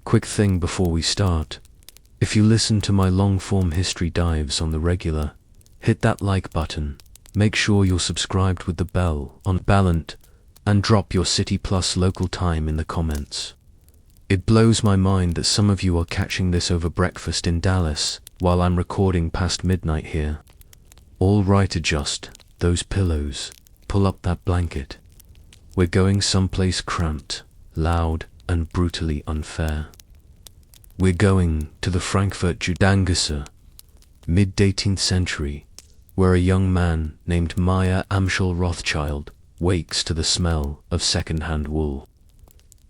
Quick thing before we start. If you listen to my long-form history dives on the regular, hit that like button, make sure you're subscribed with the bell on ballant, and drop your city plus local time in the comments. It blows my mind that some of you are catching this over breakfast in Dallas, while I'm recording past midnight here. All right, adjust those pillows, pull up that blanket. We're going someplace cramped, loud, and brutally unfair. We're going to the Frankfurt Judengasse, mid-18th century, where a young man named Mayer Amschel Rothschild wakes to the smell of second-hand wool.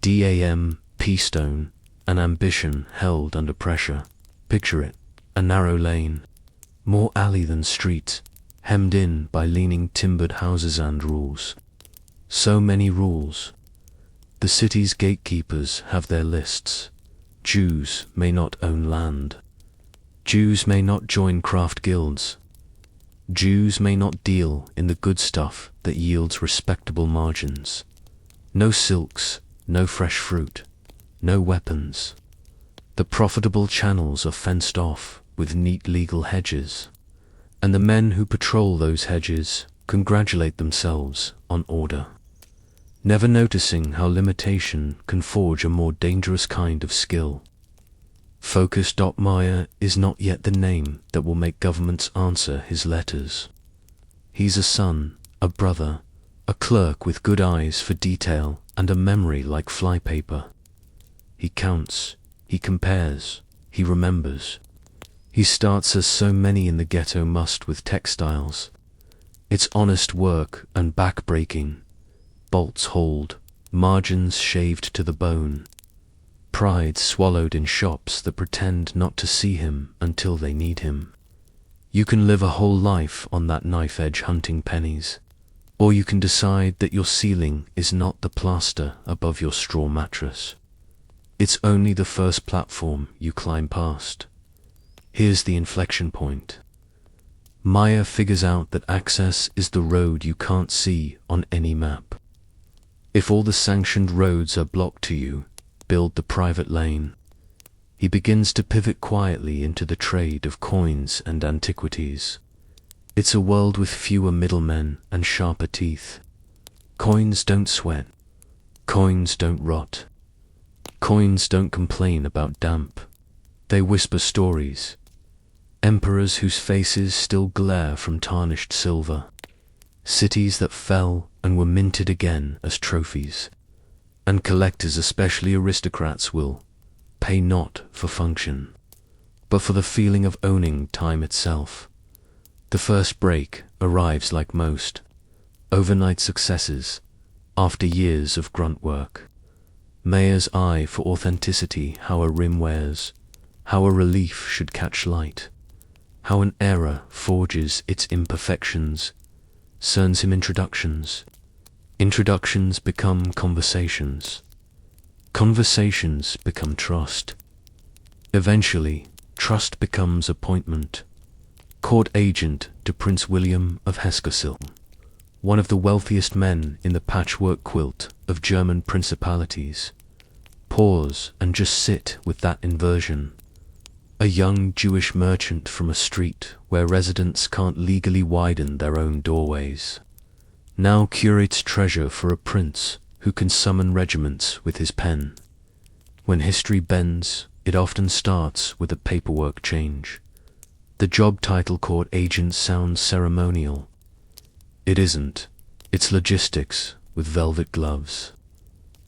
DAM, P-stone, an ambition held under pressure. Picture it, a narrow lane, more alley than street, hemmed in by leaning timbered houses and rules. So many rules. The city's gatekeepers have their lists. Jews may not own land. Jews may not join craft guilds. Jews may not deal in the good stuff that yields respectable margins. No silks, no fresh fruit, no weapons. The profitable channels are fenced off with neat legal hedges, and the men who patrol those hedges congratulate themselves on order, never noticing how limitation can forge a more dangerous kind of skill. Focus. Mayer is not yet the name that will make governments answer his letters. He's a son, a brother, a clerk with good eyes for detail and a memory like flypaper. He counts, he compares, he remembers. He starts as so many in the ghetto must with textiles. It's honest work and back-breaking. Bolts hold, margins shaved to the bone. Pride swallowed in shops that pretend not to see him until they need him. You can live a whole life on that knife edge hunting pennies, or you can decide that your ceiling is not the plaster above your straw mattress. It's only the first platform you climb past. Here's the inflection point. Mayer figures out that access is the road you can't see on any map. If all the sanctioned roads are blocked to you, build the private lane. He begins to pivot quietly into the trade of coins and antiquities. It's a world with fewer middlemen and sharper teeth. Coins don't sweat. Coins don't rot. Coins don't complain about damp. They whisper stories. Emperors whose faces still glare from tarnished silver. Cities that fell and were minted again as trophies. And collectors, especially aristocrats, will pay not for function, but for the feeling of owning time itself. The first break arrives like most overnight successes after years of grunt work. Mayer's eye for authenticity, how a rim wears, how a relief should catch light, how an era forges its imperfections, earns him introductions. Introductions become conversations. Conversations become trust. Eventually, trust becomes appointment. Court agent to Prince William of Hesse-Kassel, one of the wealthiest men in the patchwork quilt of German principalities. Pause and just sit with that inversion. A young Jewish merchant from a street where residents can't legally widen their own doorways now curates treasure for a prince who can summon regiments with his pen. When history bends, it often starts with a paperwork change. The job title court agent sounds ceremonial. It isn't. It's logistics with velvet gloves.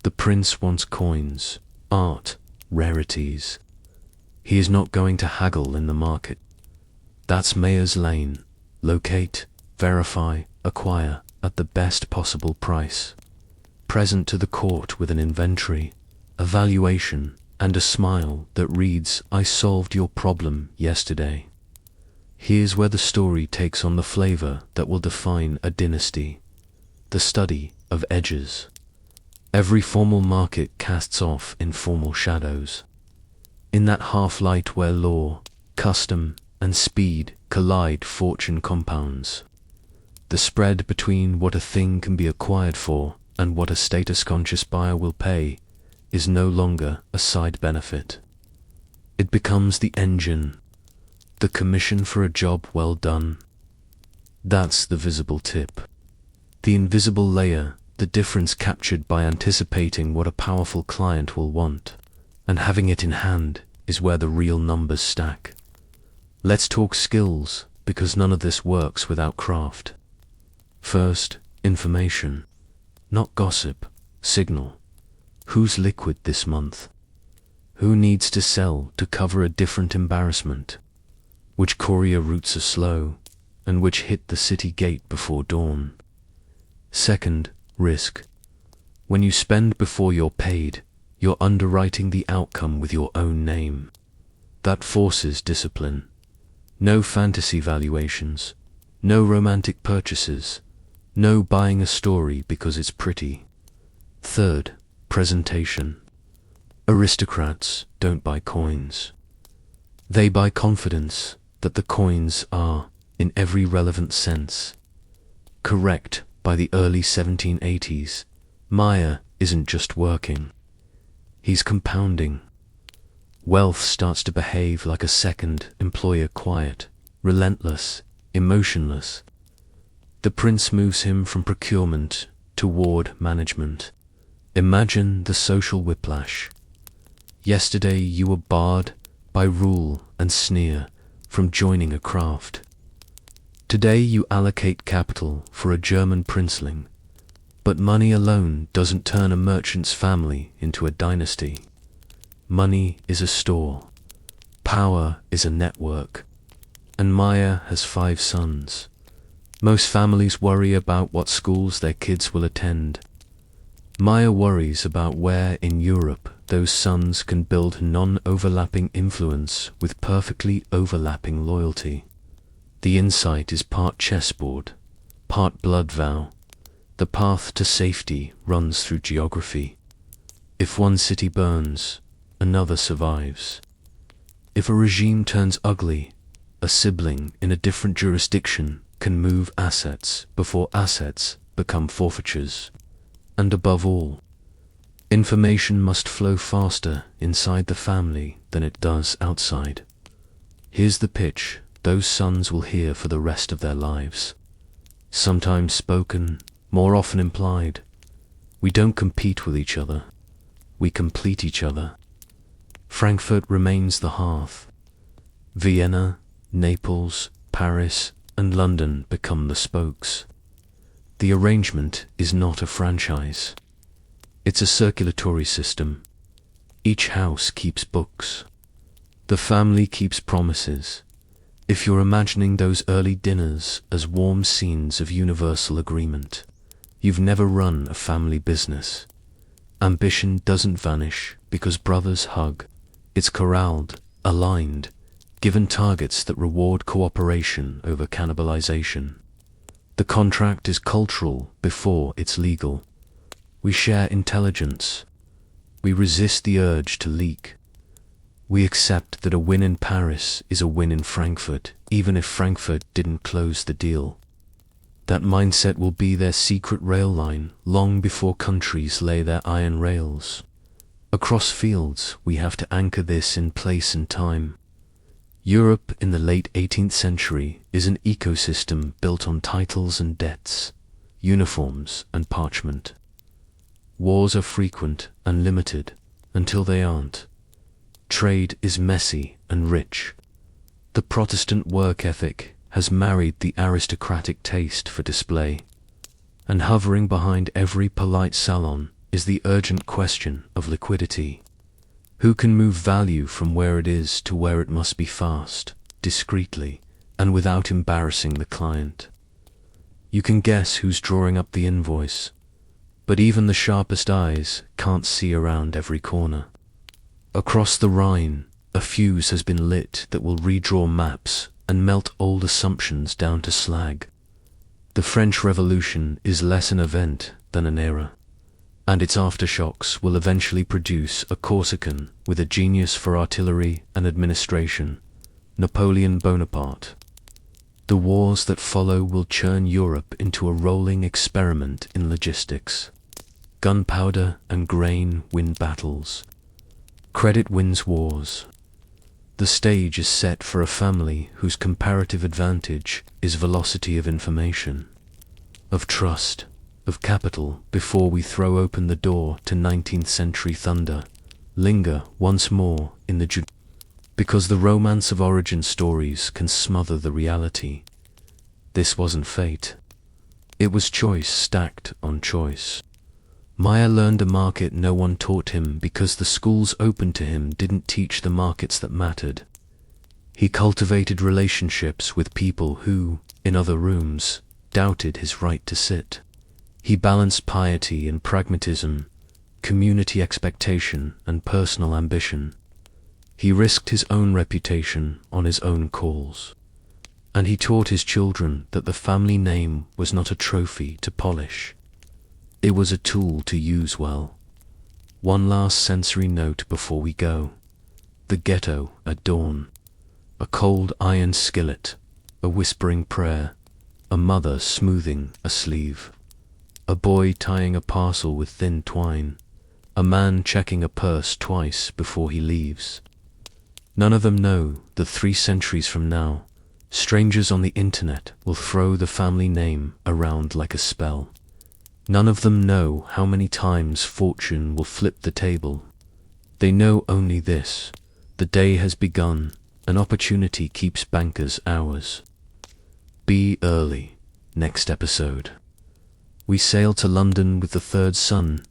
The prince wants coins, art, rarities. He is not going to haggle in the market. That's Mayer's lane. Locate, verify, acquire at the best possible price. Present to the court with an inventory, a valuation, and a smile that reads, "I solved your problem yesterday." Here's where the story takes on the flavor that will define a dynasty. The study of edges. Every formal market casts off informal shadows. In that half-light where law, custom, and speed collide, fortune compounds. The spread between what a thing can be acquired for and what a status-conscious buyer will pay is no longer a side benefit. It becomes the engine, the commission for a job well done. That's the visible tip. The invisible layer, the difference captured by anticipating what a powerful client will want, and having it in hand, is where the real numbers stack. Let's talk skills, because none of this works without craft. First, information. Not gossip, signal. Who's liquid this month? Who needs to sell to cover a different embarrassment? Which courier routes are slow, and which hit the city gate before dawn? Second, risk. When you spend before you're paid, you're underwriting the outcome with your own name. That forces discipline. No fantasy valuations, no romantic purchases, no buying a story because it's pretty. Third, presentation. Aristocrats don't buy coins. They buy confidence that the coins are, in every relevant sense, correct. By the early 1780s, Mayer isn't just working. He's compounding. Wealth starts to behave like a second employer, quiet, relentless, emotionless. The prince moves him from procurement toward management. Imagine the social whiplash. Yesterday you were barred by rule and sneer from joining a craft. Today you allocate capital for a German princeling, but money alone doesn't turn a merchant's family into a dynasty. Money is a store, power is a network, and Mayer has 5 sons. Most families worry about what schools their kids will attend. Mayer worries about where in Europe those sons can build non-overlapping influence with perfectly overlapping loyalty. The insight is part chessboard, part blood vow. The path to safety runs through geography. If one city burns, another survives. If a regime turns ugly, a sibling in a different jurisdiction can move assets before assets become forfeitures. And above all, information must flow faster inside the family than it does outside. Here's the pitch those sons will hear for the rest of their lives. Sometimes spoken, more often implied. We don't compete with each other. We complete each other. Frankfurt remains the hearth. Vienna, Naples, Paris, and London become the spokes. The arrangement is not a franchise. It's a circulatory system. Each house keeps books. The family keeps promises. If you're imagining those early dinners as warm scenes of universal agreement, you've never run a family business. Ambition doesn't vanish because brothers hug. It's corralled, aligned, given targets that reward cooperation over cannibalization. The contract is cultural before it's legal. We share intelligence. We resist the urge to leak. We accept that a win in Paris is a win in Frankfurt, even if Frankfurt didn't close the deal. That mindset will be their secret rail line long before countries lay their iron rails. Across fields, we have to anchor this in place and time. Europe in the late 18th century is an ecosystem built on titles and debts, uniforms and parchment. Wars are frequent and limited until they aren't. Trade is messy and rich. The Protestant work ethic has married the aristocratic taste for display, and hovering behind every polite salon is the urgent question of liquidity. Who can move value from where it is to where it must be fast, discreetly, and without embarrassing the client? You can guess who's drawing up the invoice, but even the sharpest eyes can't see around every corner. Across the Rhine, a fuse has been lit that will redraw maps and melt old assumptions down to slag. The French Revolution is less an event than an era, and its aftershocks will eventually produce a Corsican with a genius for artillery and administration, Napoleon Bonaparte. The wars that follow will churn Europe into a rolling experiment in logistics. Gunpowder and grain win battles. Credit wins wars. The stage is set for a family whose comparative advantage is velocity of information, of trust, of capital. Before we throw open the door to 19th century thunder, linger once more in the because the romance of origin stories can smother the reality. This wasn't fate. It was choice stacked on choice. Mayer learned a market no one taught him because the schools open to him didn't teach the markets that mattered. He cultivated relationships with people who, in other rooms, doubted his right to sit. He balanced piety and pragmatism, community expectation and personal ambition. He risked his own reputation on his own calls. And he taught his children that the family name was not a trophy to polish. It was a tool to use well. One last sensory note before we go. The ghetto at dawn. A cold iron skillet, a whispering prayer, a mother smoothing a sleeve, a boy tying a parcel with thin twine, a man checking a purse twice before he leaves. None of them know that 3 centuries from now, strangers on the internet will throw the family name around like a spell. None of them know how many times fortune will flip the table. They know only this: the day has begun, and opportunity keeps bankers hours. Be early. Next episode. We sail to London with the third son,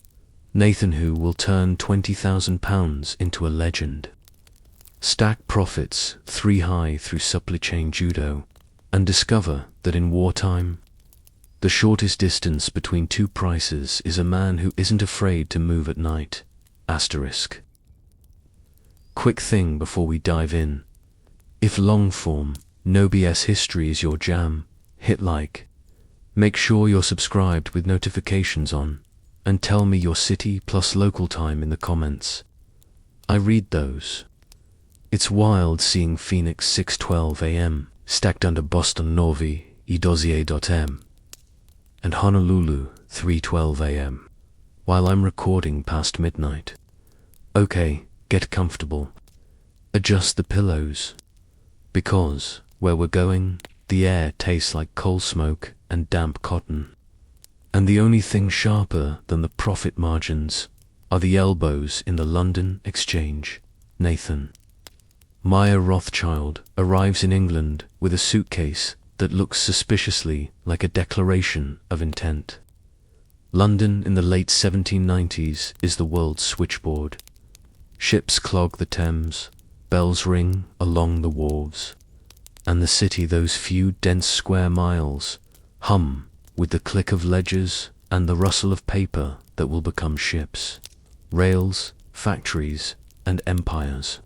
Nathan, who will turn £20,000 into a legend. Stack profits 3 high through supply chain judo, and discover that in wartime, the shortest distance between 2 prices is a man who isn't afraid to move at night. Asterisk. Quick thing before we dive in. If long form, no BS history is your jam, hit like. Make sure you're subscribed with notifications on, and tell me your city plus local time in the comments. I read those. It's wild seeing Phoenix 6:12 a.m. stacked under Boston Novi edozier.m and Honolulu 3:12 a.m. while I'm recording past midnight. Okay, get comfortable. Adjust the pillows. Because, where we're going, the air tastes like coal smoke and damp cotton. And the only thing sharper than the profit margins are the elbows in the London Exchange. Nathan Mayer Rothschild arrives in England with a suitcase that looks suspiciously like a declaration of intent. London in the late 1790s is the world's switchboard. Ships clog the Thames, bells ring along the wharves, and the city, those few dense square miles, hum with the click of ledgers and the rustle of paper that will become ships, rails, factories, and empires.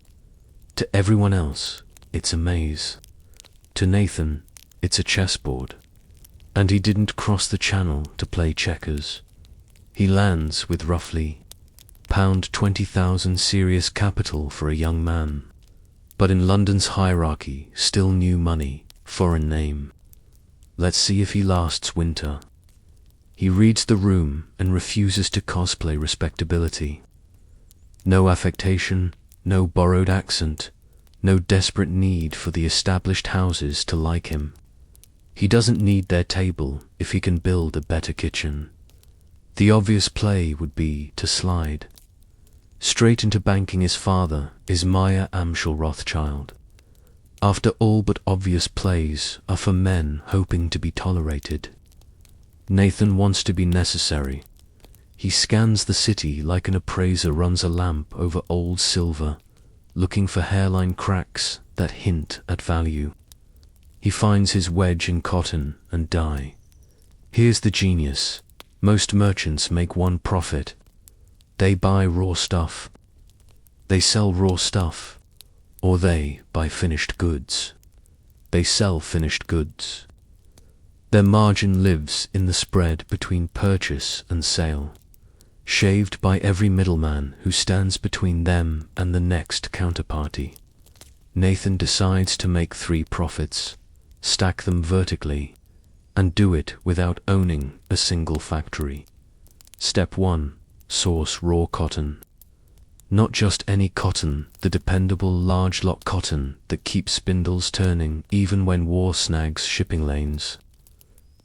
To everyone else, it's a maze. To Nathan, it's a chessboard. And he didn't cross the channel to play checkers. He lands with roughly £20,000 serious capital for a young man. But in London's hierarchy, still new money, foreign name. Let's see if he lasts winter. He reads the room and refuses to cosplay respectability. No affectation, no borrowed accent, no desperate need for the established houses to like him. He doesn't need their table if he can build a better kitchen. The obvious play would be to slide straight into banking. His father is Mayer Amschel Rothschild. After all, but obvious plays are for men hoping to be tolerated. Nathan wants to be necessary. He scans the city like an appraiser runs a lamp over old silver, looking for hairline cracks that hint at value. He finds his wedge in cotton and dye. Here's the genius. Most merchants make one profit. They buy raw stuff. They sell raw stuff. Or they buy finished goods. They sell finished goods. Their margin lives in the spread between purchase and sale, shaved by every middleman who stands between them and the next counterparty. Nathan decides to make 3 profits, stack them vertically, and do it without owning a single factory. Step 1. Source raw cotton. Not just any cotton, the dependable large lot cotton that keeps spindles turning even when war snags shipping lanes.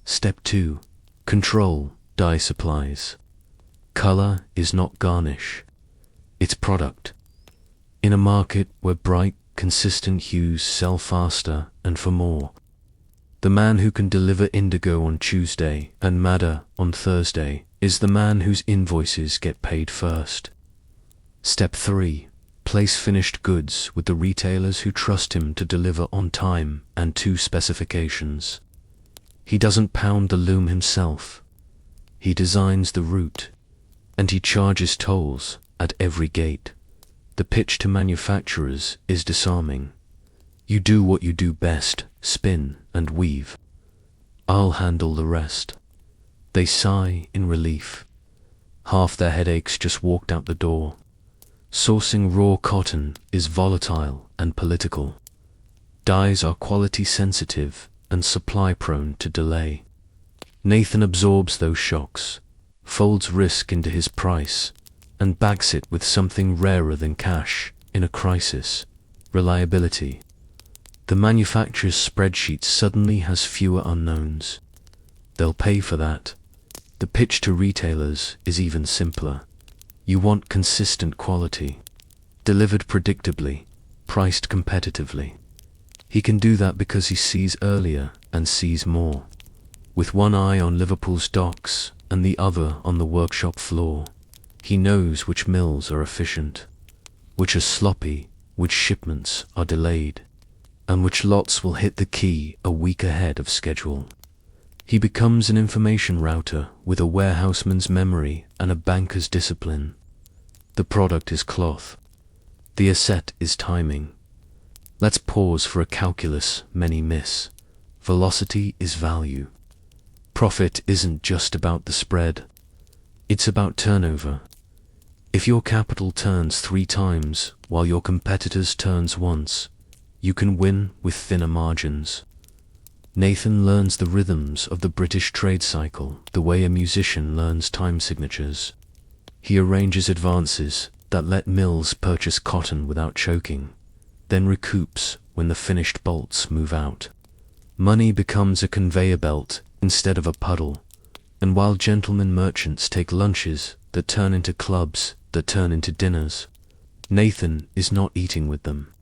Step 2. Control dye supplies. Color is not garnish. It's product. In a market where bright, consistent hues sell faster and for more, the man who can deliver indigo on Tuesday and madder on Thursday is the man whose invoices get paid first. Step 3. Place finished goods with the retailers who trust him to deliver on time and to specifications. He doesn't pound the loom himself. He designs the route, and he charges tolls at every gate. The pitch to manufacturers is disarming. You do what you do best, spin and weave. I'll handle the rest. They sigh in relief. Half their headaches just walked out the door. Sourcing raw cotton is volatile and political. Dyes are quality sensitive and supply prone to delay. Nathan absorbs those shocks, folds risk into his price, and backs it with something rarer than cash in a crisis: reliability. The manufacturer's spreadsheet suddenly has fewer unknowns. They'll pay for that. The pitch to retailers is even simpler. You want consistent quality, delivered predictably, priced competitively. He can do that because he sees earlier and sees more. With one eye on Liverpool's docks and the other on the workshop floor, he knows which mills are efficient, which are sloppy, which shipments are delayed, and which lots will hit the quay a week ahead of schedule. He becomes an information router with a warehouseman's memory and a banker's discipline. The product is cloth. The asset is timing. Let's pause for a calculus many miss. Velocity is value. Profit isn't just about the spread. It's about turnover. If your capital turns 3 times while your competitor's turns once, you can win with thinner margins. Nathan learns the rhythms of the British trade cycle the way a musician learns time signatures. He arranges advances that let mills purchase cotton without choking, then recoups when the finished bolts move out. Money becomes a conveyor belt instead of a puddle, and while gentlemen merchants take lunches that turn into clubs that turn into dinners, Nathan is not eating with them.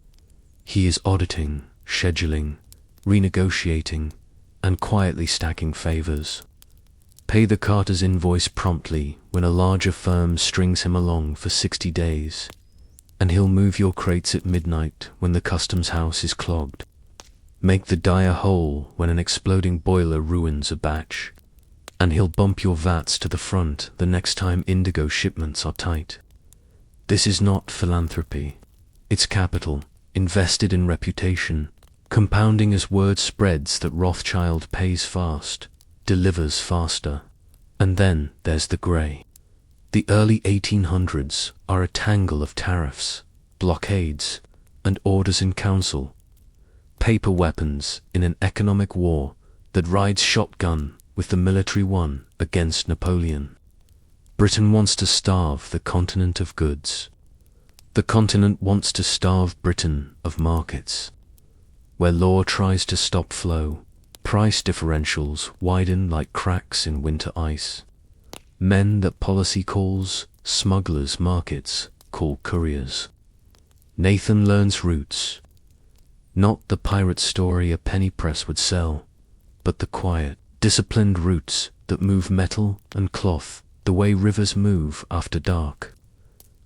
He is auditing, scheduling, renegotiating, and quietly stacking favors. Pay the carter's invoice promptly when a larger firm strings him along for 60 days, and he'll move your crates at midnight when the customs house is clogged. Make the dyer whole when an exploding boiler ruins a batch, and he'll bump your VATs to the front the next time indigo shipments are tight. This is not philanthropy. It's capital, invested in reputation, compounding as word spreads that Rothschild pays fast, delivers faster. And then there's the grey. The early 1800s are a tangle of tariffs, blockades, and orders in council. Paper weapons in an economic war that rides shotgun with the military one against Napoleon. Britain wants to starve the continent of goods. The continent wants to starve Britain of markets. Where law tries to stop flow, price differentials widen like cracks in winter ice. Men that policy calls smugglers' markets call couriers. Nathan learns routes. Not the pirate story a penny press would sell, but the quiet, disciplined routes that move metal and cloth the way rivers move after dark.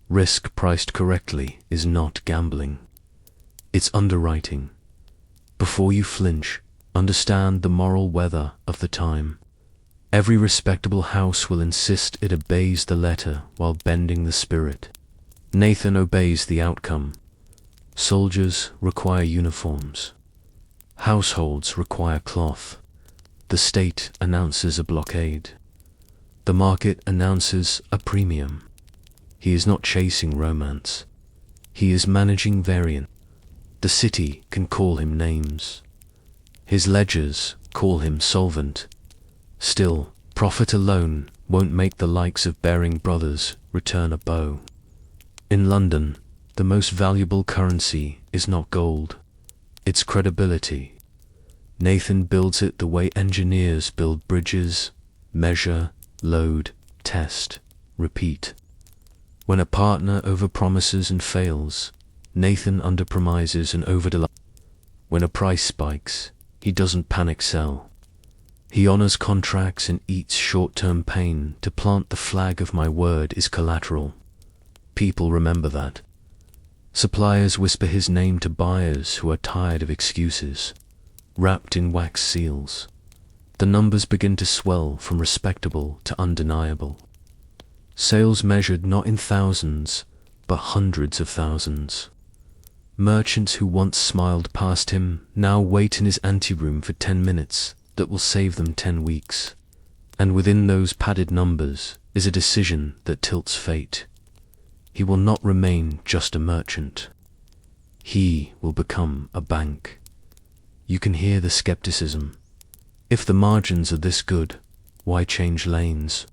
Risk priced correctly is not gambling. It's underwriting. Before you flinch, understand the moral weather of the time. Every respectable house will insist it obeys the letter while bending the spirit. Nathan obeys the outcome. Soldiers require uniforms. Households require cloth. The state announces a blockade. The market announces a premium. He is not chasing romance. He is managing variance. The city can call him names. His ledgers call him solvent. Still, profit alone won't make the likes of Baring Brothers return a bow. In London, the most valuable currency is not gold, it's credibility. Nathan builds it the way engineers build bridges: measure, load, test, repeat. When a partner overpromises and fails, Nathan underpromises and overdelivers. When a price spikes, he doesn't panic sell. He honors contracts and eats short-term pain to plant the flag of my word is collateral. People remember that. Suppliers whisper his name to buyers who are tired of excuses, wrapped in wax seals. The numbers begin to swell from respectable to undeniable. Sales measured not in thousands, but hundreds of thousands. Merchants who once smiled past him now wait in his anteroom for 10 minutes that will save them 10 weeks. And within those padded numbers is a decision that tilts fate. He will not remain just a merchant. He will become a bank. You can hear the skepticism. If the margins are this good, why change lanes?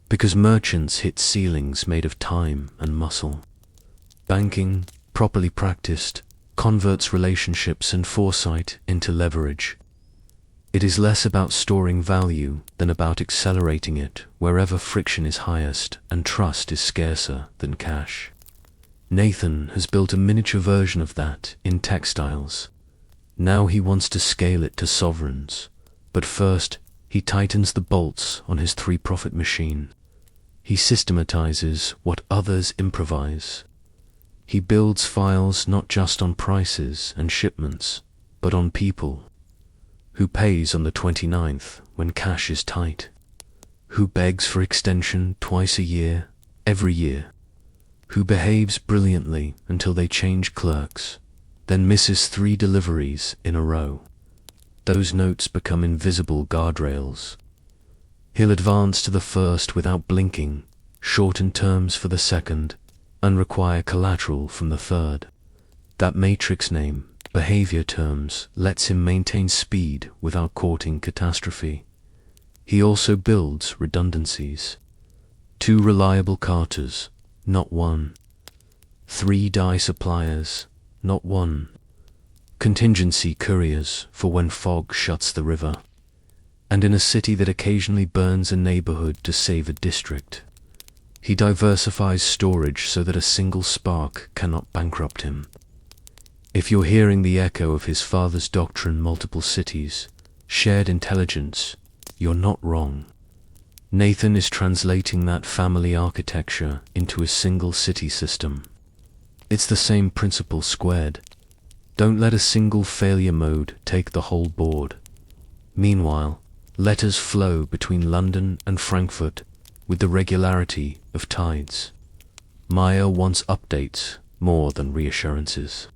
Because merchants hit ceilings made of time and muscle. Banking, properly practiced, converts relationships and foresight into leverage. It is less about storing value than about accelerating it wherever friction is highest and trust is scarcer than cash. Nathan has built a miniature version of that in textiles. Now he wants to scale it to sovereigns, but first he tightens the bolts on his three-profit machine. He systematizes what others improvise. He builds files not just on prices and shipments, but on people. Who pays on the 29th when cash is tight? Who begs for extension twice a year, every year? Who behaves brilliantly until they change clerks, then misses 3 deliveries in a row? Those notes become invisible guardrails. He'll advance to the first without blinking, shorten terms for the second, and require collateral from the third. That matrix name, behavior terms, lets him maintain speed without courting catastrophe. He also builds redundancies. 2 reliable carters, not 1. 3 die suppliers, not 1. Contingency couriers for when fog shuts the river. And in a city that occasionally burns a neighborhood to save a district, he diversifies storage so that a single spark cannot bankrupt him. If you're hearing the echo of his father's doctrine, multiple cities, shared intelligence, you're not wrong. Nathan is translating that family architecture into a single city system. It's the same principle squared. Don't let a single failure mode take the whole board. Meanwhile, letters flow between London and Frankfurt with the regularity of tides. Mayer wants updates more than reassurances.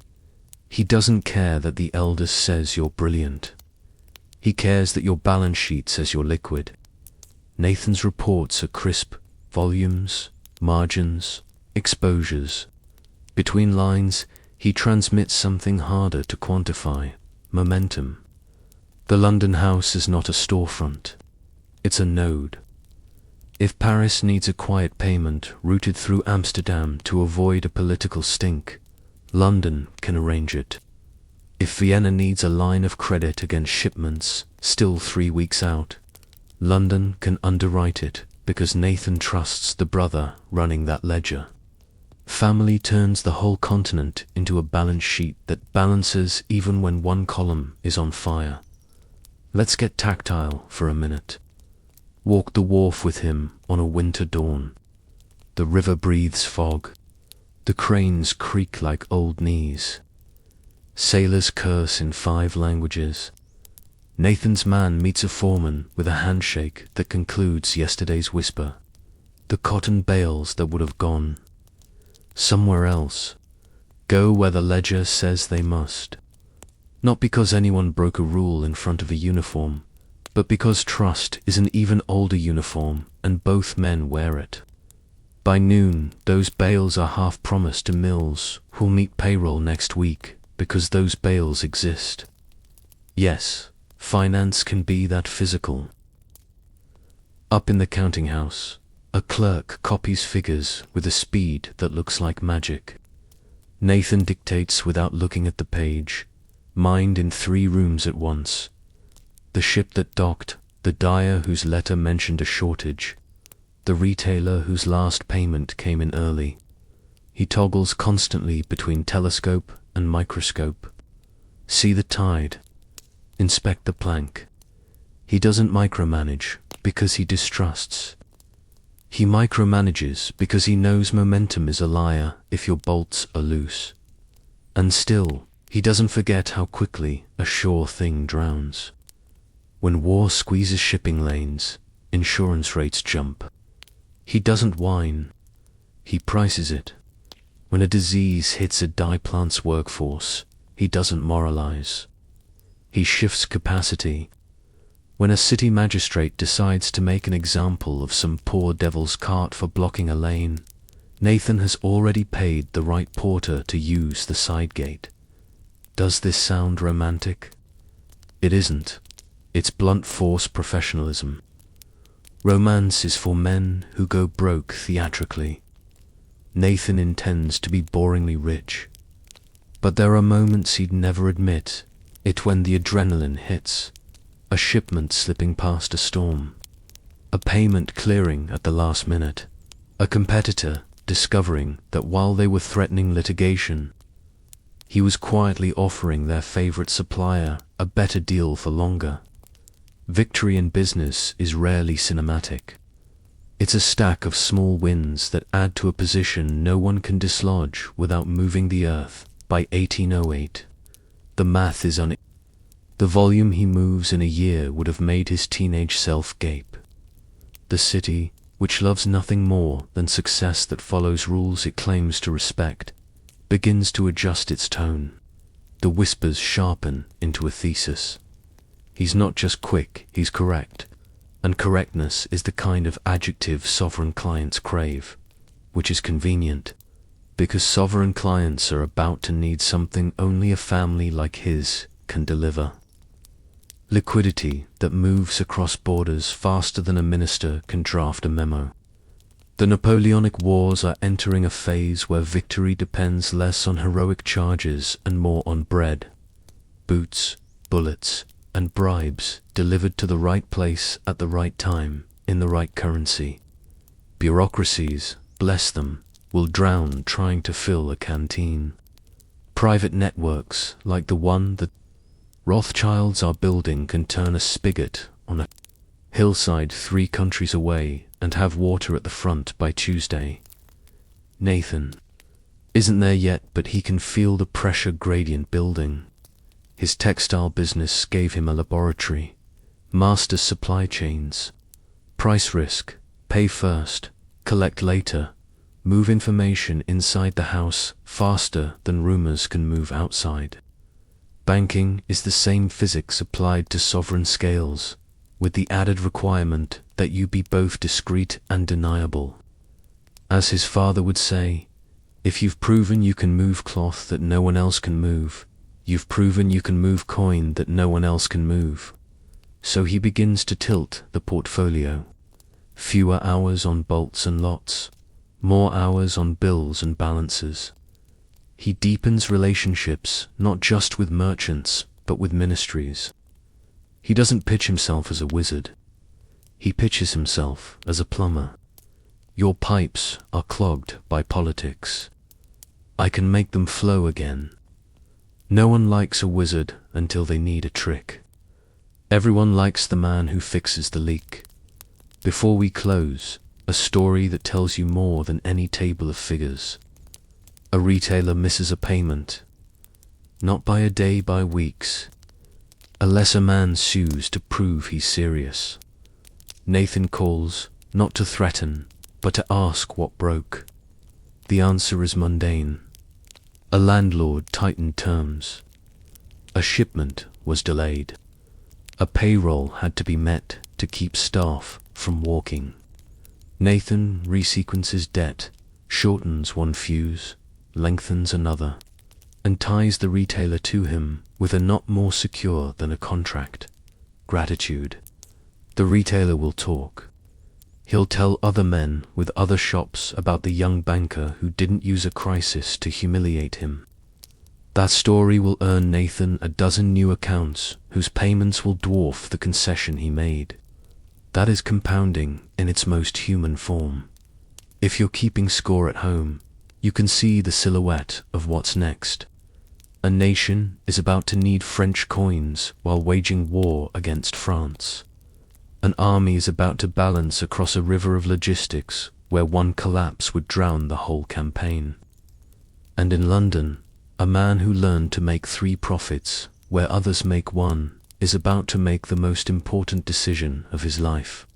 He doesn't care that the eldest says you're brilliant. He cares that your balance sheet says you're liquid. Nathan's reports are crisp: volumes, margins, exposures. Between lines, he transmits something harder to quantify: momentum. The London house is not a storefront. It's a node. If Paris needs a quiet payment routed through Amsterdam to avoid a political stink, London can arrange it. If Vienna needs a line of credit against shipments still 3 weeks out, London can underwrite it because Nathan trusts the brother running that ledger. Family turns the whole continent into a balance sheet that balances even when one column is on fire. Let's get tactile for a minute. Walk the wharf with him on a winter dawn. The river breathes fog. The cranes creak like old knees. Sailors curse in 5 languages. Nathan's man meets a foreman with a handshake that concludes yesterday's whisper. The cotton bales that would have gone somewhere else go where the ledger says they must. Not because anyone broke a rule in front of a uniform, but because trust is an even older uniform and both men wear it. By noon, those bales are half promised to mills who'll meet payroll next week because those bales exist. Yes, finance can be that physical. Up in the counting house, a clerk copies figures with a speed that looks like magic. Nathan dictates without looking at the page, mind in 3 rooms at once. The ship that docked, the dyer whose letter mentioned a shortage, the retailer whose last payment came in early. He toggles constantly between telescope and microscope. See the tide. Inspect the plank. He doesn't micromanage because he distrusts. He micromanages because he knows momentum is a liar if your bolts are loose. And still, he doesn't forget how quickly a sure thing drowns. When war squeezes shipping lanes, insurance rates jump. He doesn't whine. He prices it. When a disease hits a dye plant's workforce, he doesn't moralize. He shifts capacity. When a city magistrate decides to make an example of some poor devil's cart for blocking a lane, Nathan has already paid the right porter to use the side gate. Does this sound romantic? It isn't. It's blunt force professionalism. Romance is for men who go broke theatrically. Nathan intends to be boringly rich. But there are moments he'd never admit it when the adrenaline hits. A shipment slipping past a storm. A payment clearing at the last minute. A competitor discovering that while they were threatening litigation, he was quietly offering their favorite supplier a better deal for longer. Victory in business is rarely cinematic. It's a stack of small wins that add to a position no one can dislodge without moving the earth. By 1808, the math is the volume he moves in a year would have made his teenage self gape. The city, which loves nothing more than success that follows rules it claims to respect, begins to adjust its tone. The whispers sharpen into a thesis. He's not just quick, he's correct. And correctness is the kind of adjective sovereign clients crave, which is convenient, because sovereign clients are about to need something only a family like his can deliver. Liquidity that moves across borders faster than a minister can draft a memo. The Napoleonic Wars are entering a phase where victory depends less on heroic charges and more on bread, boots, bullets, and bribes delivered to the right place at the right time in the right currency. Bureaucracies, bless them, will drown trying to fill a canteen. Private networks like the one that Rothschilds are building can turn a spigot on a hillside 3 countries away and have water at the front by Tuesday. Nathan isn't there yet, but he can feel the pressure gradient building. His textile business gave him a laboratory, master supply chains, price risk, pay first, collect later, move information inside the house faster than rumors can move outside. Banking is the same physics applied to sovereign scales, with the added requirement that you be both discreet and deniable. As his father would say, if you've proven you can move cloth that no one else can move, you've proven you can move coin that no one else can move. So he begins to tilt the portfolio. Fewer hours on bolts and lots, more hours on bills and balances. He deepens relationships not just with merchants, but with ministries. He doesn't pitch himself as a wizard. He pitches himself as a plumber. Your pipes are clogged by politics. I can make them flow again. No one likes a wizard until they need a trick. Everyone likes the man who fixes the leak. Before we close, a story that tells you more than any table of figures. A retailer misses a payment, not by a day, by weeks. A lesser man sues to prove he's serious. Nathan calls, not to threaten, but to ask what broke. The answer is mundane. A landlord tightened terms. A shipment was delayed. A payroll had to be met to keep staff from walking. Nathan resequences debt, shortens one fuse, lengthens another, and ties the retailer to him with a knot more secure than a contract: gratitude. The retailer will talk. He'll tell other men with other shops about the young banker who didn't use a crisis to humiliate him. That story will earn Nathan a dozen new accounts whose payments will dwarf the concession he made. That is compounding in its most human form. If you're keeping score at home, you can see the silhouette of what's next. A nation is about to need French coins while waging war against France. An army is about to balance across a river of logistics where one collapse would drown the whole campaign. And in London, a man who learned to make 3 profits where others make 1 is about to make the most important decision of his life.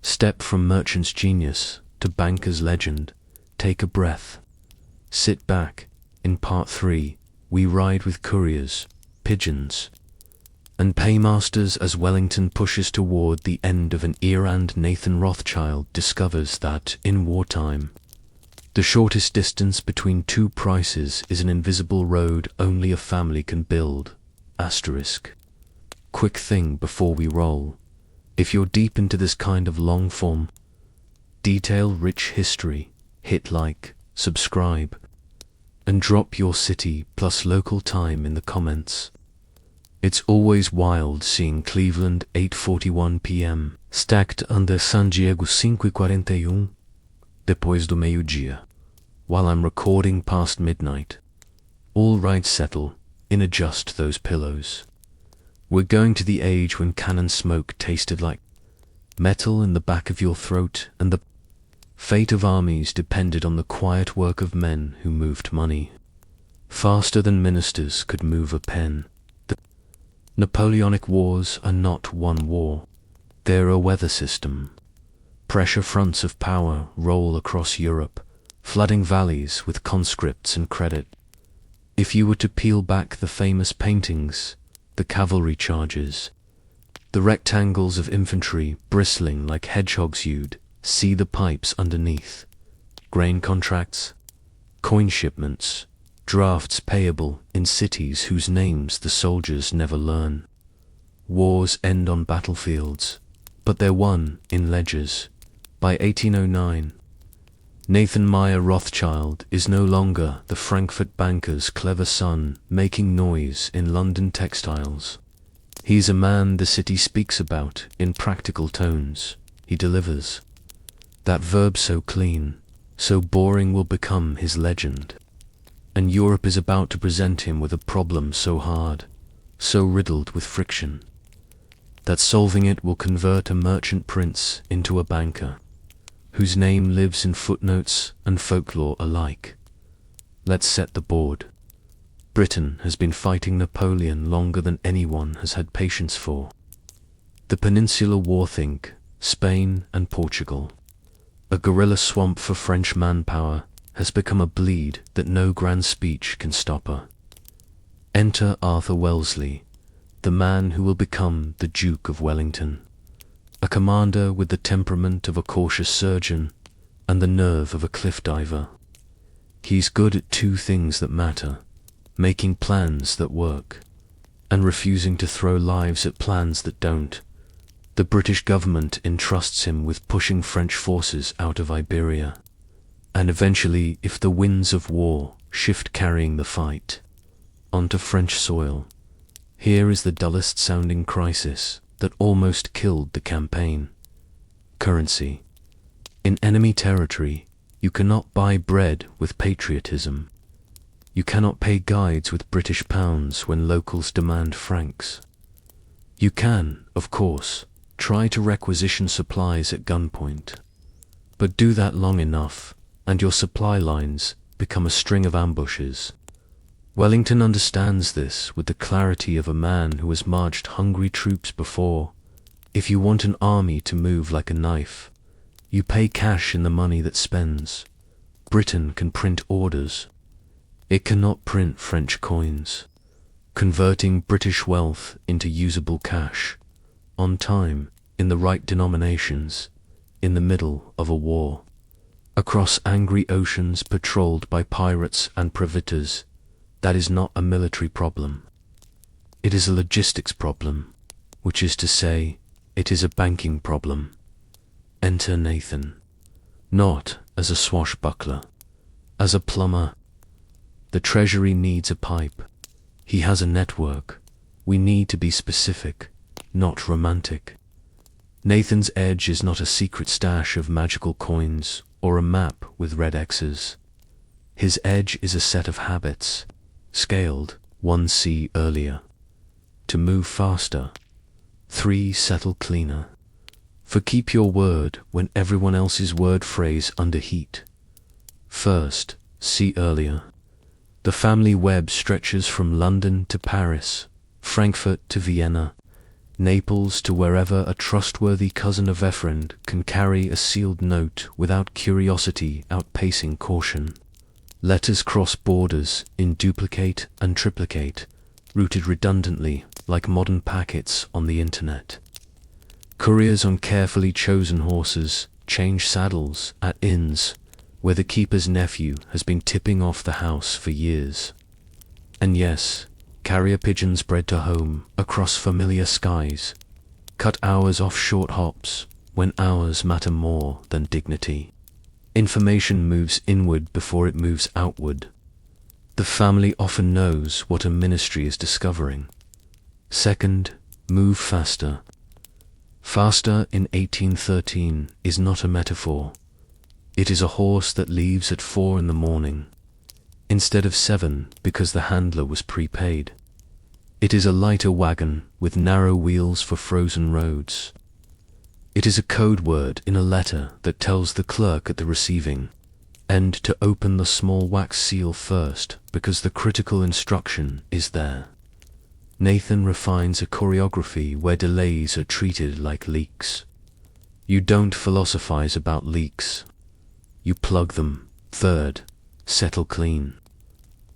Step from merchant's genius to banker's legend. Take a breath. Sit back. In part 3, we ride with couriers, pigeons, and paymasters as Wellington pushes toward the end of an era and Nathan Rothschild discovers that, in wartime, the shortest distance between 2 prices is an invisible road only a family can build. Asterisk. Quick thing before we roll. If you're deep into this kind of long-form, detail-rich history, hit like, subscribe, and drop your city plus local time in the comments. It's always wild seeing Cleveland 8:41 p.m. stacked under San Diego 5:41 depois do meio-dia, while I'm recording past midnight. All right, settle in, adjust those pillows. We're going to the age when cannon smoke tasted like metal in the back of your throat, and the fate of armies depended on the quiet work of men who moved money faster than ministers could move a pen. The Napoleonic Wars are not one war. They're a weather system. Pressure fronts of power roll across Europe, flooding valleys with conscripts and credit. If you were to peel back the famous paintings, the cavalry charges, the rectangles of infantry bristling like hedgehogs, you'd see the pipes underneath. Grain contracts, coin shipments, drafts payable in cities whose names the soldiers never learn. Wars end on battlefields, but they're won in ledgers. By 1809, Nathan Mayer Rothschild is no longer the Frankfurt banker's clever son making noise in London textiles. He's a man the city speaks about in practical tones. He delivers. That verb so clean, so boring will become his legend. And Europe is about to present him with a problem so hard, so riddled with friction, that solving it will convert a merchant prince into a banker, whose name lives in footnotes and folklore alike. Let's set the board. Britain has been fighting Napoleon longer than anyone has had patience for. The Peninsular War, think Spain and Portugal. A guerrilla swamp for French manpower has become a bleed that no grand speech can stop her. Enter Arthur Wellesley, the man who will become the Duke of Wellington. A commander with the temperament of a cautious surgeon and the nerve of a cliff diver. He's good at 2 things that matter: making plans that work, and refusing to throw lives at plans that don't. The British government entrusts him with pushing French forces out of Iberia, and eventually, if the winds of war shift carrying the fight onto French soil, here is the dullest sounding crisis that almost killed the campaign. Currency. In enemy territory, you cannot buy bread with patriotism. You cannot pay guides with British pounds when locals demand francs. You can, of course, try to requisition supplies at gunpoint, but do that long enough, and your supply lines become a string of ambushes. Wellington understands this with the clarity of a man who has marched hungry troops before. If you want an army to move like a knife, you pay cash in the money that spends. Britain can print orders. It cannot print French coins, converting British wealth into usable cash, on time, in the right denominations, in the middle of a war. Across angry oceans patrolled by pirates and privateers, that is not a military problem. It is a logistics problem, which is to say, it is a banking problem. Enter Nathan. Not as a swashbuckler, as a plumber. The treasury needs a pipe. He has a network. We need to be specific, not romantic. Nathan's edge is not a secret stash of magical coins or a map with red X's. His edge is a set of habits, scaled 1C earlier. To move faster. 3. Settle cleaner. For keep your word when everyone else's word phrase under heat. First, C earlier. The family web stretches from London to Paris, Frankfurt to Vienna, Naples to wherever a trustworthy cousin of a friend can carry a sealed note without curiosity outpacing caution. Letters cross borders in duplicate and triplicate, routed redundantly like modern packets on the internet. Couriers on carefully chosen horses change saddles at inns where the keeper's nephew has been tipping off the house for years. And yes, carrier pigeons bred to home across familiar skies, cut hours off short hops when hours matter more than dignity. Information moves inward before it moves outward. The family often knows what a ministry is discovering. Second, move faster. Faster in 1813 is not a metaphor. It is a horse that leaves at 4 in the morning, instead of 7 because the handler was prepaid. It is a lighter wagon with narrow wheels for frozen roads. It is a code word in a letter that tells the clerk at the receiving end to open the small wax seal first because the critical instruction is there. Nathan refines a choreography where delays are treated like leaks. You don't philosophize about leaks. You plug them. Third, settle clean.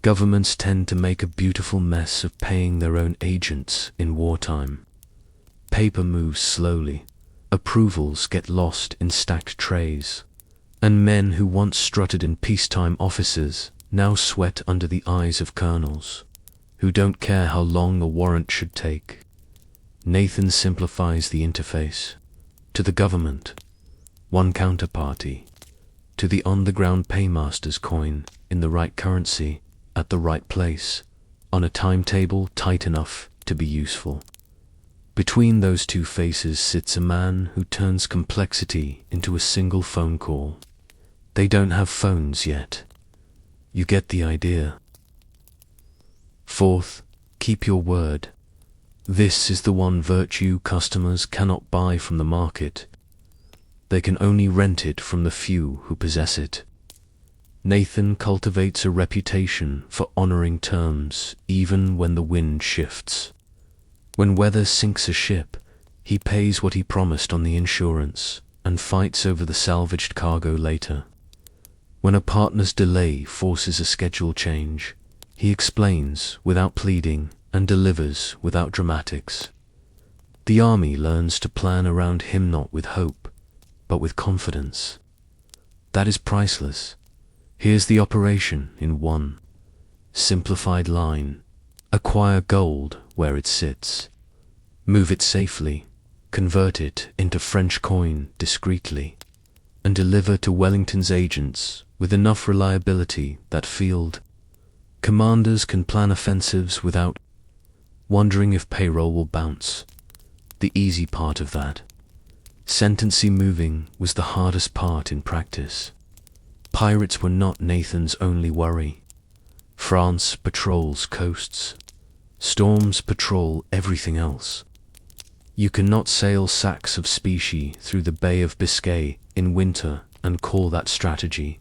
Governments tend to make a beautiful mess of paying their own agents in wartime. Paper moves slowly. Approvals get lost in stacked trays. And men who once strutted in peacetime offices now sweat under the eyes of colonels, who don't care how long a warrant should take. Nathan simplifies the interface. To the government, one counterparty. To the on-the-ground paymaster's coin in the right currency, at the right place, on a timetable tight enough to be useful. Between those two faces sits a man who turns complexity into a single phone call. They don't have phones yet. You get the idea. Fourth, keep your word. This is the one virtue customers cannot buy from the market. They can only rent it from the few who possess it. Nathan cultivates a reputation for honoring terms even when the wind shifts. When weather sinks a ship, he pays what he promised on the insurance and fights over the salvaged cargo later. When a partner's delay forces a schedule change, he explains without pleading and delivers without dramatics. The army learns to plan around him not with hope, but with confidence. That is priceless. Here's the operation in one simplified line. Acquire gold where it sits. Move it safely. Convert it into French coin discreetly. And deliver to Wellington's agents with enough reliability that field commanders can plan offensives without wondering if payroll will bounce. The easy part of that. Sentencing moving was the hardest part in practice. Pirates were not Nathan's only worry. France patrols coasts. Storms patrol everything else. You cannot sail sacks of specie through the Bay of Biscay in winter and call that strategy.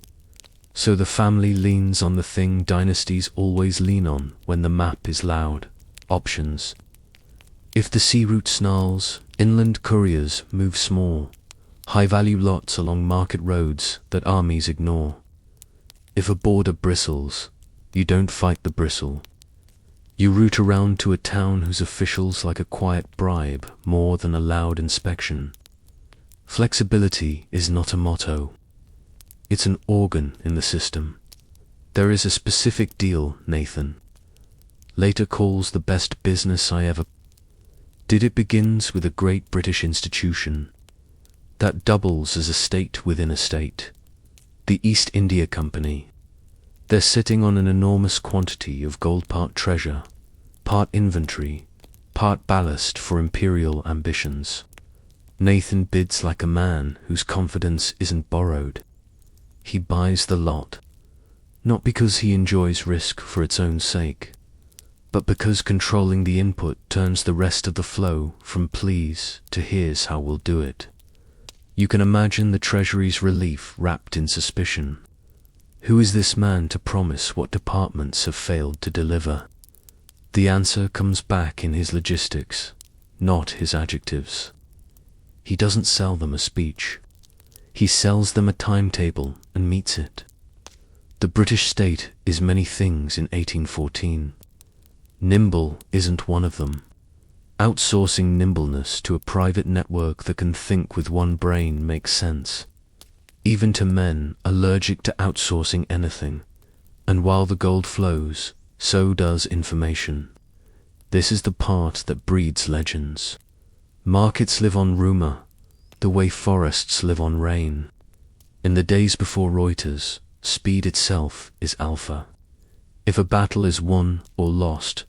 So the family leans on the thing dynasties always lean on when the map is loud: options. If the sea route snarls, inland couriers move small, high-value lots along market roads that armies ignore. If a border bristles, you don't fight the bristle. You route around to a town whose officials like a quiet bribe more than a loud inspection. Flexibility is not a motto. It's an organ in the system. There is a specific deal, Nathan later calls the best business I ever did. It begins with a great British institution. that doubles as a state within a state. The East India Company. They're sitting on an enormous quantity of gold, part treasure, part inventory, part ballast for imperial ambitions. Nathan bids like a man whose confidence isn't borrowed. He buys the lot, not because he enjoys risk for its own sake, but because controlling the input turns the rest of the flow from please to here's how we'll do it. You can imagine the Treasury's relief wrapped in suspicion. Who is this man to promise what departments have failed to deliver? The answer comes back in his logistics, not his adjectives. He doesn't sell them a speech. He sells them a timetable and meets it. The British state is many things in 1814. Nimble isn't one of them. Outsourcing nimbleness to a private network that can think with one brain makes sense, even to men allergic to outsourcing anything. And while the gold flows, so does information. This is the part that breeds legends. Markets live on rumor, the way forests live on rain. In the days before Reuters, speed itself is alpha. If a battle is won or lost,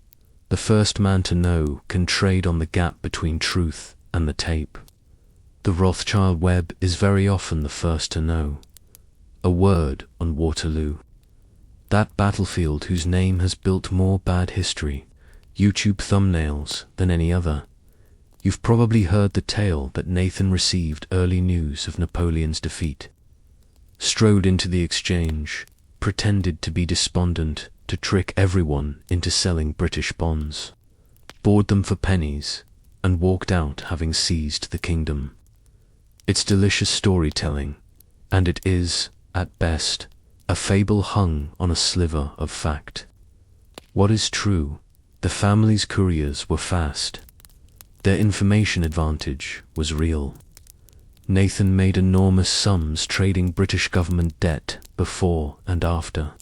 the first man to know can trade on the gap between truth and the tape. The Rothschild web is very often the first to know. A word on Waterloo. That battlefield whose name has built more bad history, YouTube thumbnails, than any other. You've probably heard the tale that Nathan received early news of Napoleon's defeat. Strode into the exchange, pretended to be despondent to trick everyone into selling British bonds, bought them for pennies, and walked out having seized the kingdom. It's delicious storytelling, and it is, at best, a fable hung on a sliver of fact. What is true? The family's couriers were fast. Their information advantage was real. Nathan made enormous sums trading British government debt before and after.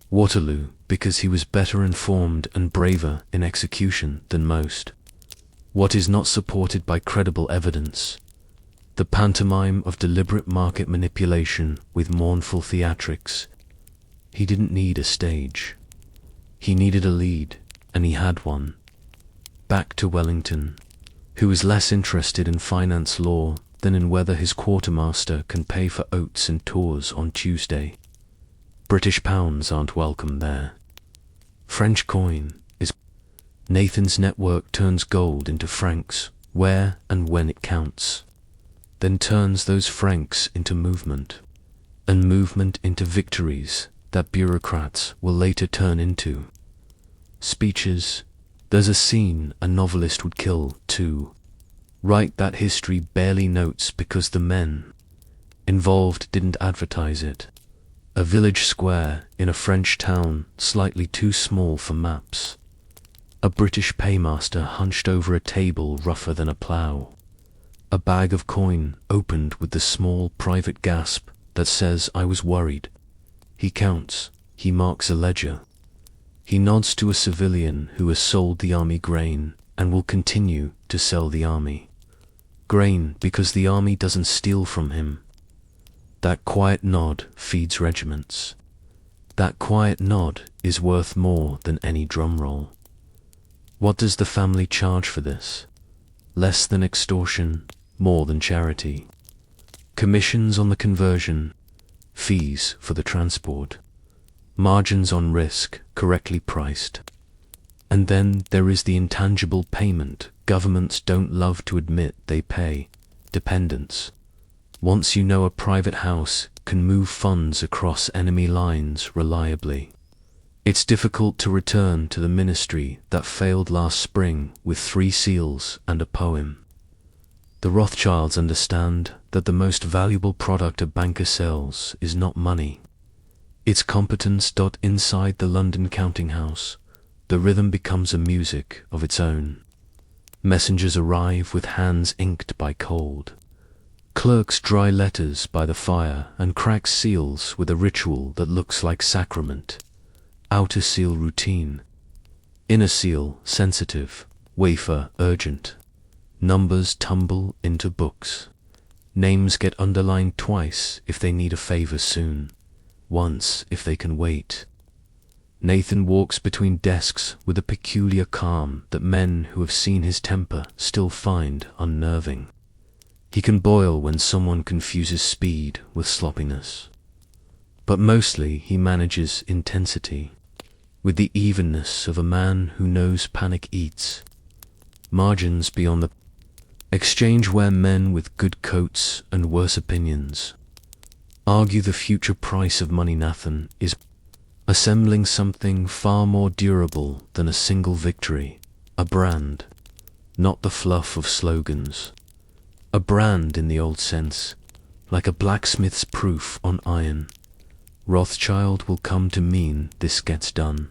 Waterloo, because he was better informed and braver in execution than most. What is not supported by credible evidence? The pantomime of deliberate market manipulation with mournful theatrics. He didn't need a stage. He needed a lead, and he had one. Back to Wellington, who was less interested in finance law than in whether his quartermaster can pay for oats and tours on Tuesday. British pounds aren't welcome there. French coin is. Nathan's network turns gold into francs where and when it counts, then turns those francs into movement, and movement into victories that bureaucrats will later turn into speeches. There's a scene a novelist would kill too. Write that history barely notes because the men involved didn't advertise it. A village square in a French town slightly too small for maps. A British paymaster hunched over a table rougher than a plough. A bag of coin opened with the small private gasp that says I was worried. He counts, he marks a ledger. He nods to a civilian who has sold the army grain and will continue to sell the army grain because the army doesn't steal from him. That quiet nod feeds regiments. That quiet nod is worth more than any drum roll. What does the family charge for this? Less than extortion, more than charity. Commissions on the conversion, fees for the transport, margins on risk correctly priced. And then there is the intangible payment governments don't love to admit they pay, dependence. Once you know a private house can move funds across enemy lines reliably, it's difficult to return to the ministry that failed last spring with 3 seals and a poem. The Rothschilds understand that the most valuable product a banker sells is not money. It's competence. Inside the London counting house, the rhythm becomes a music of its own. Messengers arrive with hands inked by cold. Clerks dry letters by the fire and crack seals with a ritual that looks like sacrament. Outer seal routine. Inner seal sensitive. Wafer urgent. Numbers tumble into books. Names get underlined twice if they need a favor soon, once if they can wait. Nathan walks between desks with a peculiar calm that men who have seen his temper still find unnerving. He can boil when someone confuses speed with sloppiness. But mostly he manages intensity with the evenness of a man who knows panic eats. Margins beyond the exchange where men with good coats and worse opinions argue the future price of money. Nathan is assembling something far more durable than a single victory, a brand, not the fluff of slogans. A brand in the old sense, like a blacksmith's proof on iron. Rothschild will come to mean this gets done.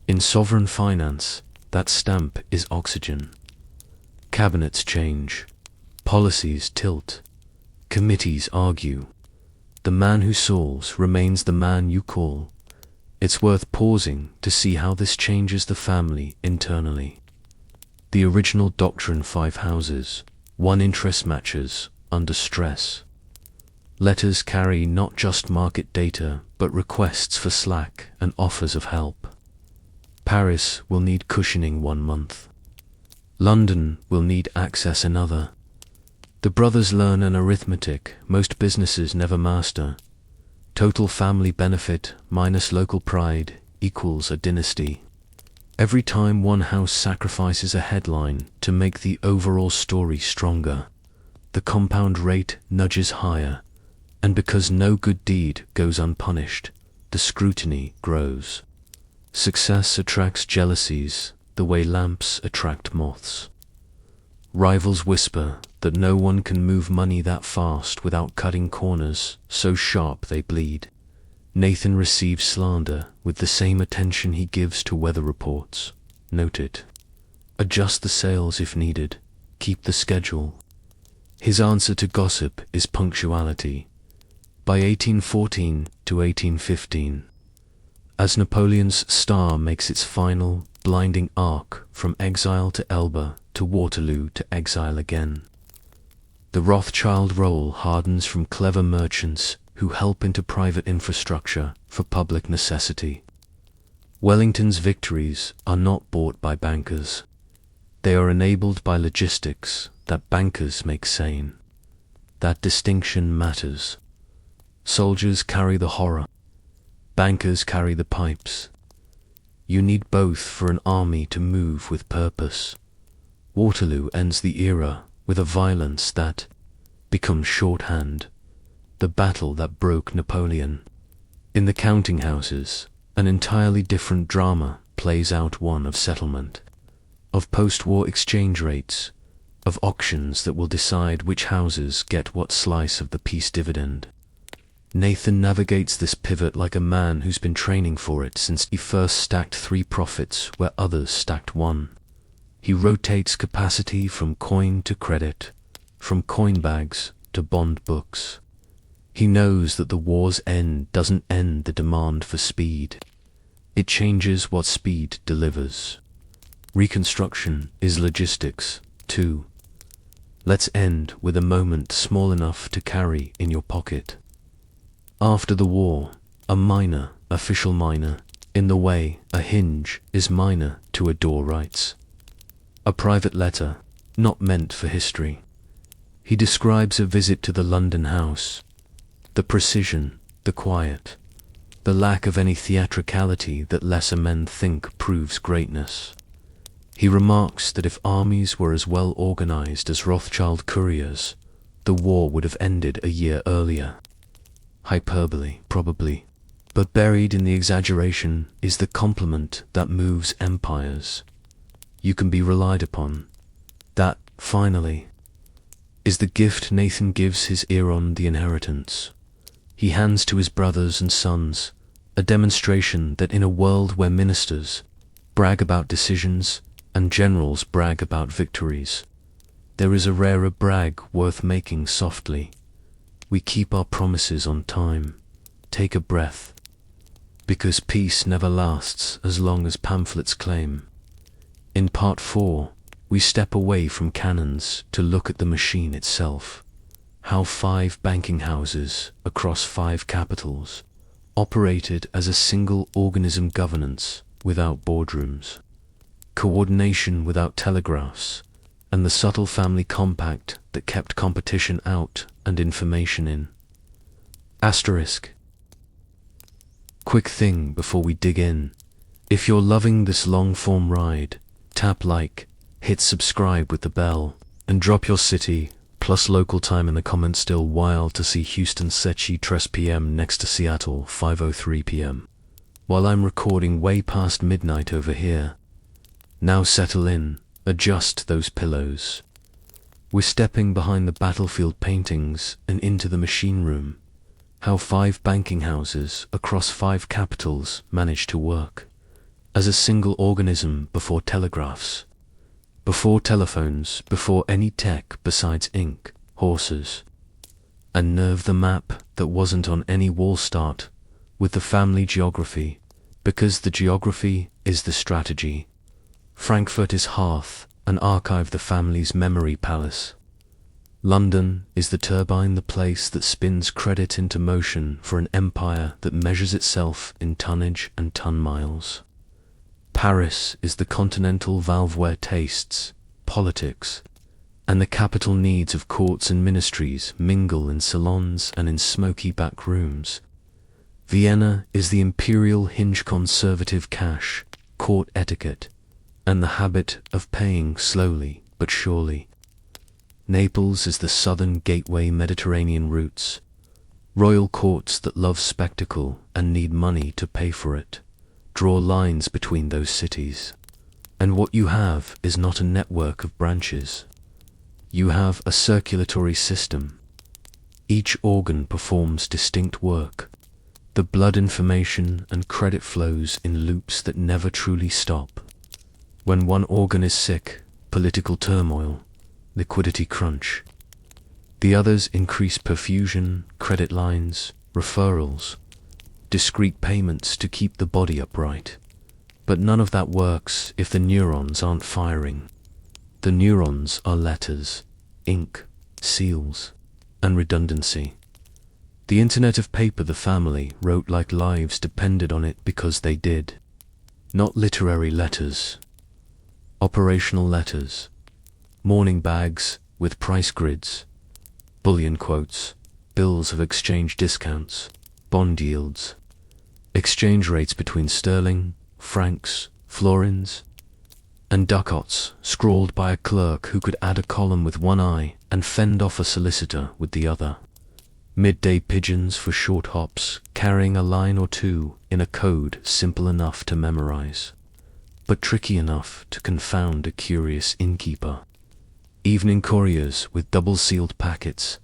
In sovereign finance, that stamp is oxygen. Cabinets change, policies tilt, committees argue. The man who solves remains the man you call. It's worth pausing to see how this changes the family internally. The original doctrine: 5 houses, 1 interest matches, under stress. Letters carry not just market data, but requests for slack and offers of help. Paris will need cushioning 1 month. London will need access another. The brothers learn an arithmetic most businesses never master. Total family benefit minus local pride equals a dynasty. Every time one house sacrifices a headline to make the overall story stronger, the compound rate nudges higher, and because no good deed goes unpunished, the scrutiny grows. Success attracts jealousies the way lamps attract moths. Rivals whisper that no one can move money that fast without cutting corners so sharp they bleed. Nathan receives slander with the same attention he gives to weather reports. Note it. Adjust the sails if needed. Keep the schedule. His answer to gossip is punctuality. By 1814 to 1815, as Napoleon's star makes its final, blinding arc from exile to Elba to Waterloo to exile again, the Rothschild role hardens from clever merchants who help into private infrastructure for public necessity. Wellington's victories are not bought by bankers. They are enabled by logistics that bankers make sane. That distinction matters. Soldiers carry the horror. Bankers carry the pipes. You need both for an army to move with purpose. Waterloo ends the era with a violence that becomes shorthand. The battle that broke Napoleon. In the counting houses, an entirely different drama plays out, one of settlement, of post-war exchange rates, of auctions that will decide which houses get what slice of the peace dividend. Nathan navigates this pivot like a man who's been training for it since he first stacked 3 profits where others stacked 1. He rotates capacity from coin to credit, from coin bags to bond books. He knows that the war's end doesn't end the demand for speed. It changes what speed delivers. Reconstruction is logistics, too. Let's end with a moment small enough to carry in your pocket. After the war, a minor, official minor, in the way a hinge is minor to a door writes. A private letter, not meant for history. He describes a visit to the London house. The precision, the quiet, the lack of any theatricality that lesser men think proves greatness. He remarks that if armies were as well organized as Rothschild couriers, the war would have ended a year earlier. Hyperbole, probably, but buried in the exaggeration is the compliment that moves empires. You can be relied upon. That, finally, is the gift Nathan gives his Eron the inheritance. He hands to his brothers and sons a demonstration that in a world where ministers brag about decisions and generals brag about victories, there is a rarer brag worth making softly. We keep our promises on time. Take a breath. Because peace never lasts as long as pamphlets claim. In part 4, we step away from cannons to look at the machine itself. how 5 banking houses across 5 capitals operated as a single organism, governance without boardrooms, coordination without telegraphs, and the subtle family compact that kept competition out and information in. Asterisk. Quick thing before we dig in. If you're loving this long-form ride, tap like, hit subscribe with the bell, and drop your city plus local time in the comments. Still wild to see Houston set 3 p.m. next to Seattle 5:03 p.m. while I'm recording way past midnight over here. Now settle in, adjust those pillows. We're stepping behind the battlefield paintings and into the machine room. How 5 banking houses across 5 capitals managed to work as a single organism before telegraphs, before telephones, before any tech besides ink, horses, and nerve. The map that wasn't on any wall. Start with the family geography, because the geography is the strategy. Frankfurt is hearth, an archive, the family's memory palace. London is the turbine, the place that spins credit into motion for an empire that measures itself in tonnage and ton-miles. Paris is the continental valve where tastes, politics, and the capital needs of courts and ministries mingle in salons and in smoky back rooms. Vienna is the imperial hinge, conservative cash, court etiquette, and the habit of paying slowly but surely. Naples is the southern gateway, Mediterranean roots, royal courts that love spectacle and need money to pay for it. Draw lines between those cities, and what you have is not a network of branches. You have a circulatory system. Each organ performs distinct work. The blood, information, and credit flows in loops that never truly stop. When one organ is sick, political turmoil, liquidity crunch, the others increase perfusion, credit lines, referrals, discreet payments to keep the body upright. But none of that works if the neurons aren't firing. The neurons are letters, ink, seals, and redundancy. The internet of paper the family wrote like lives depended on it, because they did. Not literary letters. Operational letters. Mourning bags with price grids. Bullion quotes. Bills of exchange, discounts. Bond yields. Exchange rates between sterling, francs, florins, and ducats, scrawled by a clerk who could add a column with one eye and fend off a solicitor with the other. Midday pigeons for short hops, carrying a line or two in a code simple enough to memorize, but tricky enough to confound a curious innkeeper. Evening couriers with double-sealed packets,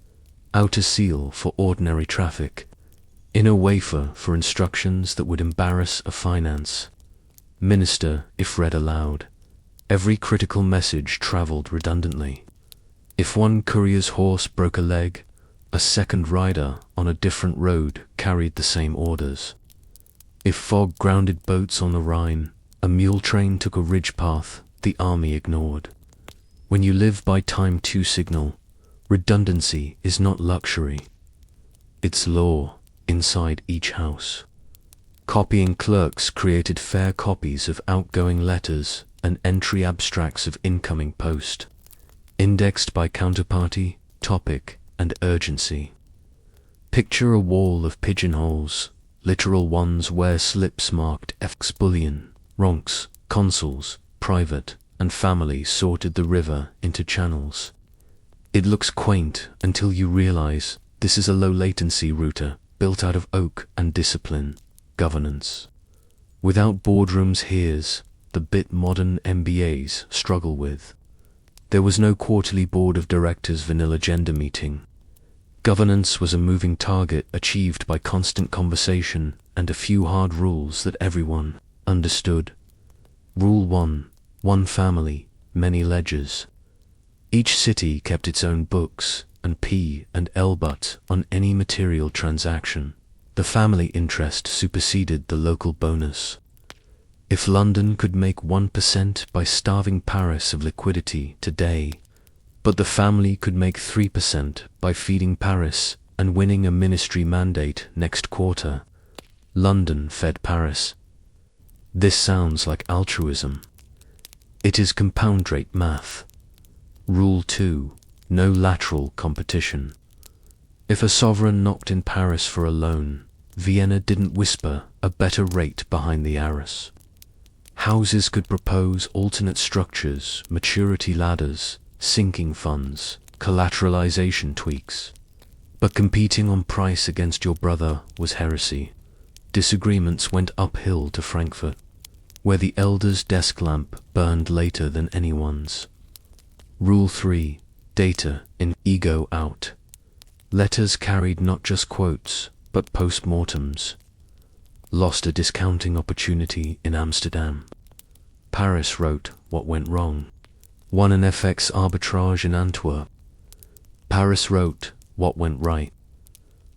outer seal for ordinary traffic, inner wafer for instructions that would embarrass a finance minister if read aloud. Every critical message traveled redundantly. If one courier's horse broke a leg, a second rider on a different road carried the same orders. If fog grounded boats on the Rhine, a mule train took a ridge path the army ignored. When you live by time to signal, redundancy is not luxury. It's law inside each house. Copying clerks created fair copies of outgoing letters and entry abstracts of incoming post, indexed by counterparty, topic, and urgency. Picture a wall of pigeonholes, literal ones where slips marked F's, bullion, ronks, consuls, private, and family sorted the river into channels. It looks quaint until you realize this is a low-latency router built out of oak and discipline, governance. Without boardrooms, here's the bit modern MBAs struggle with. There was no quarterly board of directors vanilla agenda meeting. Governance was a moving target achieved by constant conversation and a few hard rules that everyone understood. Rule 1, one family, many ledgers. Each city kept its own books and P and L, but on any material transaction, the family interest superseded the local bonus. If London could make 1% by starving Paris of liquidity today, But the family could make 3% by feeding Paris and winning a ministry mandate next quarter. London fed Paris. This sounds like altruism. It is compound rate math. Rule 2. No lateral competition. If a sovereign knocked in Paris for a loan, Vienna didn't whisper a better rate behind the arras. Houses could propose alternate structures, maturity ladders, sinking funds, collateralization tweaks. But competing on price against your brother was heresy. Disagreements went uphill to Frankfurt, where the elder's desk lamp burned later than anyone's. Rule 3. Data in, ego out. Letters carried not just quotes, but postmortems. Lost a discounting opportunity in Amsterdam. Paris wrote what went wrong. Won an FX arbitrage in Antwerp. Paris wrote what went right.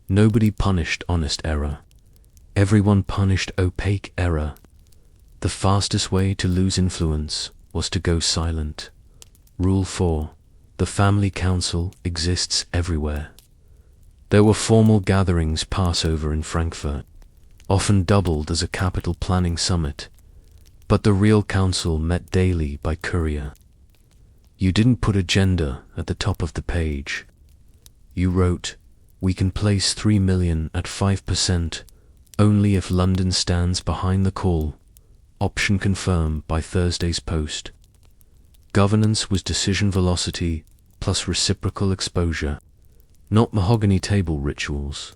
Nobody punished honest error. Everyone punished opaque error. The fastest way to lose influence was to go silent. Rule 4. The family council exists everywhere. There were formal gatherings Passover in Frankfurt, often doubled as a capital planning summit, but the real council met daily by courier. You didn't put agenda at the top of the page. You wrote, "We can place 3 million at 5% only if London stands behind the call. Option confirmed by Thursday's post." Governance was decision velocity plus reciprocal exposure, not mahogany table rituals.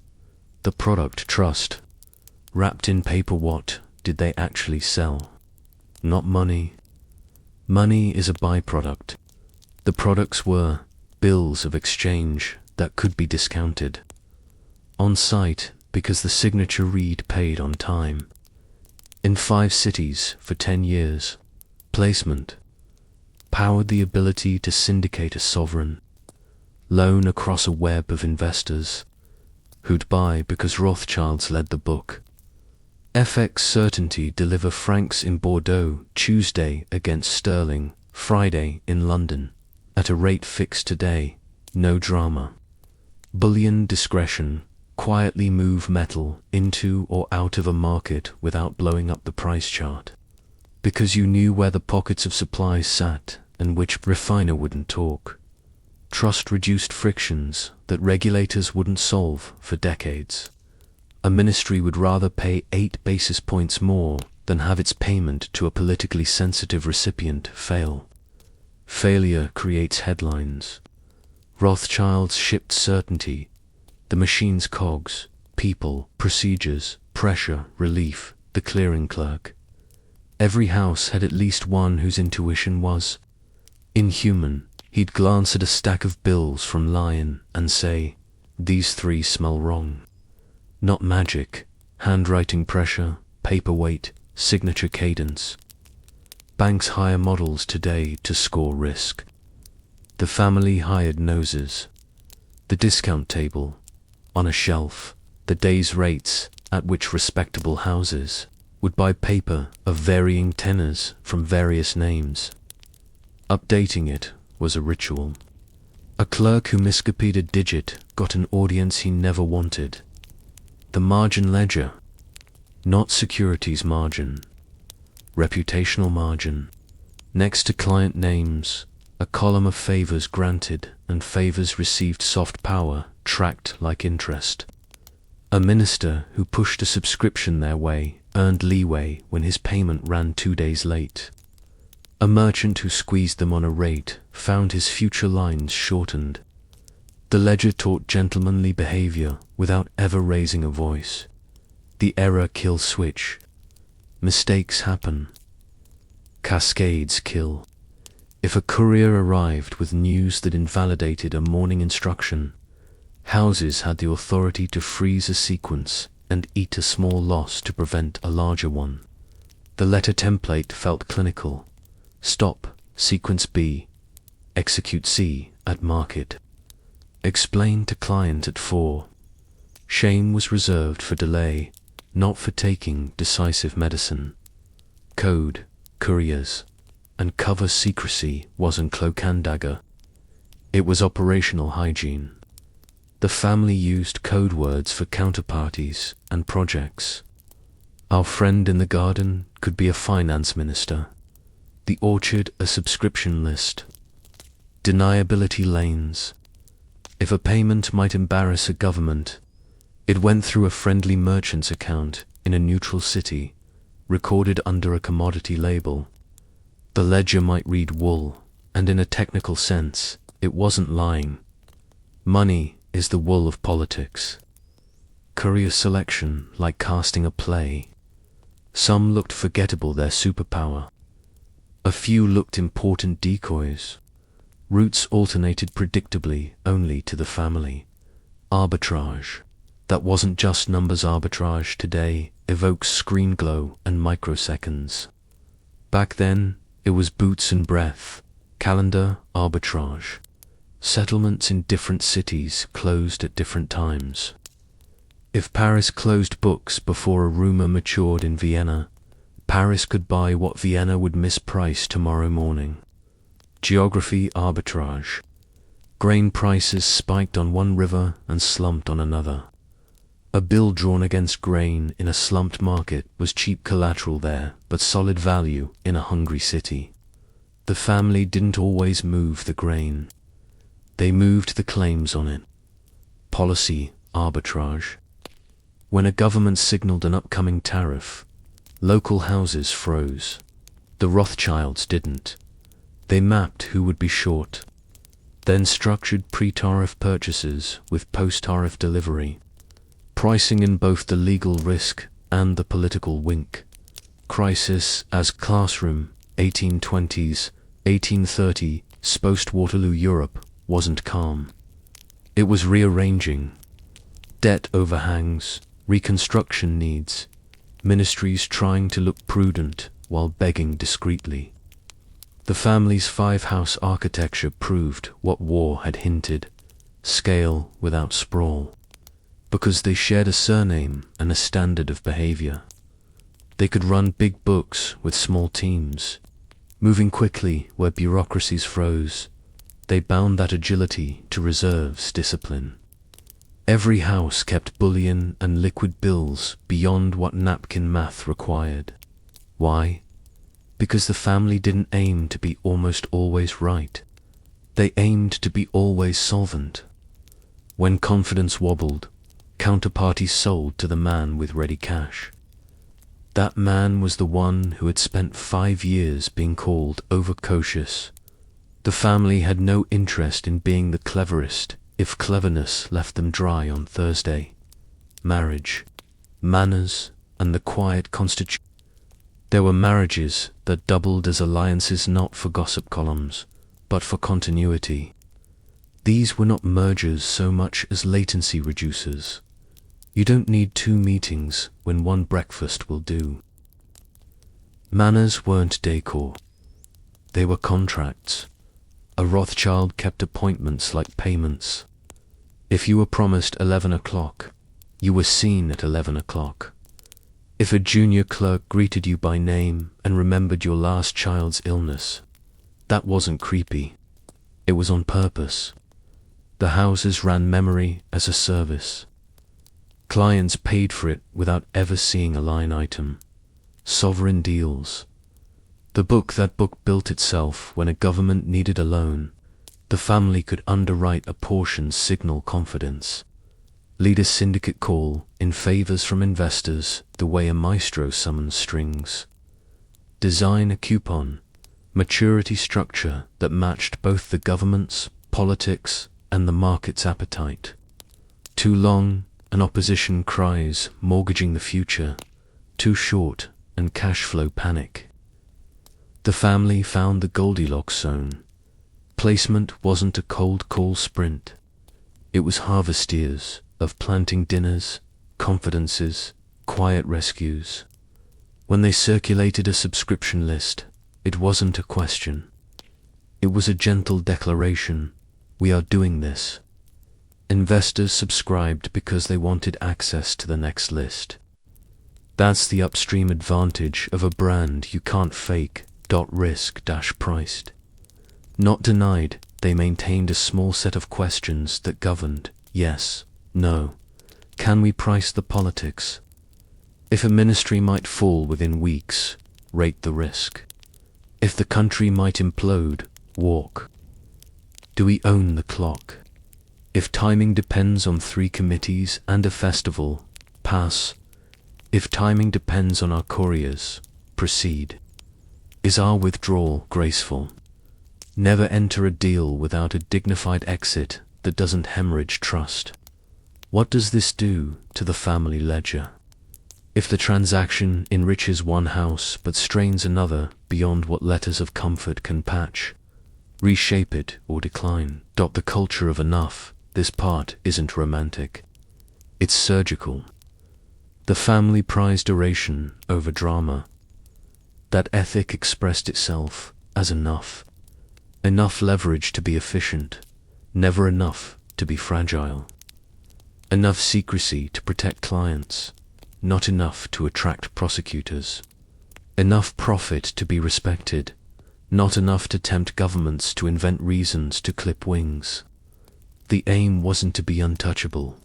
The product trust. Wrapped in paper, what did they actually sell? Not money. Money is a byproduct. The products were bills of exchange that could be discounted. On site because the signature read paid on time. In 5 cities for 10 years. Placement. Powered the ability to syndicate a sovereign. Loan across a web of investors. Who'd buy because Rothschilds led the book. FX certainty, deliver francs in Bordeaux Tuesday against sterling, Friday in London. At a rate fixed today, no drama. Bullion discretion, quietly move metal into or out of a market without blowing up the price chart. Because you knew where the pockets of supplies sat and which refiner wouldn't talk. Trust reduced frictions that regulators wouldn't solve for decades. A ministry would rather pay 8 basis points more than have its payment to a politically sensitive recipient fail. Failure creates headlines. Rothschilds shipped certainty, the machine's cogs, people, procedures, pressure, relief, the clearing clerk. Every house had at least one whose intuition was inhuman. He'd glance at a stack of bills from Lion and say, "These 3 smell wrong." Not magic, handwriting pressure, paper weight, signature cadence. Banks hire models today to score risk. The family hired noses. The discount table, on a shelf, the day's rates at which respectable houses would buy paper of varying tenors from various names. Updating it was a ritual. A clerk who miscopied a digit got an audience he never wanted. The margin ledger, not securities margin, reputational margin. Next to client names, a column of favors granted and favors received, soft power tracked like interest. A minister who pushed a subscription their way earned leeway when his payment ran 2 days late. A merchant who squeezed them on a rate found his future lines shortened. The ledger taught gentlemanly behavior without ever raising a voice. The error kill switch. Mistakes happen. Cascades kill. If a courier arrived with news that invalidated a morning instruction, houses had the authority to freeze a sequence and eat a small loss to prevent a larger one. The letter template felt clinical. Stop, sequence B. Execute C at market. Explain to client at 4. Shame was reserved for delay, not for taking decisive medicine. Code, couriers, and cover secrecy wasn't cloak and dagger. It was operational hygiene. The family used code words for counterparties and projects. Our friend in the garden could be a finance minister. The orchard a subscription list. Deniability lanes. If a payment might embarrass a government, it went through a friendly merchant's account in a neutral city, recorded under a commodity label. The ledger might read wool, and in a technical sense, it wasn't lying. Money is the wool of politics. Courier selection, like casting a play. Some looked forgettable, their superpower. A few looked important decoys. Routes alternated predictably only to the family. Arbitrage. That wasn't just numbers. Arbitrage today evokes screen glow and microseconds. Back then, it was boots and breath. Calendar arbitrage. Settlements in different cities closed at different times. If Paris closed books before a rumor matured in Vienna, Paris could buy what Vienna would misprice tomorrow morning. Geography arbitrage. Grain prices spiked on one river and slumped on another. A bill drawn against grain in a slumped market was cheap collateral there, but solid value in a hungry city. The family didn't always move the grain. They moved the claims on it. Policy arbitrage. When a government signaled an upcoming tariff, local houses froze. The Rothschilds didn't. They mapped who would be short, then structured pre-tariff purchases with post-tariff delivery, pricing in both the legal risk and the political wink. Crisis as classroom, 1820s, 1830s, post-Waterloo Europe wasn't calm. It was rearranging. Debt overhangs, reconstruction needs, ministries trying to look prudent while begging discreetly. The family's five-house architecture proved what war had hinted, scale without sprawl. Because they shared a surname and a standard of behavior. They could run big books with small teams, moving quickly where bureaucracies froze. They bound that agility to reserves discipline. Every house kept bullion and liquid bills beyond what napkin math required. Why? Because the family didn't aim to be almost always right. They aimed to be always solvent. When confidence wobbled, counterparties sold to the man with ready cash. That man was the one who had spent 5 years being called overcautious. The family had no interest in being the cleverest if cleverness left them dry on Thursday. Marriage, manners, and the quiet constitution. There were marriages that doubled as alliances, not for gossip columns, but for continuity. These were not mergers so much as latency reducers. You don't need 2 meetings when 1 breakfast will do. Manners weren't decor. They were contracts. A Rothschild kept appointments like payments. If you were promised 11 o'clock, you were seen at 11 o'clock. If a junior clerk greeted you by name and remembered your last child's illness, that wasn't creepy. It was on purpose. The houses ran memory as a service. Clients paid for it without ever seeing a line item. Sovereign deals. The book built itself when a government needed a loan. The family could underwrite a portion, signal confidence. Lead a syndicate call in favors from investors the way a maestro summons strings. Design a coupon, maturity structure that matched both the government's, politics, and the market's appetite. Too long, and opposition cries, mortgaging the future. Too short, and cash flow panic. The family found the Goldilocks zone. Placement wasn't a cold call sprint. It was harvest years of planting dinners, confidences, quiet rescues. When they circulated a subscription list, it wasn't a question. It was a gentle declaration. We are doing this. Investors subscribed because they wanted access to the next list. That's the upstream advantage of a brand you can't fake. Risk-priced. Not denied, they maintained a small set of questions that governed yes, no. Can we price the politics? If a ministry might fall within weeks, rate the risk. If the country might implode, walk. Do we own the clock? If timing depends on 3 committees and a festival, pass. If timing depends on our couriers, proceed. Is our withdrawal graceful? Never enter a deal without a dignified exit that doesn't hemorrhage trust. What does this do to the family ledger? If the transaction enriches one house but strains another beyond what letters of comfort can patch, reshape it or decline. The culture of enough, this part isn't romantic. It's surgical. The family prized duration over drama. That ethic expressed itself as enough. Enough leverage to be efficient, never enough to be fragile. Enough secrecy to protect clients, not enough to attract prosecutors. Enough profit to be respected, not enough to tempt governments to invent reasons to clip wings. The aim wasn't to be untouchable.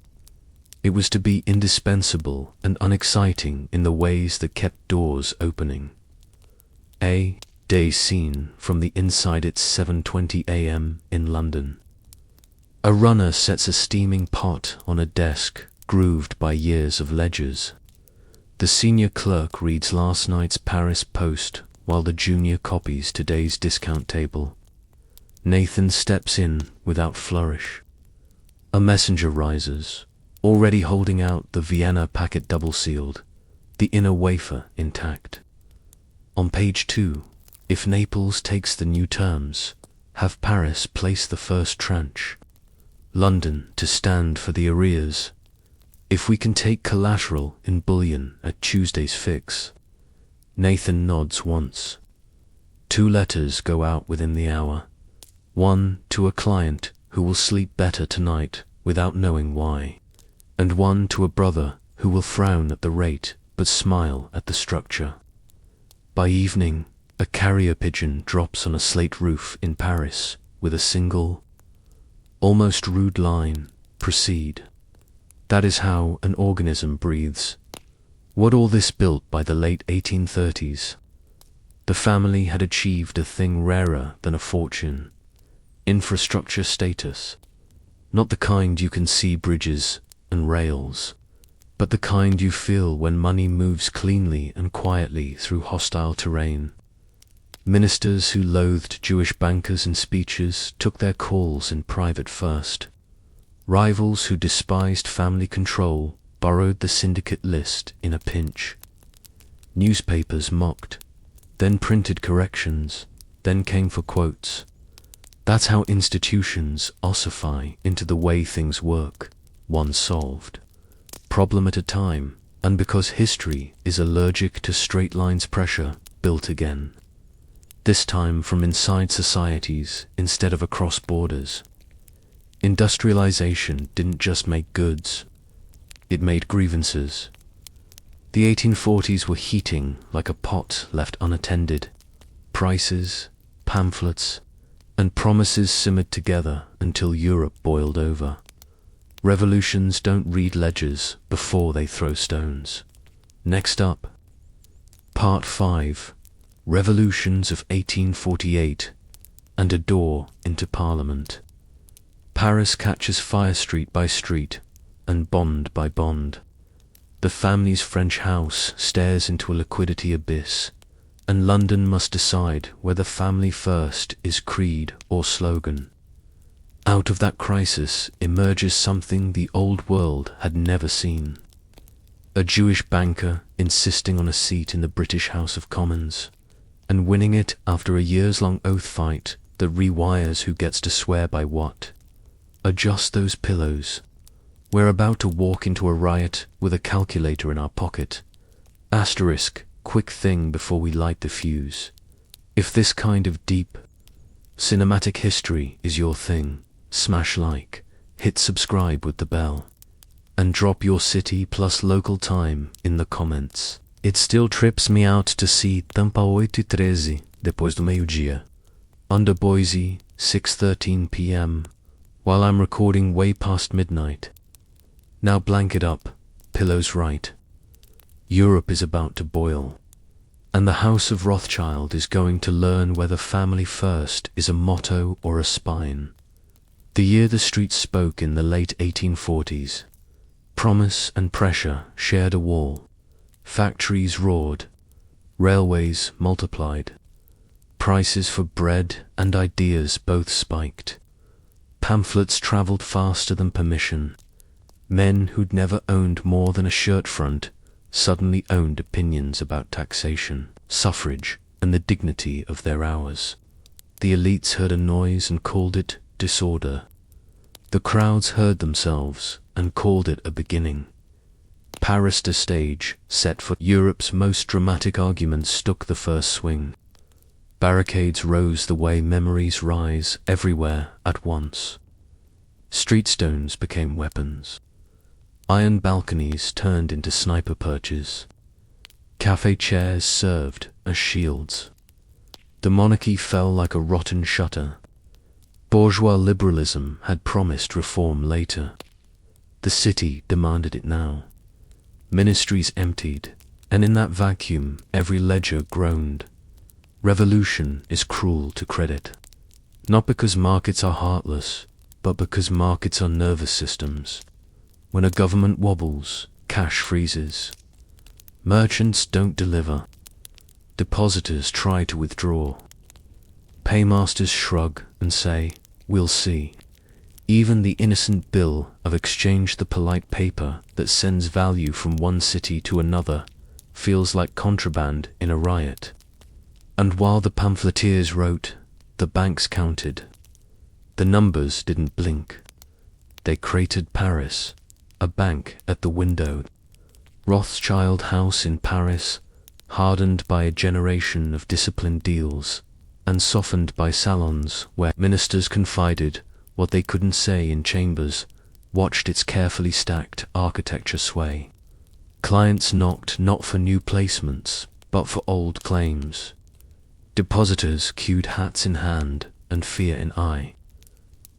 It was to be indispensable and unexciting in the ways that kept doors opening. A day scene from the inside. It's 7:20 a.m. in London. A runner sets a steaming pot on a desk grooved by years of ledgers. The senior clerk reads last night's Paris Post while the junior copies today's discount table. Nathan steps in without flourish. A messenger rises, already holding out the Vienna packet double-sealed, the inner wafer intact. On page 2, if Naples takes the new terms, have Paris place the first tranche. London to stand for the arrears. If we can take collateral in bullion at Tuesday's fix. Nathan nods once. 2 letters go out within the hour. One to a client who will sleep better tonight without knowing why, and one to a brother who will frown at the rate but smile at the structure. By evening, a carrier pigeon drops on a slate roof in Paris with a single, almost rude line, proceed. That is how an organism breathes. What all this built by the late 1830s? The family had achieved a thing rarer than a fortune. Infrastructure status. Not the kind you can see bridges and rails, but the kind you feel when money moves cleanly and quietly through hostile terrain. Ministers who loathed Jewish bankers in speeches took their calls in private first. Rivals who despised family control borrowed the syndicate list in a pinch. Newspapers mocked, then printed corrections, then came for quotes. That's how institutions ossify into the way things work, one solved, problem at a time, and because history is allergic to straight lines pressure, built again. This time from inside societies instead of across borders. Industrialization didn't just make goods, it made grievances. The 1840s were heating like a pot left unattended. Prices, pamphlets, and promises simmered together until Europe boiled over. Revolutions don't read ledgers before they throw stones. Next up, Part 5. Revolutions of 1848 and a door into Parliament. Paris catches fire street by street and bond by bond. The family's French house stares into a liquidity abyss, and London must decide whether family first is creed or slogan. Out of that crisis emerges something the old world had never seen. A Jewish banker insisting on a seat in the British House of Commons, and winning it after a years-long oath fight that rewires who gets to swear by what. Adjust those pillows. We're about to walk into a riot with a calculator in our pocket. Asterisk, quick thing before we light the fuse. If this kind of deep, cinematic history is your thing, smash like, hit subscribe with the bell, and drop your city plus local time in the comments. It still trips me out to see Tampa 8:13 depois do meio-dia. Under Boise, 6:13 p.m., while I'm recording way past midnight. Now blanket up, pillows right. Europe is about to boil, and the House of Rothschild is going to learn whether family first is a motto or a spine. The year the streets spoke in the late 1840s. Promise and pressure shared a wall. Factories roared. Railways multiplied. Prices for bread and ideas both spiked. Pamphlets traveled faster than permission. Men who'd never owned more than a shirt front suddenly owned opinions about taxation, suffrage, and the dignity of their hours. The elites heard a noise and called it disorder. The crowds heard themselves and called it a beginning. Paris, the stage set for Europe's most dramatic arguments, took the first swing. Barricades rose the way memories rise everywhere at once. Street stones became weapons. Iron balconies turned into sniper perches. Cafe chairs served as shields. The monarchy fell like a rotten shutter. Bourgeois liberalism had promised reform later. The city demanded it now. Ministries emptied, and in that vacuum every ledger groaned. Revolution is cruel to credit. Not because markets are heartless, but because markets are nervous systems. When a government wobbles, cash freezes. Merchants don't deliver. Depositors try to withdraw. Paymasters shrug and say, "We'll see." Even the innocent bill of exchange, the polite paper that sends value from one city to another, feels like contraband in a riot. And while the pamphleteers wrote, the banks counted. The numbers didn't blink. They cratered Paris, a bank at the window. Rothschild House in Paris, hardened by a generation of disciplined deals, and softened by salons where ministers confided what they couldn't say in chambers, watched its carefully stacked architecture sway. Clients knocked not for new placements, but for old claims. Depositors queued, hats in hand and fear in eye.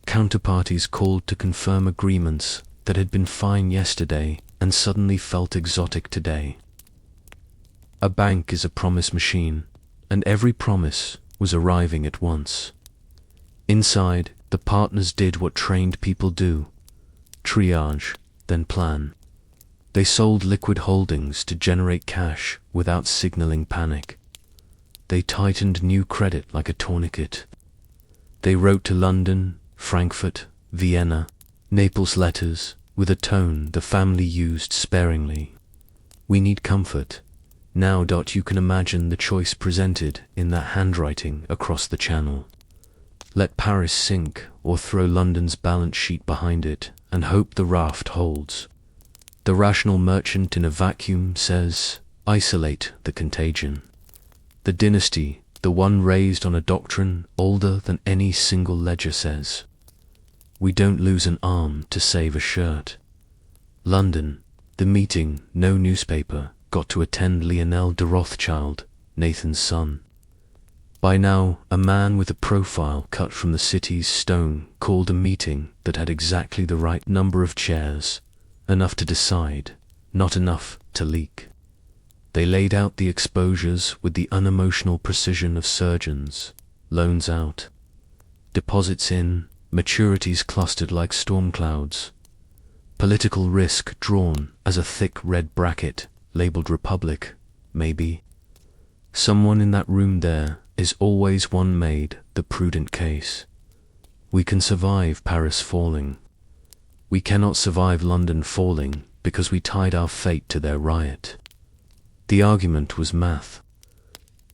Counterparties called to confirm agreements that had been fine yesterday and suddenly felt exotic today. A bank is a promise machine, and every promise was arriving at once. Inside, the partners did what trained people do: triage, then plan. They sold liquid holdings to generate cash without signaling panic. They tightened new credit like a tourniquet. They wrote to London, Frankfurt, Vienna, Naples letters with a tone the family used sparingly. "We need comfort. Now. You can imagine the choice presented in that handwriting across the channel. Let Paris sink or throw London's balance sheet behind it and hope the raft holds. The rational merchant in a vacuum says, isolate the contagion. The dynasty, the one raised on a doctrine older than any single ledger, says, we don't lose an arm to save a shirt. London, the meeting no newspaper got to attend. Lionel de Rothschild, Nathan's son. By now, a man with a profile cut from the city's stone called a meeting that had exactly the right number of chairs, enough to decide, not enough to leak. They laid out the exposures with the unemotional precision of surgeons, loans out, deposits in, maturities clustered like storm clouds, political risk drawn as a thick red bracket labeled Republic, maybe. Someone in that room there is always one made the prudent case. We can survive Paris falling. We cannot survive London falling because we tied our fate to their riot. The argument was math.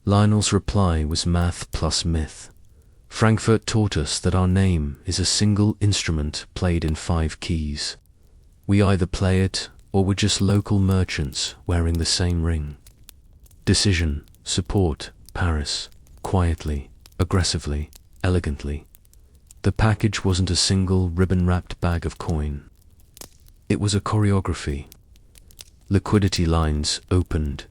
Lionel's reply was math plus myth. Frankfurt taught us that our name is a single instrument played in 5 keys. We either play it or we're just local merchants wearing the same ring. Decision, support, Paris, quietly, aggressively, elegantly. The package wasn't a single ribbon-wrapped bag of coin. It was a choreography. Liquidity lines opened,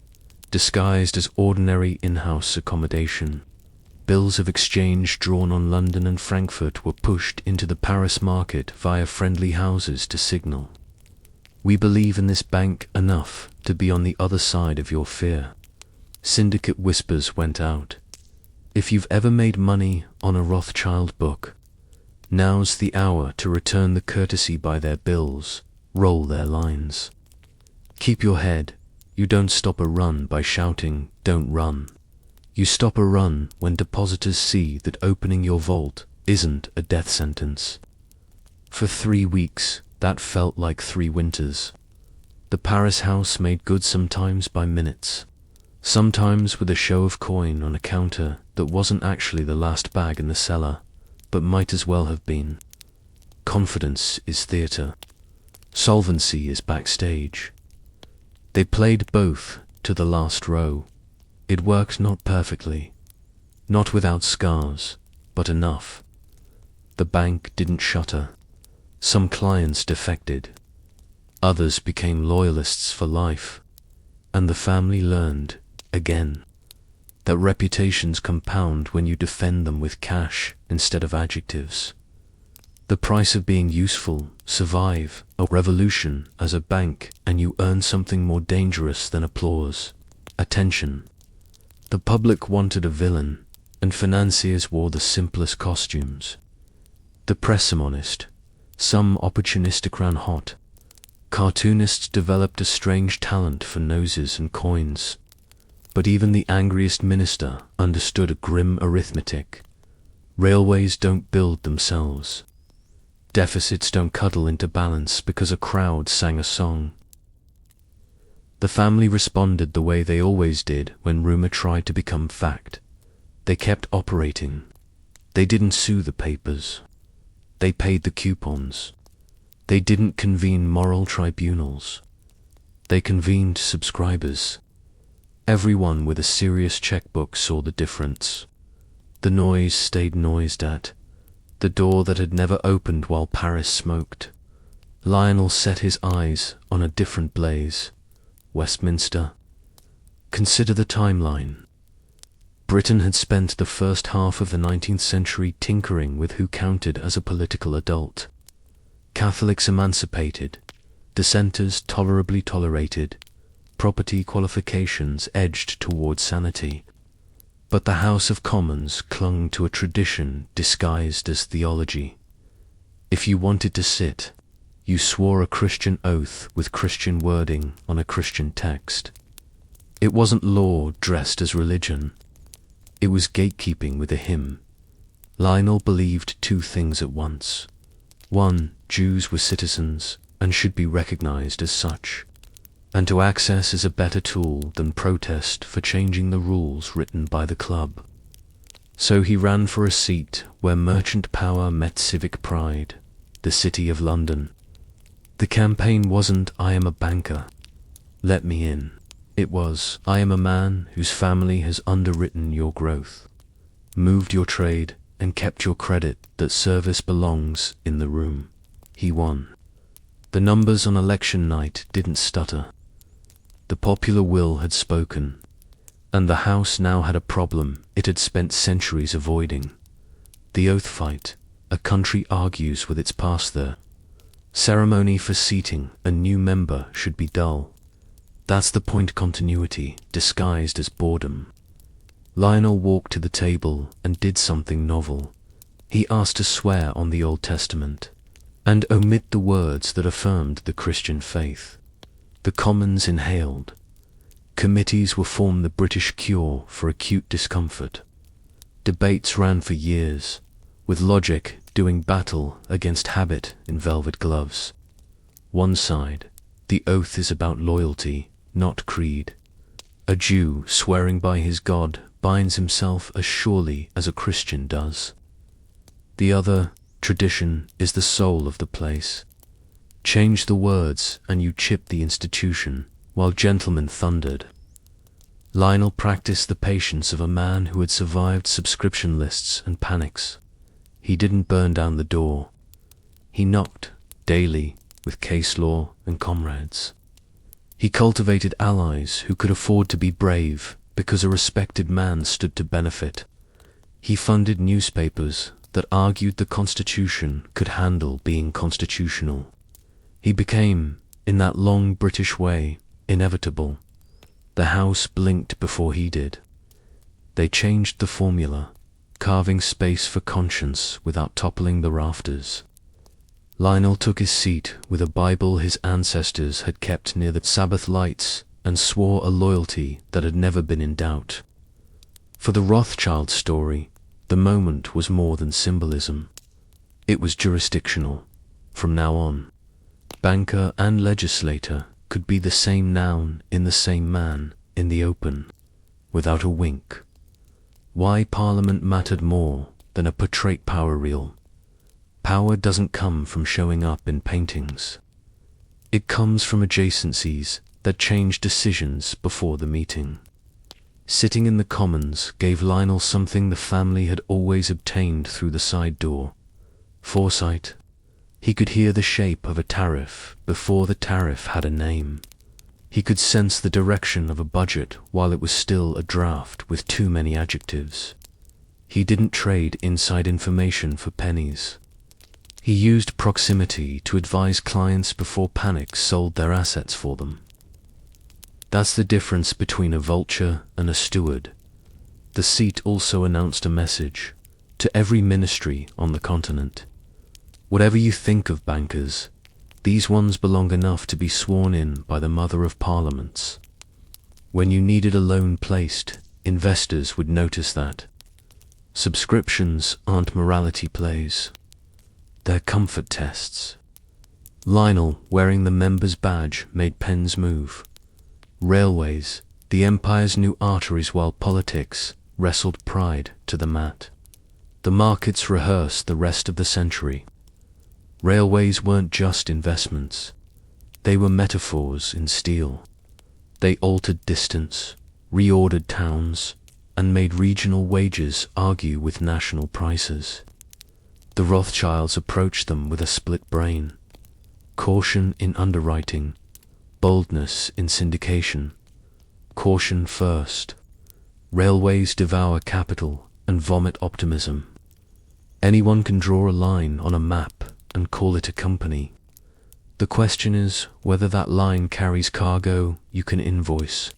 disguised as ordinary in-house accommodation. Bills of exchange drawn on London and Frankfurt were pushed into the Paris market via friendly houses to signal, "We believe in this bank enough to be on the other side of your fear." Syndicate whispers went out. If you've ever made money on a Rothschild book, now's the hour to return the courtesy by their bills, roll their lines. Keep your head. You don't stop a run by shouting, "Don't run." You stop a run when depositors see that opening your vault isn't a death sentence. For 3 weeks, that felt like 3 winters. The Paris house made good sometimes by minutes, sometimes with a show of coin on a counter that wasn't actually the last bag in the cellar, but might as well have been. Confidence is theatre. Solvency is backstage. They played both to the last row. It worked not perfectly, not without scars, but enough. The bank didn't shutter. Some clients defected. Others became loyalists for life. And the family learned, again, that reputations compound when you defend them with cash instead of adjectives. The price of being useful, survive a revolution as a bank, and you earn something more dangerous than applause: attention. The public wanted a villain, and financiers wore the simplest costumes. The press some honest, some opportunistic ran hot. Cartoonists developed a strange talent for noses and coins. But even the angriest minister understood a grim arithmetic. Railways don't build themselves. Deficits don't cuddle into balance because a crowd sang a song. The family responded the way they always did when rumor tried to become fact. They kept operating. They didn't sue the papers. They paid the coupons. They didn't convene moral tribunals. They convened subscribers. Everyone with a serious checkbook saw the difference. The noise stayed noised at. The door that had never opened while Paris smoked. Lionel set his eyes on a different blaze. Westminster. Consider the timeline. Britain had spent the first half of the 19th century tinkering with who counted as a political adult. Catholics emancipated, dissenters tolerably tolerated, property qualifications edged toward sanity. But the House of Commons clung to a tradition disguised as theology. If you wanted to sit, you swore a Christian oath with Christian wording on a Christian text. It wasn't law dressed as religion. It was gatekeeping with a hymn. Lionel believed 2 things at once. 1, Jews were citizens and should be recognized as such, and to access is a better tool than protest for changing the rules written by the club. So he ran for a seat where merchant power met civic pride, the City of London. The campaign wasn't, "I am a banker, let me in." It was, "I am a man whose family has underwritten your growth, moved your trade, and kept your credit that service belongs in the room." He won. The numbers on election night didn't stutter. The popular will had spoken, and the House now had a problem it had spent centuries avoiding. The oath fight. A country argues with its pastor. Ceremony for seating a new member should be dull. That's the point: continuity, disguised as boredom. Lionel walked to the table and did something novel. He asked to swear on the Old Testament, and omit the words that affirmed the Christian faith. The Commons inhaled. Committees were formed, the British cure for acute discomfort. Debates ran for years, with logic doing battle against habit in velvet gloves. One side, the oath is about loyalty, not creed. A Jew swearing by his God binds himself as surely as a Christian does. The other, tradition, is the soul of the place. Change the words and you chip the institution, while gentlemen thundered. Lionel practiced the patience of a man who had survived subscription lists and panics. He didn't burn down the door. He knocked, daily, with case law and comrades. He cultivated allies who could afford to be brave because a respected man stood to benefit. He funded newspapers that argued the Constitution could handle being constitutional. He became, in that long British way, inevitable. The House blinked before he did. They changed the formula, carving space for conscience without toppling the rafters. Lionel took his seat with a Bible his ancestors had kept near the Sabbath lights and swore a loyalty that had never been in doubt. For the Rothschild story, the moment was more than symbolism. It was jurisdictional. From now on, banker and legislator could be the same noun in the same man, in the open, without a wink. Why Parliament mattered more than a portrait power reel. Power doesn't come from showing up in paintings. It comes from adjacencies that change decisions before the meeting. Sitting in the Commons gave Lionel something the family had always obtained through the side door: foresight. He could hear the shape of a tariff before the tariff had a name. He could sense the direction of a budget while it was still a draft with too many adjectives. He didn't trade inside information for pennies. He used proximity to advise clients before panic sold their assets for them. That's the difference between a vulture and a steward. The seat also announced a message to every ministry on the continent. Whatever you think of bankers, these ones belong enough to be sworn in by the Mother of Parliaments. When you needed a loan placed, investors would notice that. Subscriptions aren't morality plays. They're comfort tests. Lionel, wearing the member's badge, made pens move. Railways, the empire's new arteries, while politics wrestled pride to the mat. The markets rehearsed the rest of the century. Railways weren't just investments. They were metaphors in steel. They altered distance, reordered towns, and made regional wages argue with national prices. The Rothschilds approached them with a split brain. Caution in underwriting, boldness in syndication. Caution first. Railways devour capital and vomit optimism. Anyone can draw a line on a map and call it a company. The question is whether that line carries cargo you can invoice.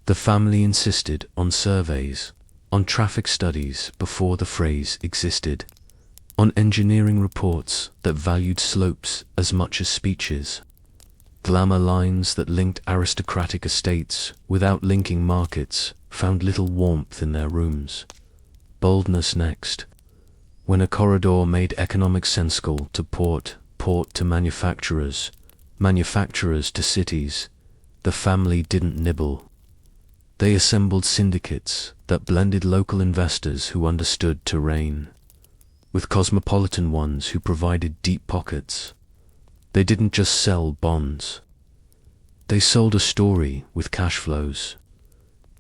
The family insisted on surveys, on traffic studies before the phrase existed, on engineering reports that valued slopes as much as speeches. Glamour lines that linked aristocratic estates without linking markets found little warmth in their rooms. Boldness next. When a corridor made economic sense to port to manufacturers, manufacturers to cities, the family didn't nibble. They assembled syndicates that blended local investors who understood terrain with cosmopolitan ones who provided deep pockets. They didn't just sell bonds. They sold a story with cash flows.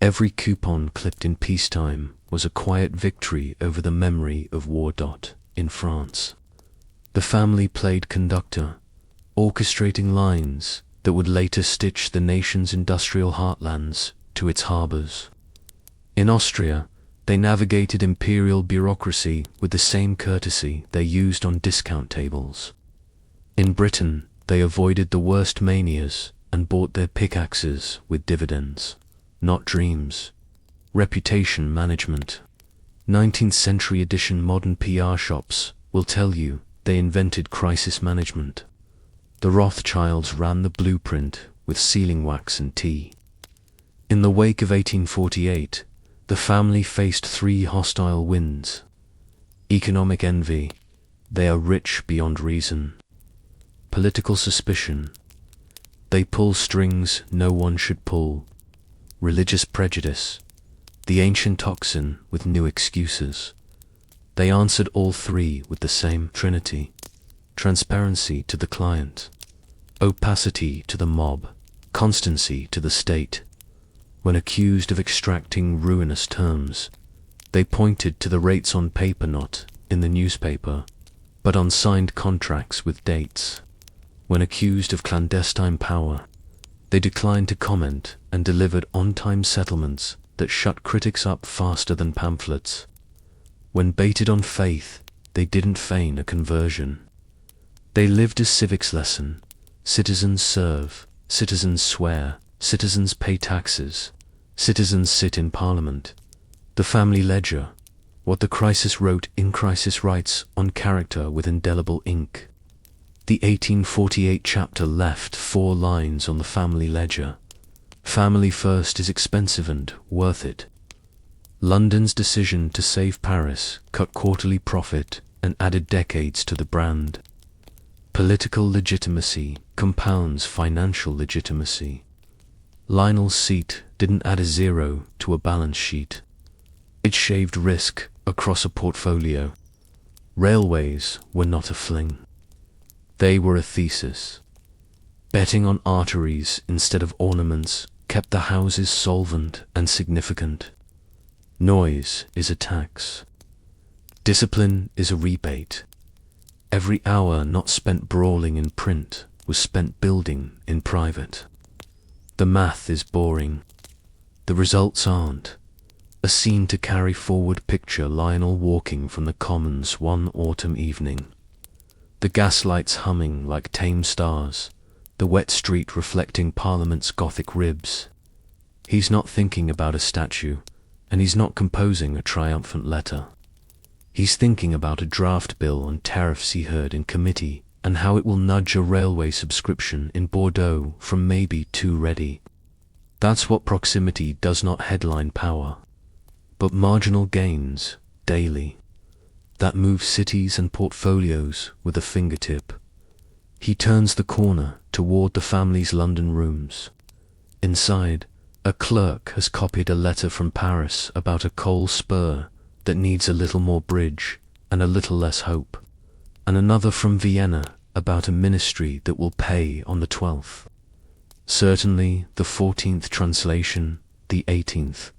Every coupon clipped in peacetime was a quiet victory over the memory of war. In France, the family played conductor, orchestrating lines that would later stitch the nation's industrial heartlands to its harbors. In Austria, they navigated imperial bureaucracy with the same courtesy they used on discount tables. In Britain, they avoided the worst manias and bought their pickaxes with dividends, not dreams. Reputation management. 19th century edition modern PR shops will tell you they invented crisis management. The Rothschilds ran the blueprint with sealing wax and tea. In the wake of 1848, the family faced 3 hostile winds. Economic envy, they are rich beyond reason. Political suspicion, they pull strings no one should pull. Religious prejudice, the ancient toxin with new excuses. They answered all 3 with the same trinity: transparency to the client, opacity to the mob, constancy to the state. When accused of extracting ruinous terms, they pointed to the rates on paper, not in the newspaper, but on signed contracts with dates. When accused of clandestine power, they declined to comment and delivered on-time settlements that shut critics up faster than pamphlets. When baited on faith, they didn't feign a conversion. They lived a civics lesson. Citizens serve, citizens swear, citizens pay taxes, citizens sit in parliament. The family ledger, what the crisis wrote in crisis writes on character with indelible ink. The 1848 chapter left 4 lines on the family ledger. Family first is expensive and worth it. London's decision to save Paris cut quarterly profit and added decades to the brand. Political legitimacy compounds financial legitimacy. Lionel's seat didn't add a 0 to a balance sheet. It shaved risk across a portfolio. Railways were not a fling. They were a thesis. Betting on arteries instead of ornaments kept the houses solvent and significant. Noise is a tax. Discipline is a rebate. Every hour not spent brawling in print was spent building in private. The math is boring. The results aren't. A scene to carry forward. Picture Lionel walking from the Commons one autumn evening. The gaslights humming like tame stars, the wet street reflecting Parliament's Gothic ribs. He's not thinking about a statue, and he's not composing a triumphant letter. He's thinking about a draft bill on tariffs he heard in committee and how it will nudge a railway subscription in Bordeaux from maybe too ready. That's what proximity does, not headline power, but marginal gains daily that move cities and portfolios with a fingertip. He turns the corner toward the family's London rooms. Inside, a clerk has copied a letter from Paris about a coal spur that needs a little more bridge and a little less hope, and another from Vienna about a ministry that will pay on the 12th. Certainly the 14th translation, the 18th.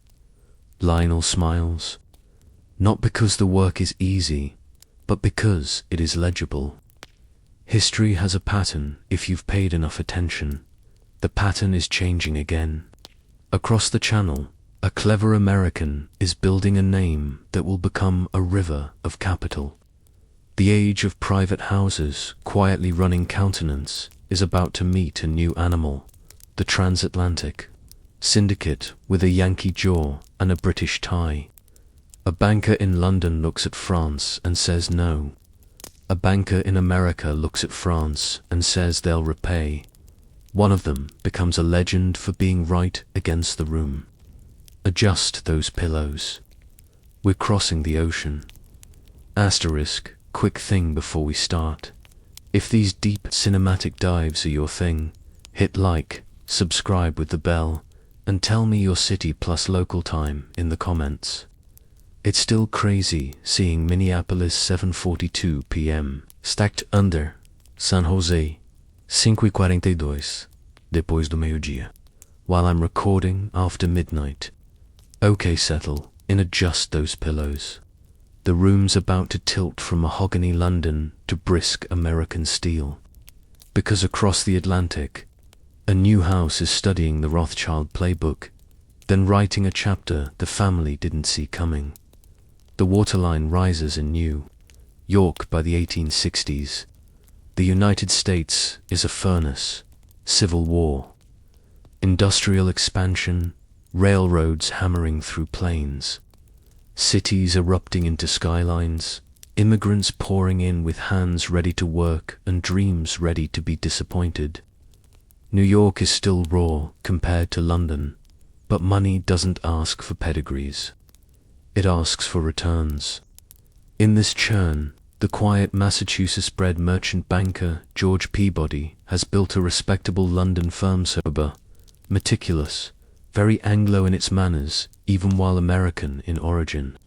Lionel smiles, not because the work is easy, but because it is legible. History has a pattern if you've paid enough attention. The pattern is changing again. Across the channel, a clever American is building a name that will become a river of capital. The age of private houses quietly running countenance is about to meet a new animal, the transatlantic syndicate with a Yankee jaw and a British tie. A banker in London looks at France and says no. A banker in America looks at France and says they'll repay. One of them becomes a legend for being right against the room. Adjust those pillows. We're crossing the ocean. Asterisk, quick thing before we start. If these deep cinematic dives are your thing, hit like, subscribe with the bell, and tell me your city plus local time in the comments. It's still crazy seeing Minneapolis 7:42 p.m. stacked under San Jose 5:42 depois do meio-dia, while I'm recording after midnight. Okay, settle in, adjust those pillows. The room's about to tilt from mahogany London to brisk American steel. Because across the Atlantic, a new house is studying the Rothschild playbook, then writing a chapter the family didn't see coming. The waterline rises in New York by the 1860s. The United States is a furnace, civil war, industrial expansion, railroads hammering through plains, cities erupting into skylines, immigrants pouring in with hands ready to work and dreams ready to be disappointed. New York is still raw compared to London, but money doesn't ask for pedigrees. It asks for returns. In this churn, the quiet Massachusetts-bred merchant banker George Peabody has built a respectable London firm, sober, meticulous, very Anglo in its manners, even while American in origin.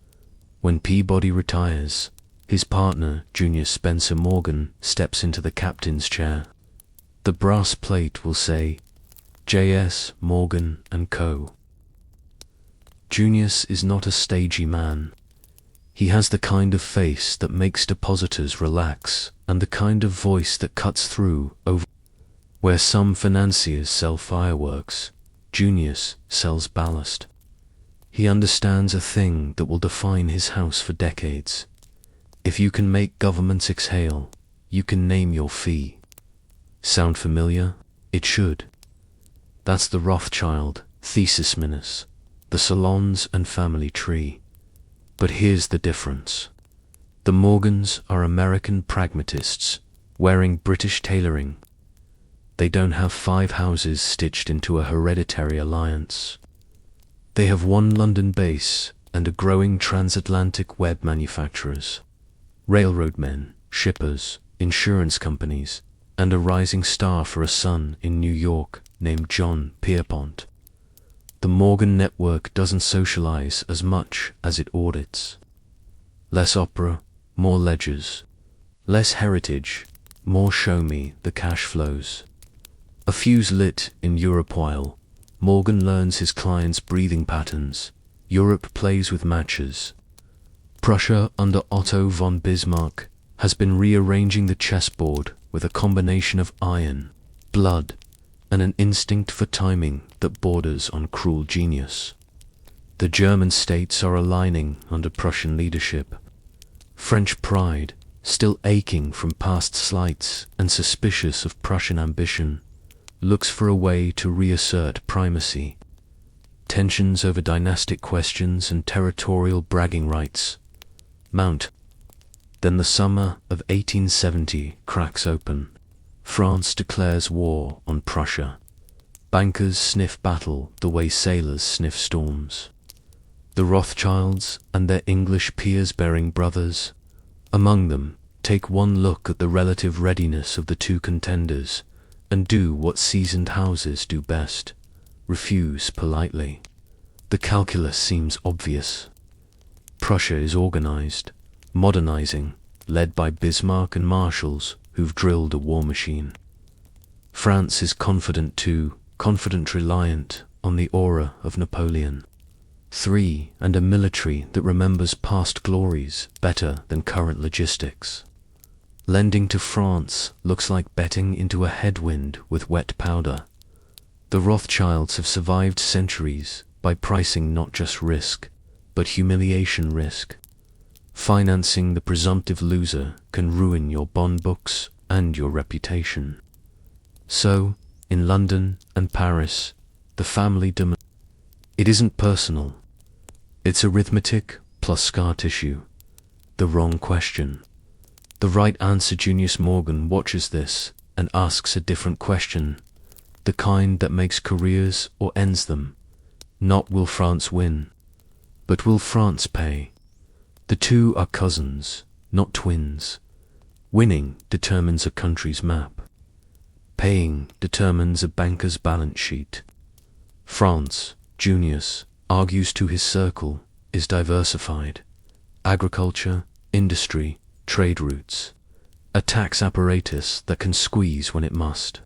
When Peabody retires, his partner, Junior Spencer Morgan, steps into the captain's chair. The brass plate will say, J.S. Morgan & Co. Junius is not a stagey man. He has the kind of face that makes depositors relax and the kind of voice that cuts through over. Where some financiers sell fireworks, Junius sells ballast. He understands a thing that will define his house for decades. If you can make governments exhale, you can name your fee. Sound familiar? It should. That's the Rothschild thesis minus, the salons and family tree. But here's the difference. The Morgans are American pragmatists, wearing British tailoring. They don't have 5 houses stitched into a hereditary alliance. They have one London base and a growing transatlantic web manufacturers, railroad men, shippers, insurance companies, and a rising star for a son in New York named John Pierpont. The Morgan network doesn't socialize as much as it audits. Less opera, more ledgers. Less heritage, more show me the cash flows. A fuse lit in Europe while Morgan learns his clients' breathing patterns. Europe plays with matches. Prussia under Otto von Bismarck has been rearranging the chessboard with a combination of iron, blood, and an instinct for timing that borders on cruel genius. The German states are aligning under Prussian leadership. French pride, still aching from past slights and suspicious of Prussian ambition, looks for a way to reassert primacy. Tensions over dynastic questions and territorial bragging rights mount. Then the summer of 1870 cracks open. France declares war on Prussia. Bankers sniff battle the way sailors sniff storms. The Rothschilds and their English peers-bearing brothers, among them, take one look at the relative readiness of the two contenders and do what seasoned houses do best: refuse politely. The calculus seems obvious. Prussia is organized, modernizing, led by Bismarck and marshals who've drilled a war machine. France is confident too, confident reliant on the aura of Napoleon III and a military that remembers past glories better than current logistics. Lending to France looks like betting into a headwind with wet powder. The Rothschilds have survived centuries by pricing not just risk, but humiliation risk. Financing the presumptive loser can ruin your bond books and your reputation. So, in London and Paris, the family it isn't personal. It's arithmetic plus scar tissue. The wrong question. The right answer. Junius Morgan watches this and asks a different question, the kind that makes careers or ends them. Not will France win, but will France pay? The two are cousins, not twins. Winning determines a country's map. Paying determines a banker's balance sheet. France, Junius argues to his circle, is diversified. Agriculture, industry, trade routes. A tax apparatus that can squeeze when it must.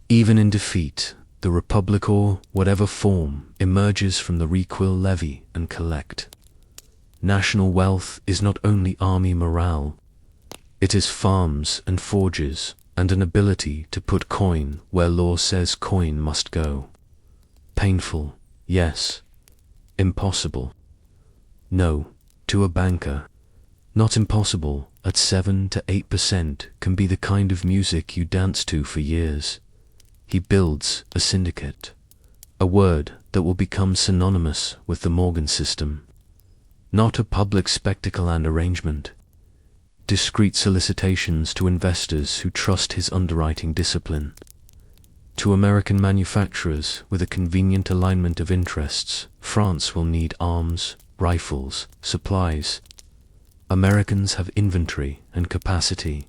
Even in defeat, the republic or whatever form emerges from the requill levy and collect. National wealth is not only army morale, it is farms and forges and an ability to put coin where law says coin must go. Painful, yes. Impossible. No, to a banker. Not impossible. At 7 to 8% can be the kind of music you dance to for years. He builds a syndicate, a word that will become synonymous with the Morgan system. Not a public spectacle and arrangement. Discreet solicitations to investors who trust his underwriting discipline. To American manufacturers with a convenient alignment of interests, France will need arms, rifles, supplies. Americans have inventory and capacity.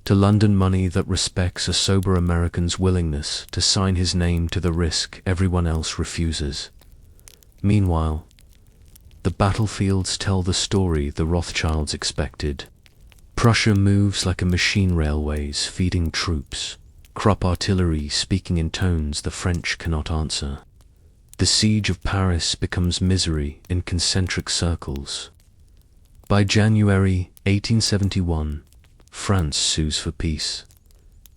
To London money that respects a sober American's willingness to sign his name to the risk everyone else refuses. Meanwhile, the battlefields tell the story the Rothschilds expected. Prussia moves like a machine railways feeding troops. Crop artillery speaking in tones the French cannot answer. The siege of Paris becomes misery in concentric circles. By January 1871, France sues for peace.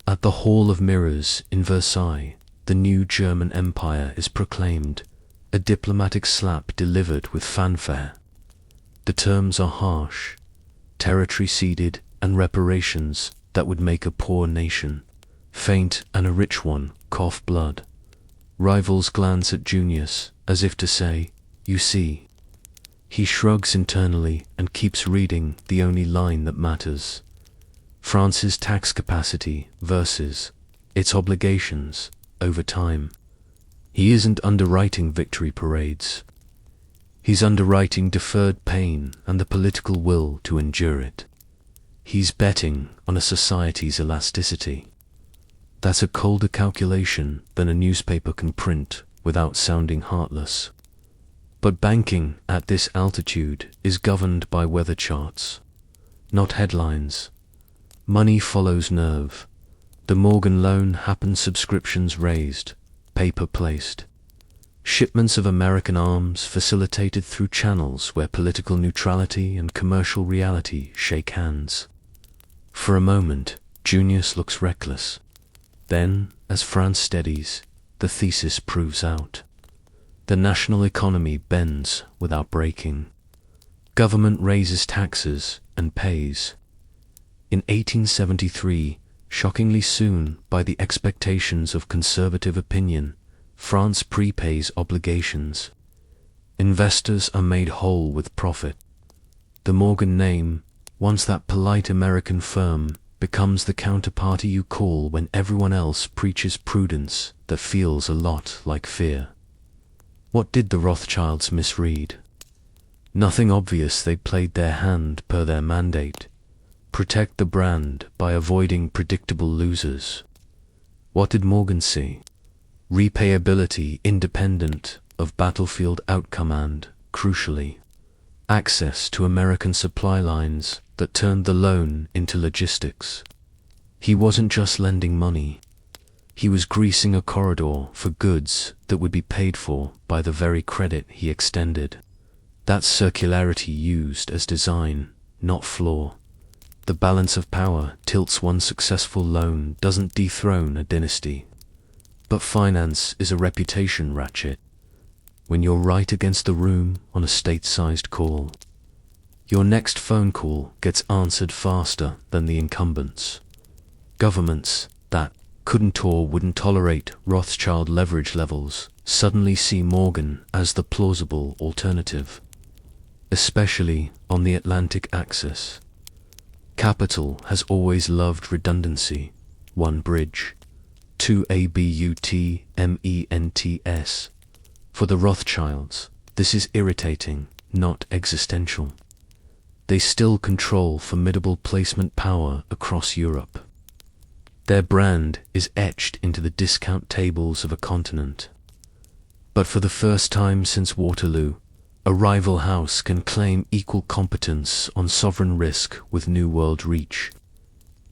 At the Hall of Mirrors in Versailles, the new German Empire is proclaimed, a diplomatic slap delivered with fanfare. The terms are harsh: territory ceded and reparations that would make a poor nation faint and a rich one cough blood. Rivals glance at Junius as if to say, "You see." He shrugs internally and keeps reading the only line that matters. France's tax capacity versus its obligations over time. He isn't underwriting victory parades. He's underwriting deferred pain and the political will to endure it. He's betting on a society's elasticity. That's a colder calculation than a newspaper can print without sounding heartless. But banking at this altitude is governed by weather charts, not headlines. Money follows nerve. The Morgan loan happened, subscriptions raised, paper placed. Shipments of American arms facilitated through channels where political neutrality and commercial reality shake hands. For a moment, Junius looks reckless. Then, as France steadies, the thesis proves out. The national economy bends without breaking. Government raises taxes and pays. In 1873, shockingly soon by the expectations of conservative opinion, France prepays obligations. Investors are made whole with profit. The Morgan name, once that polite American firm, becomes the counterparty you call when everyone else preaches prudence that feels a lot like fear. What did the Rothschilds misread? Nothing obvious. They played their hand per their mandate. Protect the brand by avoiding predictable losers. What did Morgan see? Repayability independent of battlefield outcome and, crucially, access to American supply lines that turned the loan into logistics. He wasn't just lending money. He was greasing a corridor for goods that would be paid for by the very credit he extended. That's circularity used as design, not flaw. The balance of power tilts. One successful loan doesn't dethrone a dynasty. But finance is a reputation ratchet. When you're right against the room on a state-sized call, your next phone call gets answered faster than the incumbents. Governments that couldn't or wouldn't tolerate Rothschild leverage levels suddenly see Morgan as the plausible alternative, especially on the Atlantic axis. Capital has always loved redundancy. One bridge, two ABUTMENTS. For the Rothschilds, this is irritating, not existential. They still control formidable placement power across Europe. Their brand is etched into the discount tables of a continent. But for the first time since Waterloo, a rival house can claim equal competence on sovereign risk with New World reach.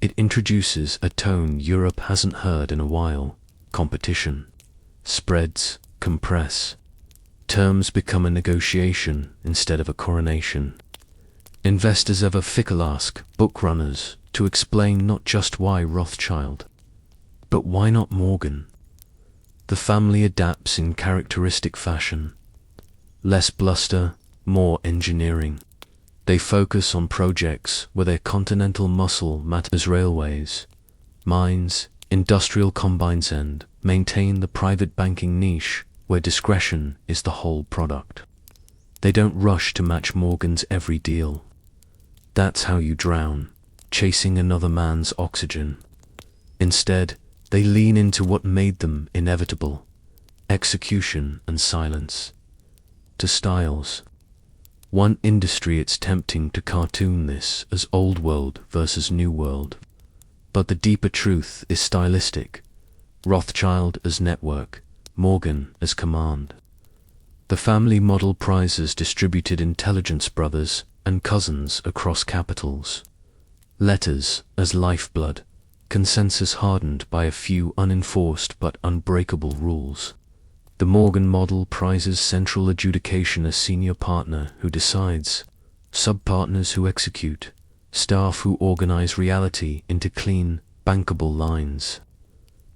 It introduces a tone Europe hasn't heard in a while: competition. Spreads compress. Terms become a negotiation instead of a coronation. Investors ever fickle ask bookrunners to explain not just why Rothschild, but why not Morgan. The family adapts in characteristic fashion. Less bluster, more engineering. They focus on projects where their continental muscle matters: railways, mines, industrial combines, and maintain the private banking niche where discretion is the whole product. They don't rush to match Morgan's every deal. That's how you drown, chasing another man's oxygen. Instead, they lean into what made them inevitable: execution and silence. To styles. One industry, it's tempting to cartoon this as old world versus new world. But the deeper truth is stylistic. Rothschild as network, Morgan as command. The family model prizes distributed intelligence, brothers and cousins across capitals. Letters as lifeblood, consensus hardened by a few unenforced but unbreakable rules. The Morgan model prizes central adjudication, a senior partner who decides, sub-partners who execute, staff who organize reality into clean, bankable lines.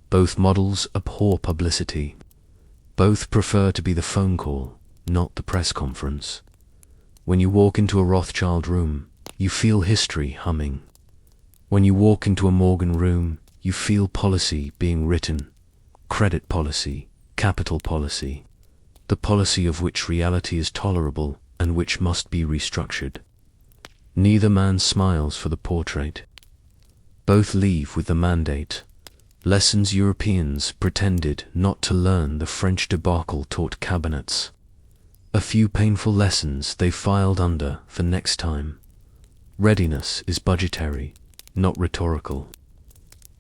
Both models abhor publicity, Both prefer to be the phone call, not the press conference. When you walk into a Rothschild room, you feel history humming. When you walk into a Morgan room, you feel policy being written. Credit policy, capital policy, the policy of which reality is tolerable and which must be restructured. Neither man smiles for the portrait. Both leave with the mandate. Lessons Europeans pretended not to learn the French debacle taught cabinets. A few painful lessons they filed under for next time. Readiness is budgetary, not rhetorical.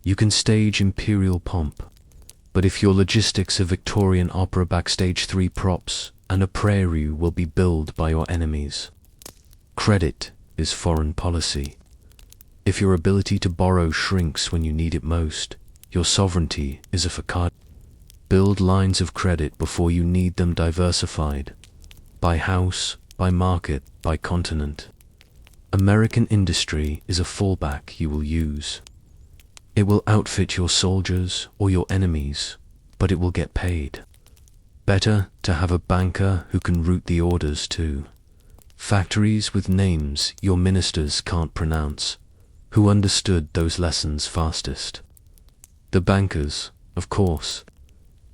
You can stage imperial pomp, but if your logistics are Victorian opera backstage 3 props, and a prairie will be billed by your enemies. Credit is foreign policy. If your ability to borrow shrinks when you need it most, your sovereignty is a facade. Build lines of credit before you need them diversified. By house, by market, by continent. American industry is a fallback you will use. It will outfit your soldiers or your enemies, but it will get paid. Better to have a banker who can route the orders to factories with names your ministers can't pronounce, who understood those lessons fastest. The bankers, of course.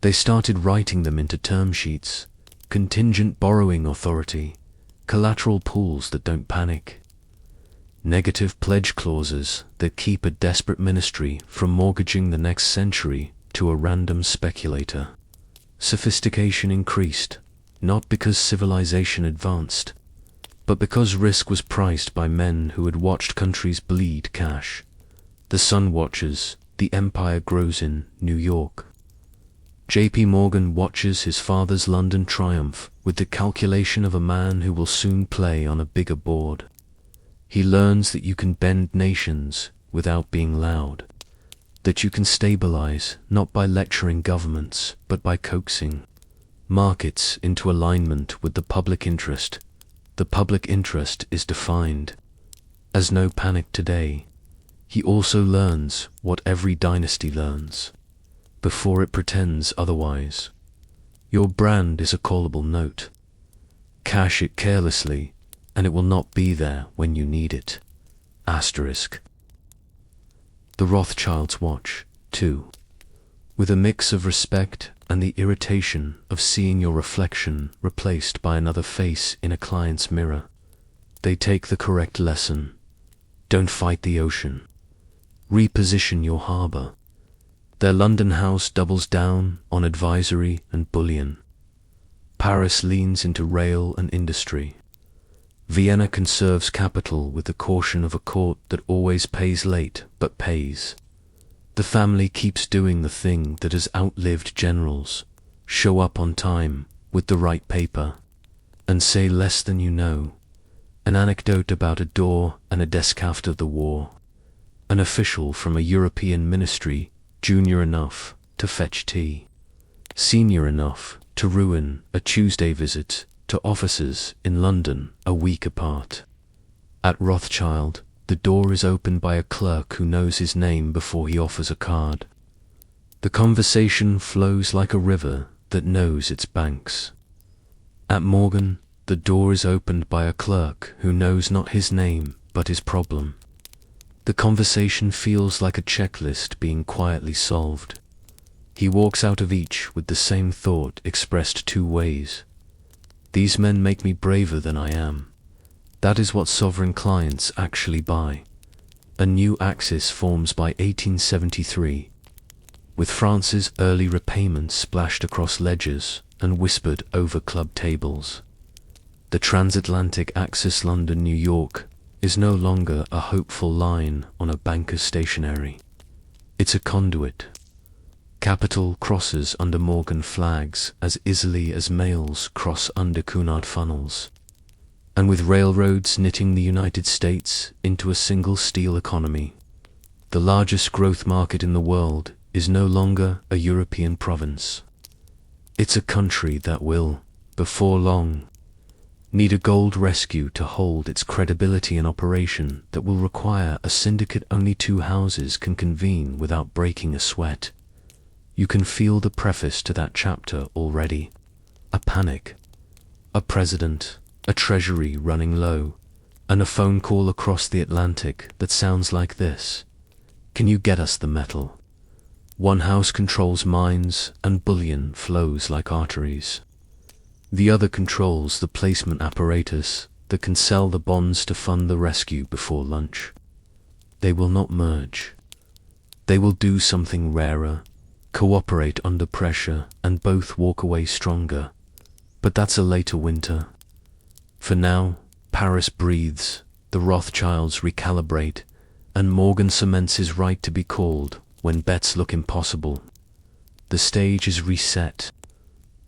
They started writing them into term sheets, contingent borrowing authority, collateral pools that don't panic, negative pledge clauses that keep a desperate ministry from mortgaging the next century to a random speculator. Sophistication increased, not because civilization advanced, but because risk was priced by men who had watched countries bleed cash. The sun watches, the empire grows in New York. J.P. Morgan watches his father's London triumph with the calculation of a man who will soon play on a bigger board. He learns that you can bend nations without being loud, that you can stabilize not by lecturing governments, but by coaxing markets into alignment with the public interest. The public interest is defined as no panic today. He also learns what every dynasty learns, before it pretends otherwise. Your brand is a callable note. Cash it carelessly, and it will not be there when you need it. Asterisk. The Rothschilds watch, too, with a mix of respect and the irritation of seeing your reflection replaced by another face in a client's mirror. They take the correct lesson. Don't fight the ocean. Reposition your harbor. Their London house doubles down on advisory and bullion. Paris leans into rail and industry. Vienna conserves capital with the caution of a court that always pays late but pays. The family keeps doing the thing that has outlived generals. Show up on time with the right paper and say less than you know. An anecdote about a door and a desk after the war. An official from a European ministry, junior enough to fetch tea, senior enough to ruin a Tuesday visit to offices in London a week apart. At Rothschild, the door is opened by a clerk who knows his name before he offers a card. The conversation flows like a river that knows its banks. At Morgan, the door is opened by a clerk who knows not his name but his problem. The conversation feels like a checklist being quietly solved. He walks out of each with the same thought expressed 2 ways. These men make me braver than I am. That is what sovereign clients actually buy. A new axis forms by 1873, with France's early repayments splashed across ledgers and whispered over club tables. The transatlantic axis London-New York is no longer a hopeful line on a banker's stationery. It's a conduit. Capital crosses under Morgan flags as easily as mails cross under Cunard funnels. And with railroads knitting the United States into a single steel economy, the largest growth market in the world is no longer a European province. It's a country that will, before long, need a gold rescue to hold its credibility in operation that will require a syndicate only 2 houses can convene without breaking a sweat. You can feel the preface to that chapter already. A panic. A president, a treasury running low, and a phone call across the Atlantic that sounds like this. Can you get us the metal? One house controls mines and bullion flows like arteries. The other controls the placement apparatus that can sell the bonds to fund the rescue before lunch. They will not merge. They will do something rarer, cooperate under pressure, and both walk away stronger. But that's a later winter. For now, Paris breathes, the Rothschilds recalibrate, and Morgan cements his right to be called when bets look impossible. The stage is reset.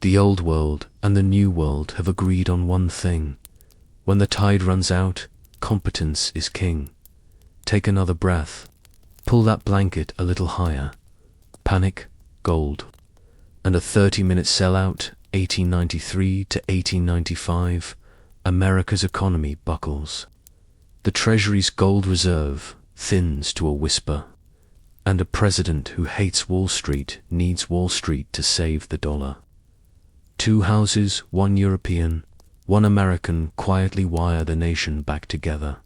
The old world and the new world have agreed on one thing. When the tide runs out, competence is king. Take another breath. Pull that blanket a little higher. Panic, gold. And a 30-minute sellout, 1893 to 1895, America's economy buckles. The Treasury's gold reserve thins to a whisper. And a president who hates Wall Street needs Wall Street to save the dollar. Two houses, one European, one American quietly wire the nation back together.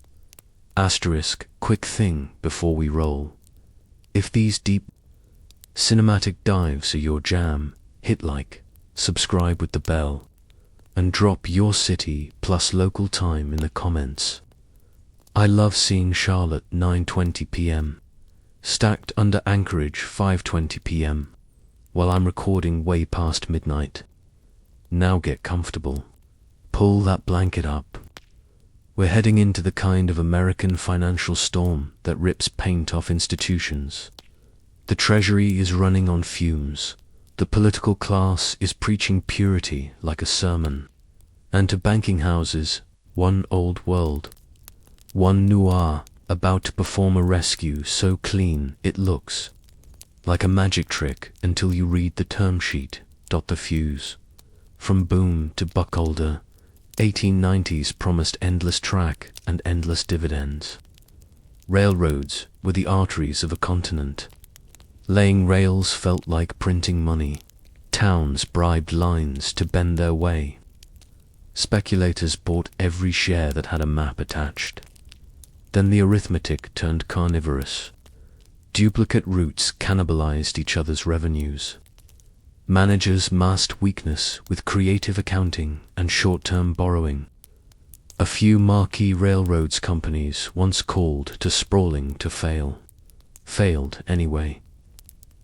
Asterisk, quick thing before we roll. If these deep, cinematic dives are your jam, hit like, subscribe with the bell, and drop your city plus local time in the comments. I love seeing Charlotte 9:20 p.m. stacked under Anchorage 5:20 p.m. while I'm recording way past midnight. Now get comfortable. Pull that blanket up. We're heading into the kind of American financial storm that rips paint off institutions. The Treasury is running on fumes. The political class is preaching purity like a sermon. And to banking houses, one old world. One noir about to perform a rescue so clean it looks like a magic trick until you read the term sheet. The fuse. From boom to buckholder, 1890s promised endless track and endless dividends. Railroads were the arteries of a continent. Laying rails felt like printing money. Towns bribed lines to bend their way. Speculators bought every share that had a map attached. Then the arithmetic turned carnivorous. Duplicate routes cannibalized each other's revenues. Managers masked weakness with creative accounting and short-term borrowing. A few marquee railroads companies once called to sprawling to fail. Failed anyway.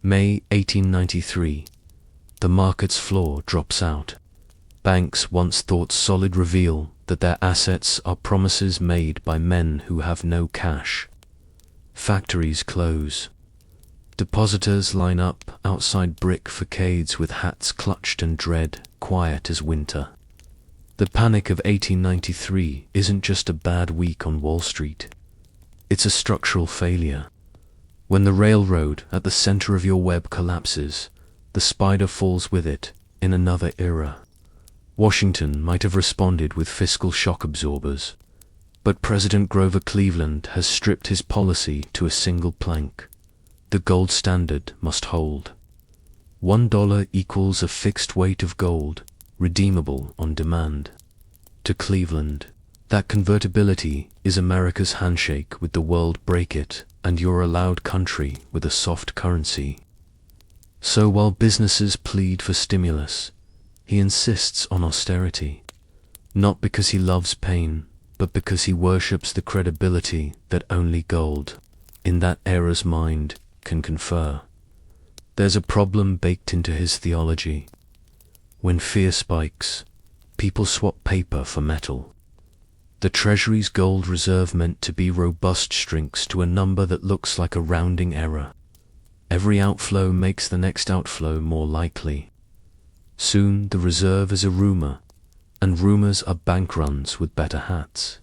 May 1893. The market's floor drops out. Banks once thought solid reveal that their assets are promises made by men who have no cash. Factories close. Depositors line up outside brick facades with hats clutched and dread, quiet as winter. The panic of 1893 isn't just a bad week on Wall Street. It's a structural failure. When the railroad at the center of your web collapses, the spider falls with it in another era. Washington might have responded with fiscal shock absorbers, but President Grover Cleveland has stripped his policy to a single plank. The gold standard must hold. $1 equals a fixed weight of gold, redeemable on demand. To Cleveland, that convertibility is America's handshake with the world. Break it, and you're a loud country with a soft currency. So while businesses plead for stimulus, he insists on austerity, not because he loves pain, but because he worships the credibility that only gold, in that era's mind, can confer. There's a problem baked into his theology. When fear spikes, people swap paper for metal. The Treasury's gold reserve meant to be robust shrinks to a number that looks like a rounding error. Every outflow makes the next outflow more likely. Soon the reserve is a rumor, and rumors are bank runs with better hats.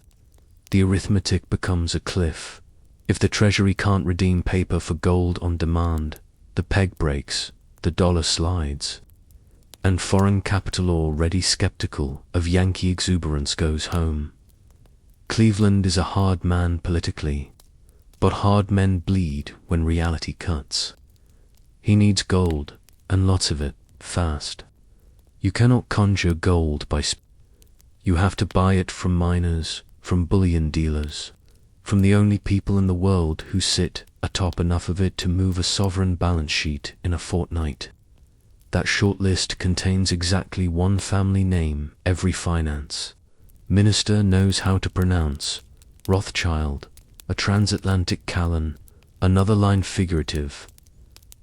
The arithmetic becomes a cliff. If the Treasury can't redeem paper for gold on demand, the peg breaks, the dollar slides. And foreign capital already skeptical of Yankee exuberance goes home. Cleveland is a hard man politically, but hard men bleed when reality cuts. He needs gold, and lots of it, fast. You cannot conjure gold you have to buy it from miners, from bullion dealers, from the only people in the world who sit atop enough of it to move a sovereign balance sheet in a fortnight. That short list contains exactly one family name every finance minister knows how to pronounce: Rothschild, a transatlantic Callan, another line figurative,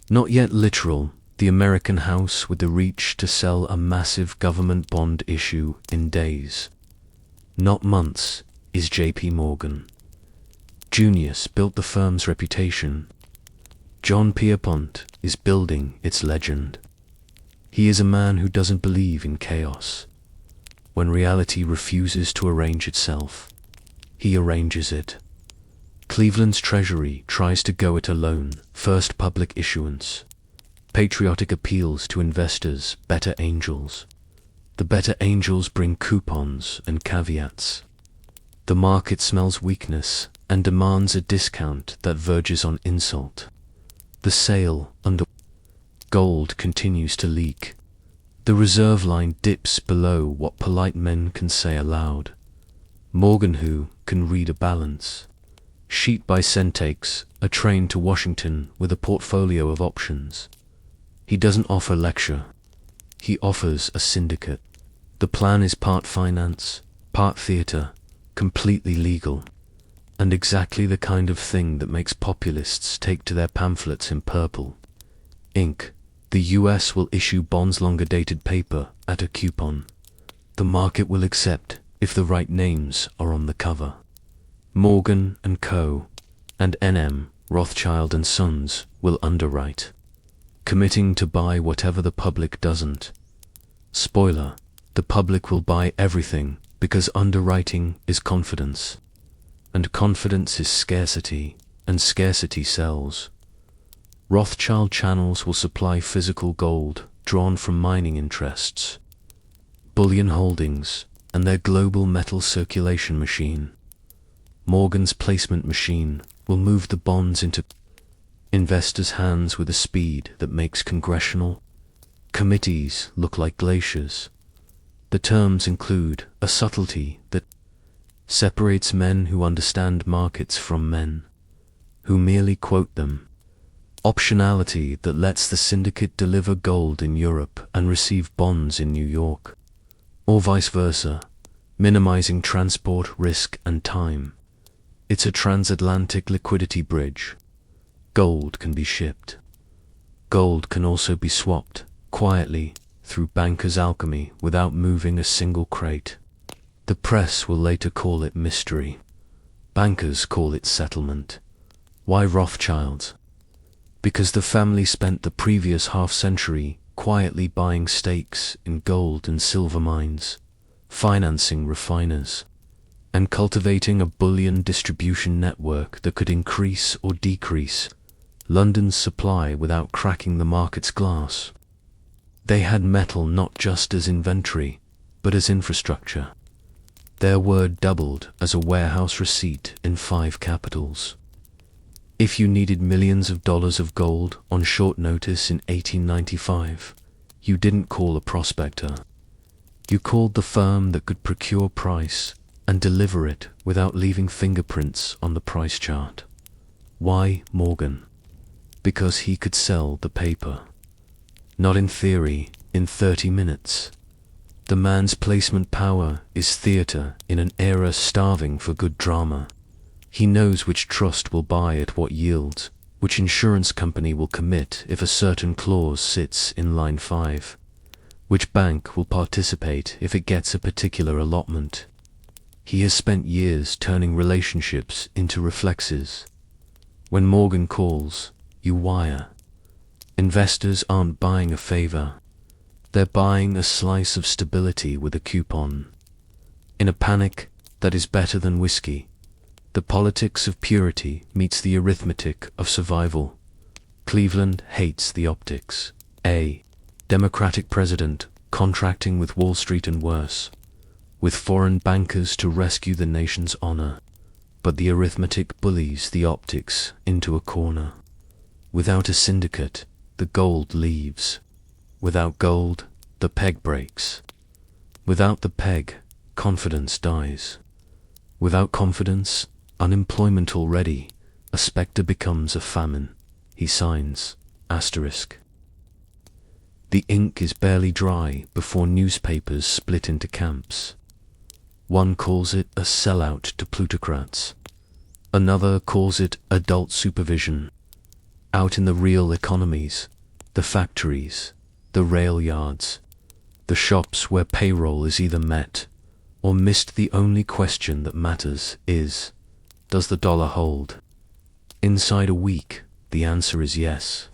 not yet literal, the American house with the reach to sell a massive government bond issue in days, not months, is J.P. Morgan. Junius built the firm's reputation. John Pierpont is building its legend. He is a man who doesn't believe in chaos. When reality refuses to arrange itself, he arranges it. Cleveland's Treasury tries to go it alone, first public issuance. Patriotic appeals to investors, better angels. The better angels bring coupons and caveats. The market smells weakness and demands a discount that verges on insult. The sale under gold continues to leak. The reserve line dips below what polite men can say aloud. Morgan, who can read a balance sheet by cent, takes a train to Washington with a portfolio of options. He doesn't offer lecture. He offers a syndicate. The plan is part finance, part theater, completely legal, and exactly the kind of thing that makes populists take to their pamphlets in purple ink. The US will issue bonds, longer dated paper, at a coupon. The market will accept if the right names are on the cover. Morgan & Co. and N.M. Rothschild & Sons will underwrite, committing to buy whatever the public doesn't. Spoiler: the public will buy everything because underwriting is confidence, and confidence is scarcity, and scarcity sells. Rothschild channels will supply physical gold drawn from mining interests, bullion holdings, and their global metal circulation machine. Morgan's placement machine will move the bonds into investors' hands with a speed that makes congressional committees look like glaciers. The terms include a subtlety that separates men who understand markets from men who merely quote them, optionality that lets the syndicate deliver gold in Europe and receive bonds in New York, or vice versa, minimizing transport risk and time. It's a transatlantic liquidity bridge. Gold can be shipped. Gold can also be swapped, quietly, through bankers' alchemy without moving a single crate. The press will later call it mystery. Bankers call it settlement. Why Rothschilds? Because the family spent the previous half-century quietly buying stakes in gold and silver mines, financing refiners, and cultivating a bullion distribution network that could increase or decrease London's supply without cracking the market's glass. They had metal not just as inventory, but as infrastructure. Their word doubled as a warehouse receipt in 5 capitals. If you needed millions of dollars of gold on short notice in 1895, you didn't call a prospector. You called the firm that could procure price and deliver it without leaving fingerprints on the price chart. Why Morgan? Because he could sell the paper. Not in theory, in 30 minutes. The man's placement power is theater in an era starving for good drama. He knows which trust will buy at what yield, which insurance company will commit if a certain clause sits in line 5, which bank will participate if it gets a particular allotment. He has spent years turning relationships into reflexes. When Morgan calls, you wire. Investors aren't buying a favor. They're buying a slice of stability with a coupon. In a panic that is better than whiskey, the politics of purity meets the arithmetic of survival. Cleveland hates the optics. A Democratic president contracting with Wall Street and worse, with foreign bankers to rescue the nation's honor. But the arithmetic bullies the optics into a corner. Without a syndicate, the gold leaves. Without gold, the peg breaks. Without the peg, confidence dies. Without confidence, unemployment already, a spectre becomes a famine. He signs, asterisk. The ink is barely dry before newspapers split into camps. One calls it a sellout to plutocrats. Another calls it adult supervision. Out in the real economies, the factories, the rail yards, the shops where payroll is either met or missed, the only question that matters is, does the dollar hold? Inside a week, the answer is yes.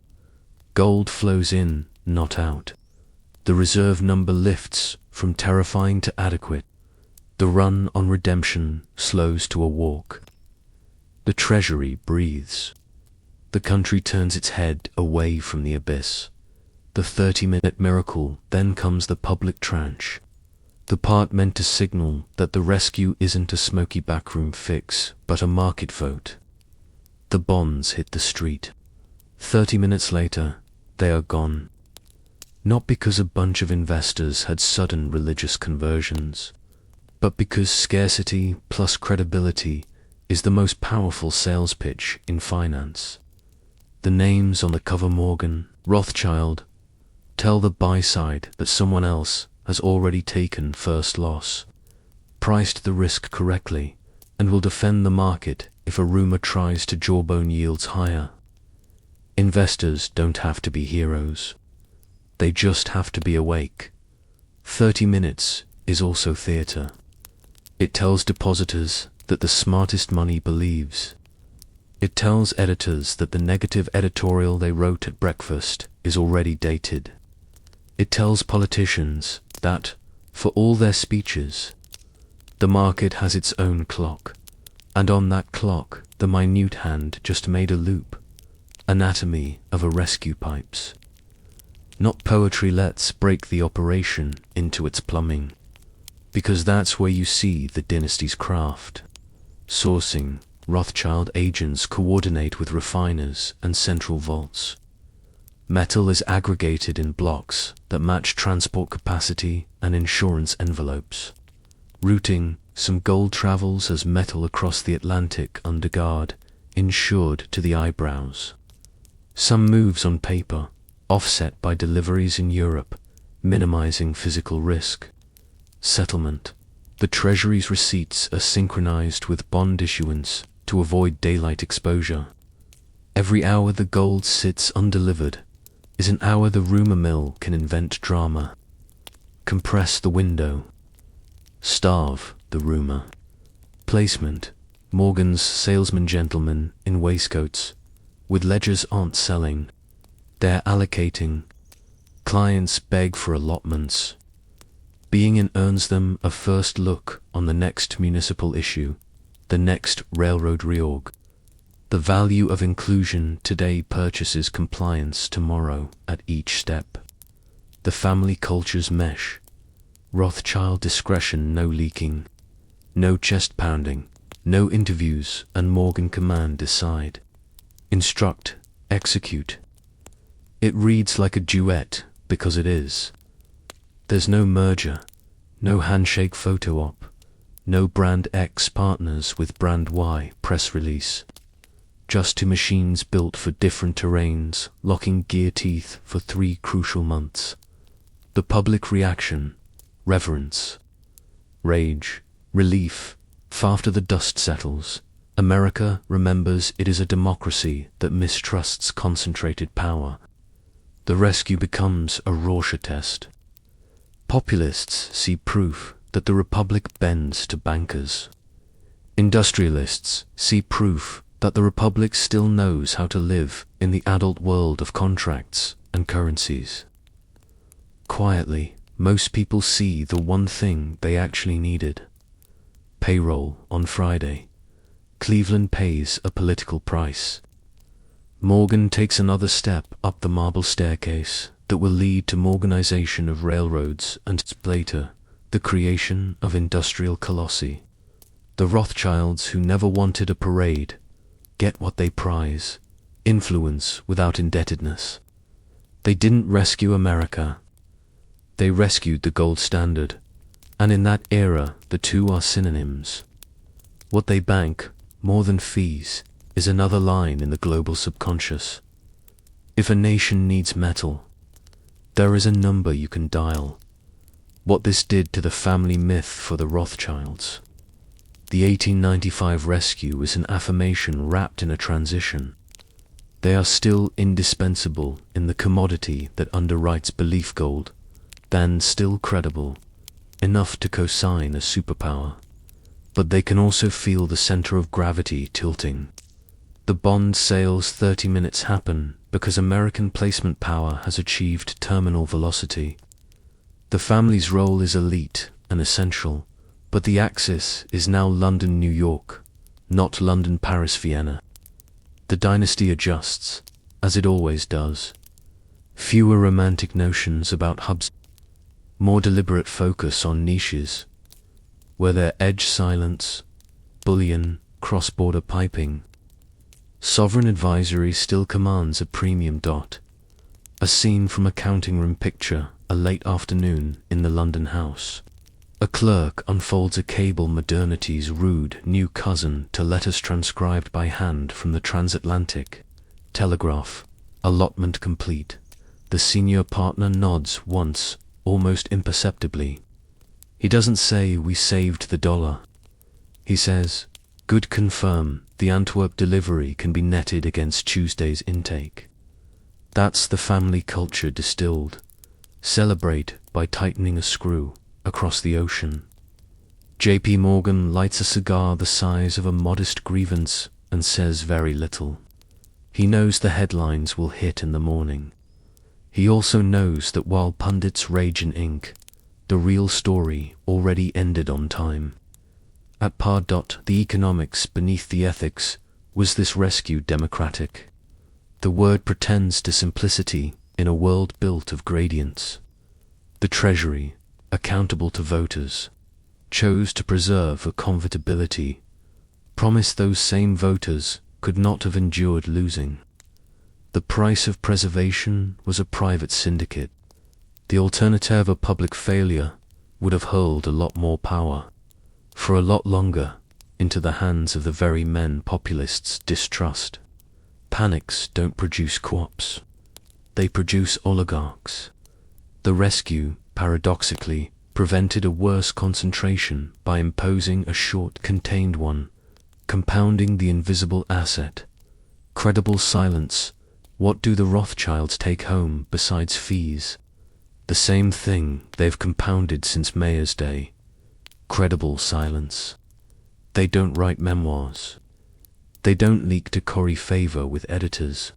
Gold flows in, not out. The reserve number lifts from terrifying to adequate. The run on redemption slows to a walk. The treasury breathes. The country turns its head away from the abyss. The 30-minute miracle, then comes the public tranche. The part meant to signal that the rescue isn't a smoky backroom fix, but a market vote. The bonds hit the street. 30 minutes later, they are gone. Not because a bunch of investors had sudden religious conversions, but because scarcity plus credibility is the most powerful sales pitch in finance. The names on the cover, Morgan, Rothschild, tell the buy side that someone else has already taken first loss, priced the risk correctly, and will defend the market if a rumor tries to jawbone yields higher. Investors don't have to be heroes. They just have to be awake. 30 minutes is also theater. It tells depositors that the smartest money believes. It tells editors that the negative editorial they wrote at breakfast is already dated. It tells politicians that, for all their speeches, the market has its own clock, and on that clock the minute hand just made a loop. Anatomy of a rescue pipes. Not poetry, let's break the operation into its plumbing, because that's where you see the dynasty's craft. Sourcing, Rothschild agents coordinate with refiners and central vaults. Metal is aggregated in blocks that match transport capacity and insurance envelopes. Routing, some gold travels as metal across the Atlantic under guard, insured to the eyebrows. Some moves on paper, offset by deliveries in Europe, minimizing physical risk. Settlement. The Treasury's receipts are synchronized with bond issuance to avoid daylight exposure. Every hour the gold sits undelivered is an hour the rumor mill can invent drama. Compress the window. Starve the rumor. Placement. Morgan's salesman gentlemen in waistcoats, with ledgers aren't selling. They're allocating. Clients beg for allotments. Being in earns them a first look on the next municipal issue, the next railroad reorg. The value of inclusion today purchases compliance tomorrow at each step. The family cultures mesh. Rothschild discretion, no leaking, no chest pounding, no interviews, and Morgan command decide. Instruct, execute. It reads like a duet because it is. There's no merger, no handshake photo op, no brand X partners with brand Y press release. Just two machines built for different terrains, locking gear teeth for 3 crucial months. The public reaction, reverence, rage, relief. After the dust settles, America remembers it is a democracy that mistrusts concentrated power. The rescue becomes a Rorschach test. Populists see proof that the republic bends to bankers. Industrialists see proof that the republic still knows how to live in the adult world of contracts and currencies. Quietly, most people see the one thing they actually needed. Payroll on Friday. Cleveland pays a political price. Morgan takes another step up the marble staircase that will lead to Morganization of railroads and later, the creation of industrial colossi. The Rothschilds, who never wanted a parade, get what they prize: influence without indebtedness. They didn't rescue America. They rescued the gold standard. And in that era, the two are synonyms. What they bank, more than fees, is another line in the global subconscious. If a nation needs metal, there is a number you can dial. What this did to the family myth for the Rothschilds. The 1895 rescue is an affirmation wrapped in a transition. They are still indispensable in the commodity that underwrites belief gold, then still credible, enough to co-sign a superpower. But they can also feel the center of gravity tilting. The bond sales 30 minutes happen because American placement power has achieved terminal velocity. The family's role is elite and essential, but the axis is now London-New York, not London-Paris-Vienna. The dynasty adjusts, as it always does. Fewer romantic notions about hubs, more deliberate focus on niches, where their edge silence, bullion, cross-border piping. Sovereign advisory still commands a premium dot. A scene from a counting room picture, a late afternoon in the London house. A clerk unfolds a cable modernity's rude new cousin to letters transcribed by hand from the transatlantic telegraph. Allotment complete. The senior partner nods once, almost imperceptibly. He doesn't say we saved the dollar. He says, good, confirm, the Antwerp delivery can be netted against Tuesday's intake. That's the family culture distilled. Celebrate by tightening a screw across the ocean. J.P. Morgan lights a cigar the size of a modest grievance and says very little. He knows the headlines will hit in the morning. He also knows that while pundits rage in ink, the real story already ended on time. At par. The economics beneath the ethics. Was this rescue democratic? The word pretends to simplicity in a world built of gradients. The Treasury, accountable to voters, chose to preserve a convertibility, promised those same voters could not have endured losing. The price of preservation was a private syndicate. The alternative of public failure would have hurled a lot more power, for a lot longer, into the hands of the very men populists distrust. Panics don't produce co-ops. They produce oligarchs. The rescue, paradoxically, prevented a worse concentration by imposing a short, contained one, compounding the invisible asset. Credible silence. What do the Rothschilds take home besides fees? The same thing they've compounded since Mayer's day. Credible silence. They don't write memoirs. They don't leak decory favor with editors.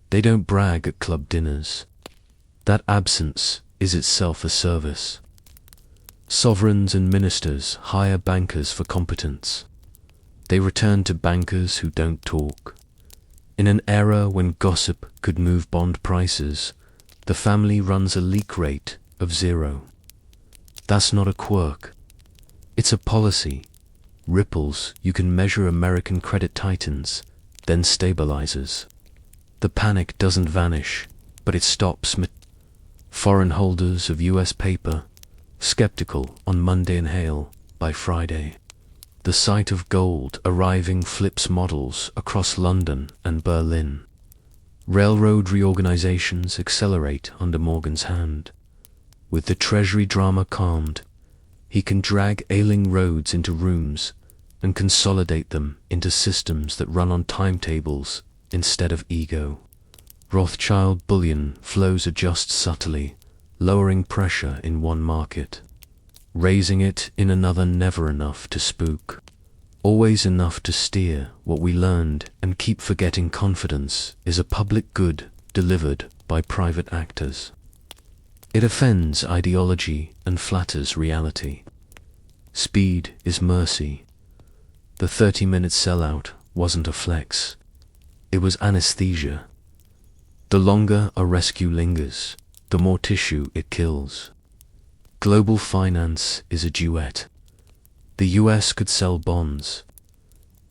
They don't brag at club dinners. That absence is itself a service. Sovereigns and ministers hire bankers for competence. They return to bankers who don't talk. In an era when gossip could move bond prices, the family runs a leak rate of 0. That's not a quirk. It's a policy. Ripples, you can measure American credit tightens, then stabilizes. The panic doesn't vanish, but it stops. Foreign holders of US paper, skeptical on Monday and hail by Friday. The sight of gold arriving flips models across London and Berlin. Railroad reorganizations accelerate under Morgan's hand. With the Treasury drama calmed, he can drag ailing roads into rooms and consolidate them into systems that run on timetables instead of ego. Rothschild bullion flows adjust subtly, lowering pressure in one market, raising it in another, never enough to spook. Always enough to steer what we learned and keep forgetting. Confidence is a public good delivered by private actors. It offends ideology and flatters reality. Speed is mercy. The 30-minute sellout wasn't a flex. It was anesthesia. The longer a rescue lingers, the more tissue it kills. Global finance is a duet. The US could sell bonds.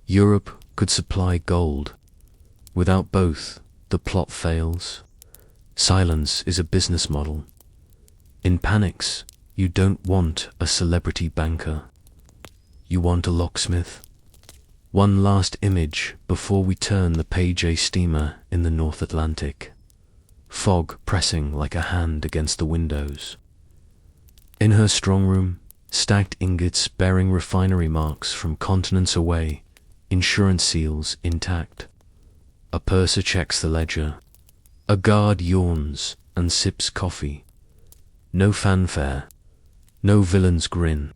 Europe could supply gold. Without both, the plot fails. Silence is a business model. In panics, you don't want a celebrity banker. You want a locksmith. One last image before we turn the page. A steamer in the North Atlantic. Fog pressing like a hand against the windows. In her strong room, stacked ingots bearing refinery marks from continents away, insurance seals intact. A purser checks the ledger. A guard yawns and sips coffee. No fanfare, no villain's grin.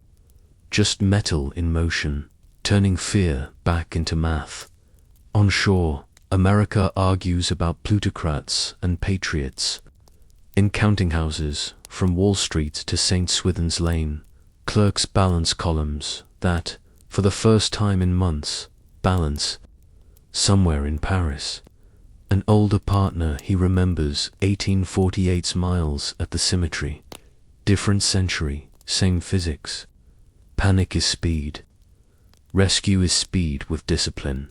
Just metal in motion, turning fear back into math. On shore, America argues about plutocrats and patriots. In counting houses, from Wall Street to St. Swithin's Lane, clerks balance columns that, for the first time in months, balance. Somewhere in Paris, an older partner he remembers 1848's miles at the symmetry. Different century, same physics. Panic is speed. Rescue is speed with discipline.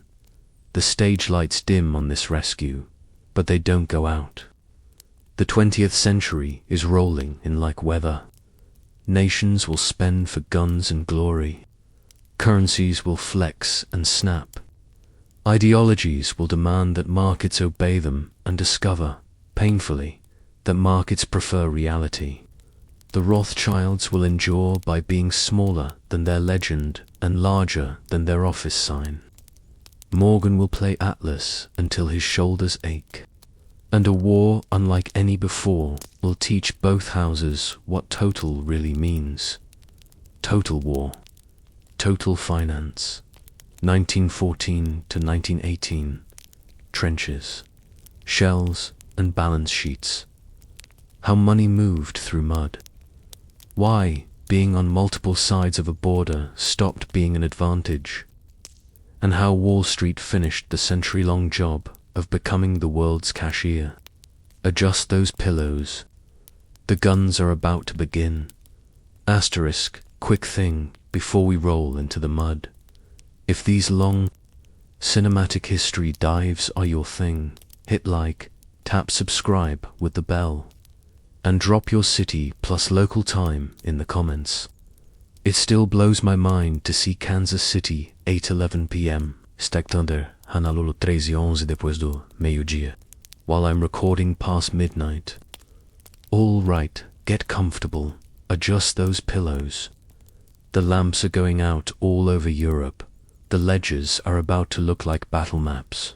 The stage lights dim on this rescue, but they don't go out. The 20th century is rolling in like weather. Nations will spend for guns and glory. Currencies will flex and snap. Ideologies will demand that markets obey them and discover, painfully, that markets prefer reality. The Rothschilds will endure by being smaller than their legend and larger than their office sign. Morgan will play Atlas until his shoulders ache. And a war unlike any before will teach both houses what total really means. Total war. Total finance. 1914 to 1918. Trenches. Shells and balance sheets. How money moved through mud. Why being on multiple sides of a border stopped being an advantage. And how Wall Street finished the century-long job of becoming the world's cashier. Adjust those pillows. The guns are about to begin. Asterisk, quick thing before we roll into the mud. If these long, cinematic history dives are your thing, hit like, tap subscribe with the bell, and drop your city plus local time in the comments. It still blows my mind to see Kansas City 8:11 p.m. Stack Thunder Honolulu 13:11 depois do meio-dia, while I'm recording past midnight. All right, get comfortable, adjust those pillows. The lamps are going out all over Europe. The ledgers are about to look like battle maps.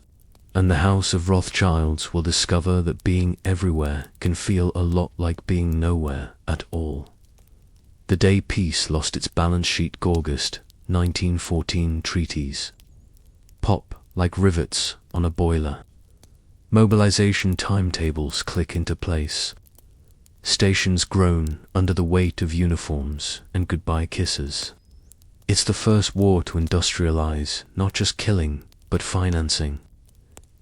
And the House of Rothschilds will discover that being everywhere can feel a lot like being nowhere at all. The day peace lost its balance sheet August 1914 treaties. Pop like rivets on a boiler. Mobilization timetables click into place. Stations groan under the weight of uniforms and goodbye kisses. It's the first war to industrialize, not just killing, but financing.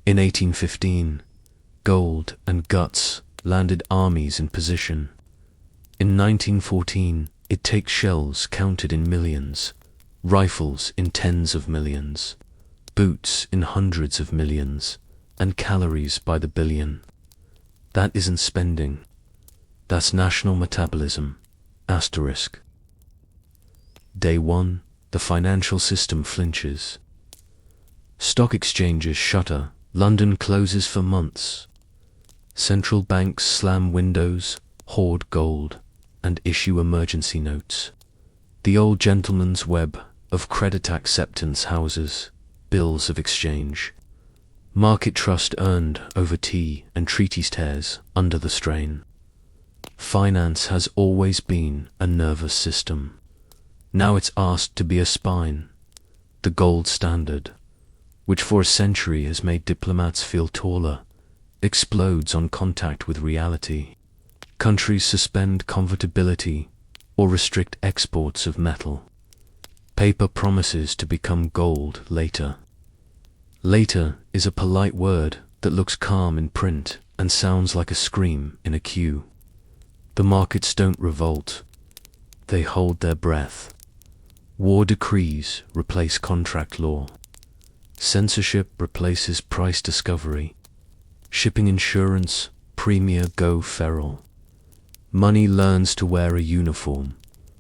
In 1815, gold and guts landed armies in position. In 1914, it takes shells counted in millions, rifles in tens of millions, boots in hundreds of millions, and calories by the billion. That isn't spending. That's national metabolism. Asterisk. Day 1, the financial system flinches. Stock exchanges shutter. London closes for months. Central banks slam windows, hoard gold, and issue emergency notes. The old gentleman's web of credit acceptance houses bills of exchange. Market trust earned over tea and treaties tears under the strain. Finance has always been a nervous system. Now it's asked to be a spine, the gold standard, which for a century has made diplomats feel taller, explodes on contact with reality. Countries suspend convertibility or restrict exports of metal. Paper promises to become gold later. Later is a polite word that looks calm in print and sounds like a scream in a queue. The markets don't revolt. They hold their breath. War decrees replace contract law. Censorship replaces price discovery. Shipping insurance premier go feral. Money learns to wear a uniform.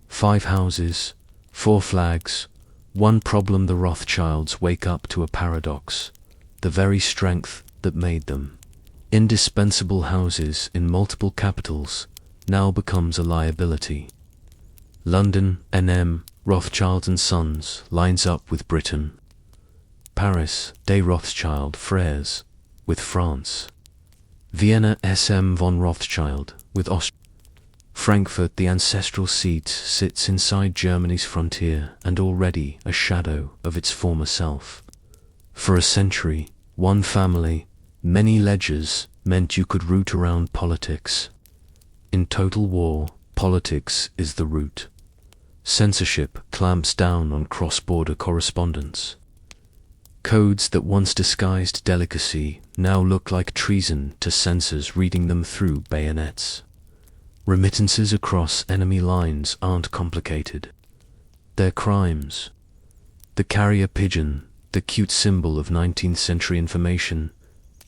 5 houses, 4 flags, one problem. The Rothschilds wake up to a paradox. The very strength that made them indispensable houses in multiple capitals now becomes a liability. London, N.M., Rothschild and Sons lines up with Britain. Paris, de Rothschild Frères with France. Vienna, S.M. von Rothschild with Austria. Frankfurt, the ancestral seat, sits inside Germany's frontier and already a shadow of its former self. For a century, one family, many ledgers meant you could root around politics. In total war, politics is the root. Censorship clamps down on cross-border correspondence. Codes that once disguised delicacy now look like treason to censors reading them through bayonets. Remittances across enemy lines aren't complicated. They're crimes. The carrier pigeon, the cute symbol of 19th century information,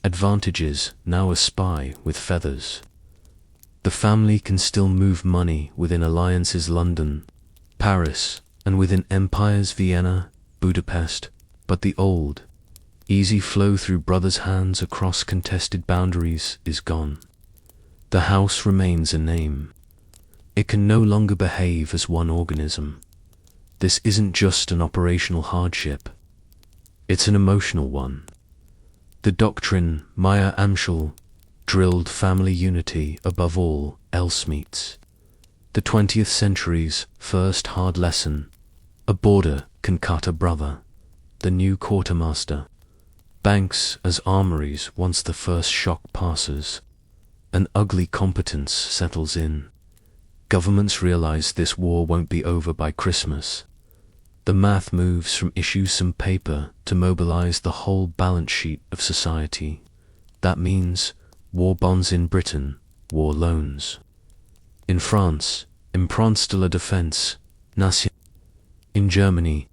advantages now a spy with feathers. The family can still move money within alliances London, Paris, and within empires Vienna, Budapest, but the old, easy flow through brothers' hands across contested boundaries is gone. The house remains a name. It can no longer behave as one organism. This isn't just an operational hardship. It's an emotional one. The doctrine Mayer Amschel drilled family unity above all else meets. The 20th century's first hard lesson: a border can cut a brother. The new quartermaster. Banks as armories once the first shock passes. An ugly competence settles in. Governments realize this war won't be over by Christmas. The math moves from issue some paper to mobilize the whole balance sheet of society. That means war bonds in Britain, war loans. In France, Emprunt de la Défense, Nation. In Germany,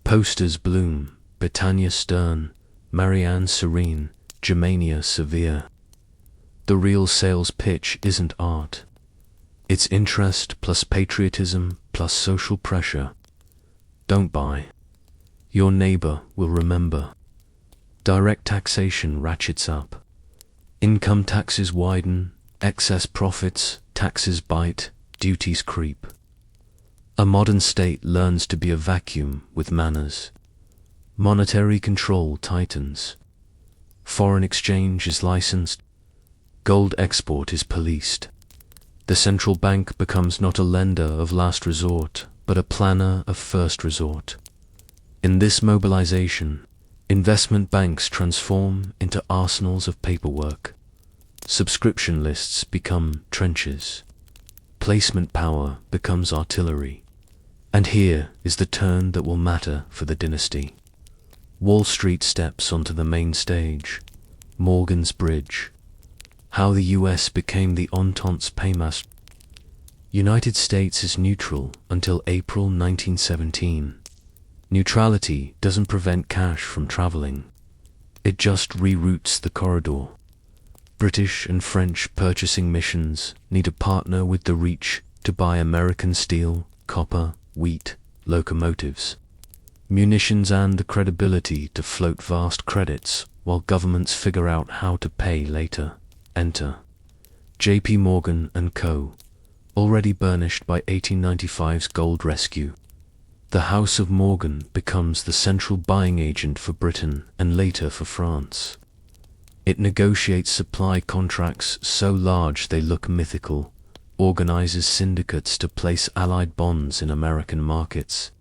posters bloom, Britannia stern, Marianne serene, Germania severe. The real sales pitch isn't art. It's interest plus patriotism plus social pressure. Don't buy. Your neighbor will remember. Direct taxation ratchets up. Income taxes widen, excess profits, taxes bite, duties creep. A modern state learns to be a vacuum with manners. Monetary control tightens. Foreign exchange is licensed. Gold export is policed. The central bank becomes not a lender of last resort, but a planner of first resort. In this mobilization, investment banks transform into arsenals of paperwork. Subscription lists become trenches. Placement power becomes artillery. And here is the turn that will matter for the dynasty. Wall Street steps onto the main stage. Morgan's Bridge. How the US became the Entente's paymaster. United States is neutral until April 1917. Neutrality doesn't prevent cash from traveling. It just reroutes the corridor. British and French purchasing missions need a partner with the reach to buy American steel, copper, wheat, locomotives, munitions, and the credibility to float vast credits while governments figure out how to pay later. Enter J.P. Morgan and Co., already burnished by 1895's gold rescue. The House of Morgan becomes the central buying agent for Britain and later for France. It negotiates supply contracts so large they look mythical, organizes syndicates to place Allied bonds in American markets,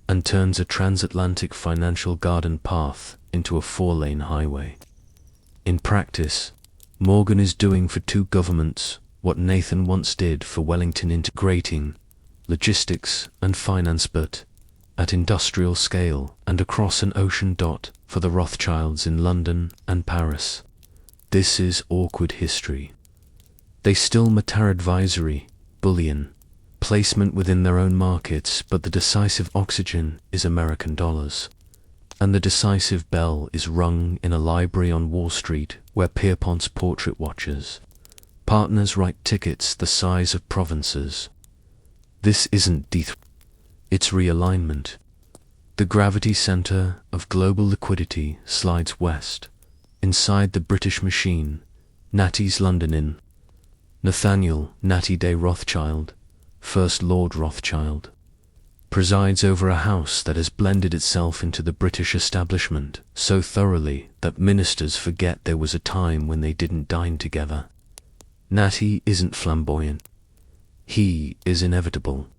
and turns a transatlantic financial garden path into a 4-lane highway. In practice, Morgan is doing for two governments what Nathan once did for Wellington, integrating logistics and finance, but at industrial scale and across an ocean. For the Rothschilds in London and Paris. This is awkward history. They still matter advisory, bullion, placement within their own markets, but the decisive oxygen is American dollars. And the decisive bell is rung in a library on Wall Street where Pierpont's portrait watches. Partners write tickets the size of provinces. This isn't it's realignment. The gravity center of global liquidity slides west. Inside the British machine, Natty's London Inn. Nathaniel Natty Day Rothschild, First Lord Rothschild, presides over a house that has blended itself into the British establishment so thoroughly that ministers forget there was a time when they didn't dine together. Natty isn't flamboyant. He is inevitable.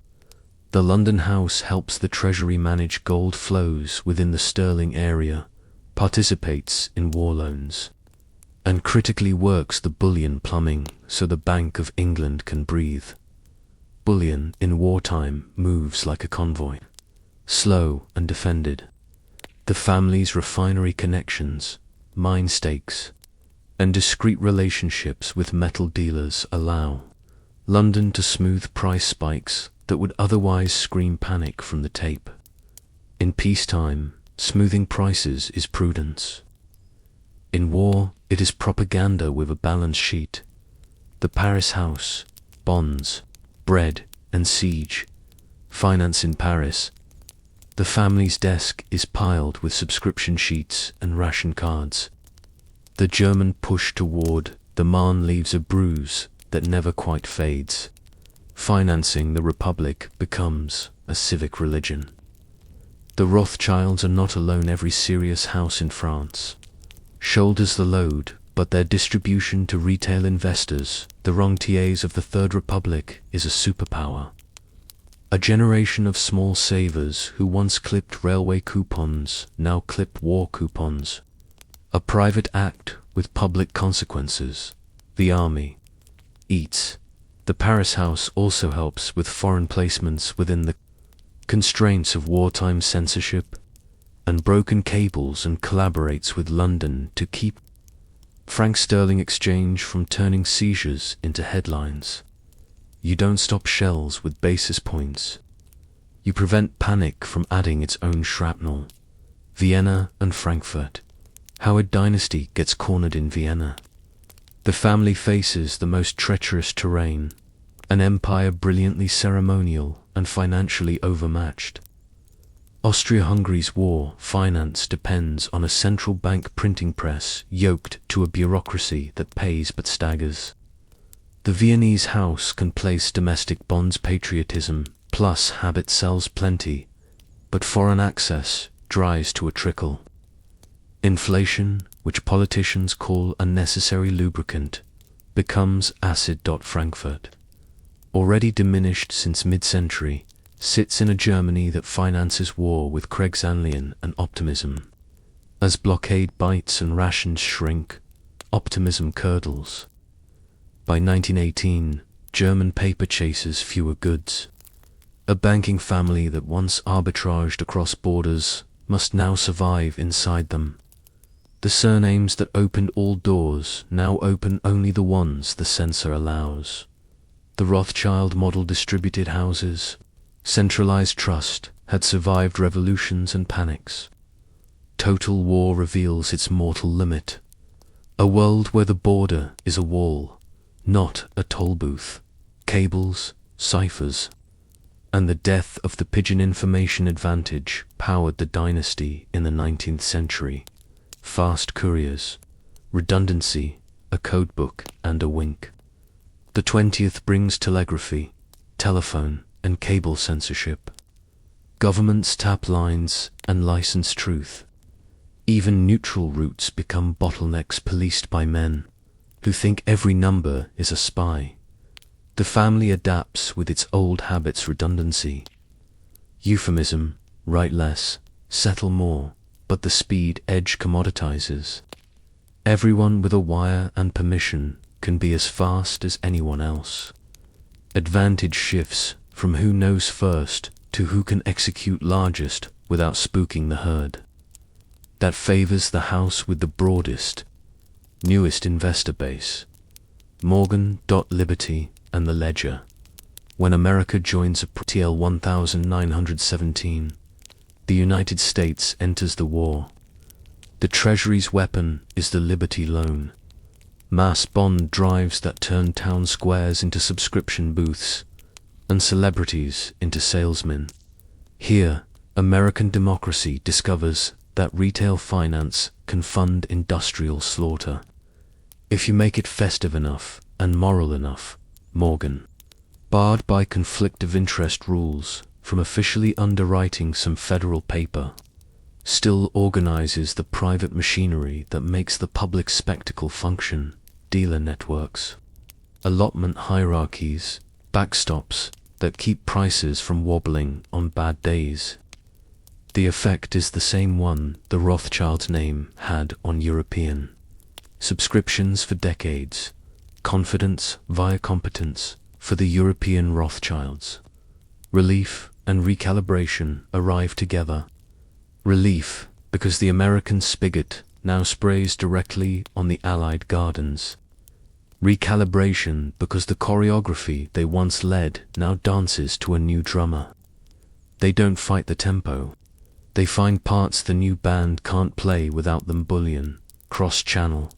The London house helps the Treasury manage gold flows within the sterling area, participates in war loans, and critically works the bullion plumbing so the Bank of England can breathe. Bullion in wartime moves like a convoy, slow and defended. The family's refinery connections, mine stakes, and discreet relationships with metal dealers allow London to smooth price spikes that would otherwise scream panic from the tape. In peacetime, smoothing prices is prudence. In war, it is propaganda with a balance sheet. The Paris house, bonds, bread and siege, finance in Paris. The family's desk is piled with subscription sheets and ration cards. The German push toward the Marne leaves a bruise that never quite fades. Financing the Republic becomes a civic religion. The Rothschilds are not alone. Every serious house in France shoulders the load, but their distribution to retail investors, the rentiers of the Third Republic, is a superpower. A generation of small savers who once clipped railway coupons now clip war coupons. A private act with public consequences. The army eats. The Paris house also helps with foreign placements within the constraints of wartime censorship and broken cables, and collaborates with London to keep franc sterling exchange from turning seizures into headlines. You don't stop shells with basis points. You prevent panic from adding its own shrapnel. Vienna and Frankfurt. How a dynasty gets cornered in Vienna. The family faces the most treacherous terrain, an empire brilliantly ceremonial and financially overmatched. Austria-Hungary's war finance depends on a central bank printing press yoked to a bureaucracy that pays but staggers. The Viennese house can place domestic bonds. Patriotism plus habit sells plenty, but foreign access dries to a trickle. Inflation, which politicians call a necessary lubricant, becomes acid. Frankfurt, already diminished since mid-century, sits in a Germany that finances war with Kriegsanleihen and optimism. As blockade bites and rations shrink, optimism curdles. By 1918, German paper chases fewer goods. A banking family that once arbitraged across borders must now survive inside them. The surnames that opened all doors now open only the ones the censor allows. The Rothschild model distributed houses, centralized trust, had survived revolutions and panics. Total war reveals its mortal limit. A world where the border is a wall, not a toll booth. Cables, ciphers, and the death of the pigeon information advantage powered the dynasty in the 19th century. Fast couriers, redundancy, a codebook, and a wink. The 20th brings telegraphy, telephone, and cable censorship. Governments tap lines and license truth. Even neutral routes become bottlenecks policed by men who think every number is a spy. The family adapts with its old habits. Redundancy. Euphemism, write less, settle more, but the speed edge commoditizes. Everyone with a wire and permission can be as fast as anyone else. Advantage shifts from who knows first to who can execute largest without spooking the herd. That favors the house with the broadest, newest investor base. Morgan. Liberty and the Ledger. When America joins a TL 1917, the United States enters the war. The Treasury's weapon is the Liberty Loan. mass bond drives that turn town squares into subscription booths, and celebrities into salesmen. Here, American democracy discovers that retail finance can fund industrial slaughter. If you make it festive enough and moral enough, Morgan, barred by conflict of interest rules from officially underwriting some federal paper, still organizes the private machinery that makes the public spectacle function: dealer networks, allotment hierarchies, backstops that keep prices from wobbling on bad days. The effect is the same one the Rothschilds' name had on European subscriptions for decades: confidence via competence for the European Rothschilds. Relief and recalibration arrive together. Relief, because the American spigot now sprays directly on the Allied gardens. Recalibration, because the choreography they once led now dances to a new drummer. They don't fight the tempo. They find parts the new band can't play without them: bullion, cross-channel,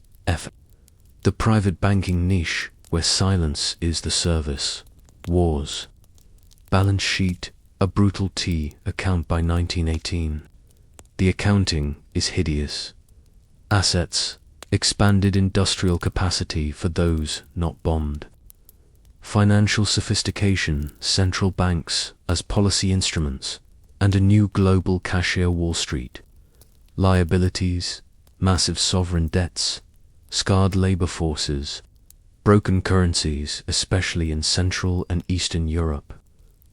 the private banking niche where silence is the service, wars. Balance sheet, a brutal T account by 1918. The accounting is hideous. Assets, expanded industrial capacity for those not bombed. Financial sophistication, central banks as policy instruments, and a new global cashier Wall Street. Liabilities, massive sovereign debts, scarred labor forces, broken currencies, especially in Central and Eastern Europe,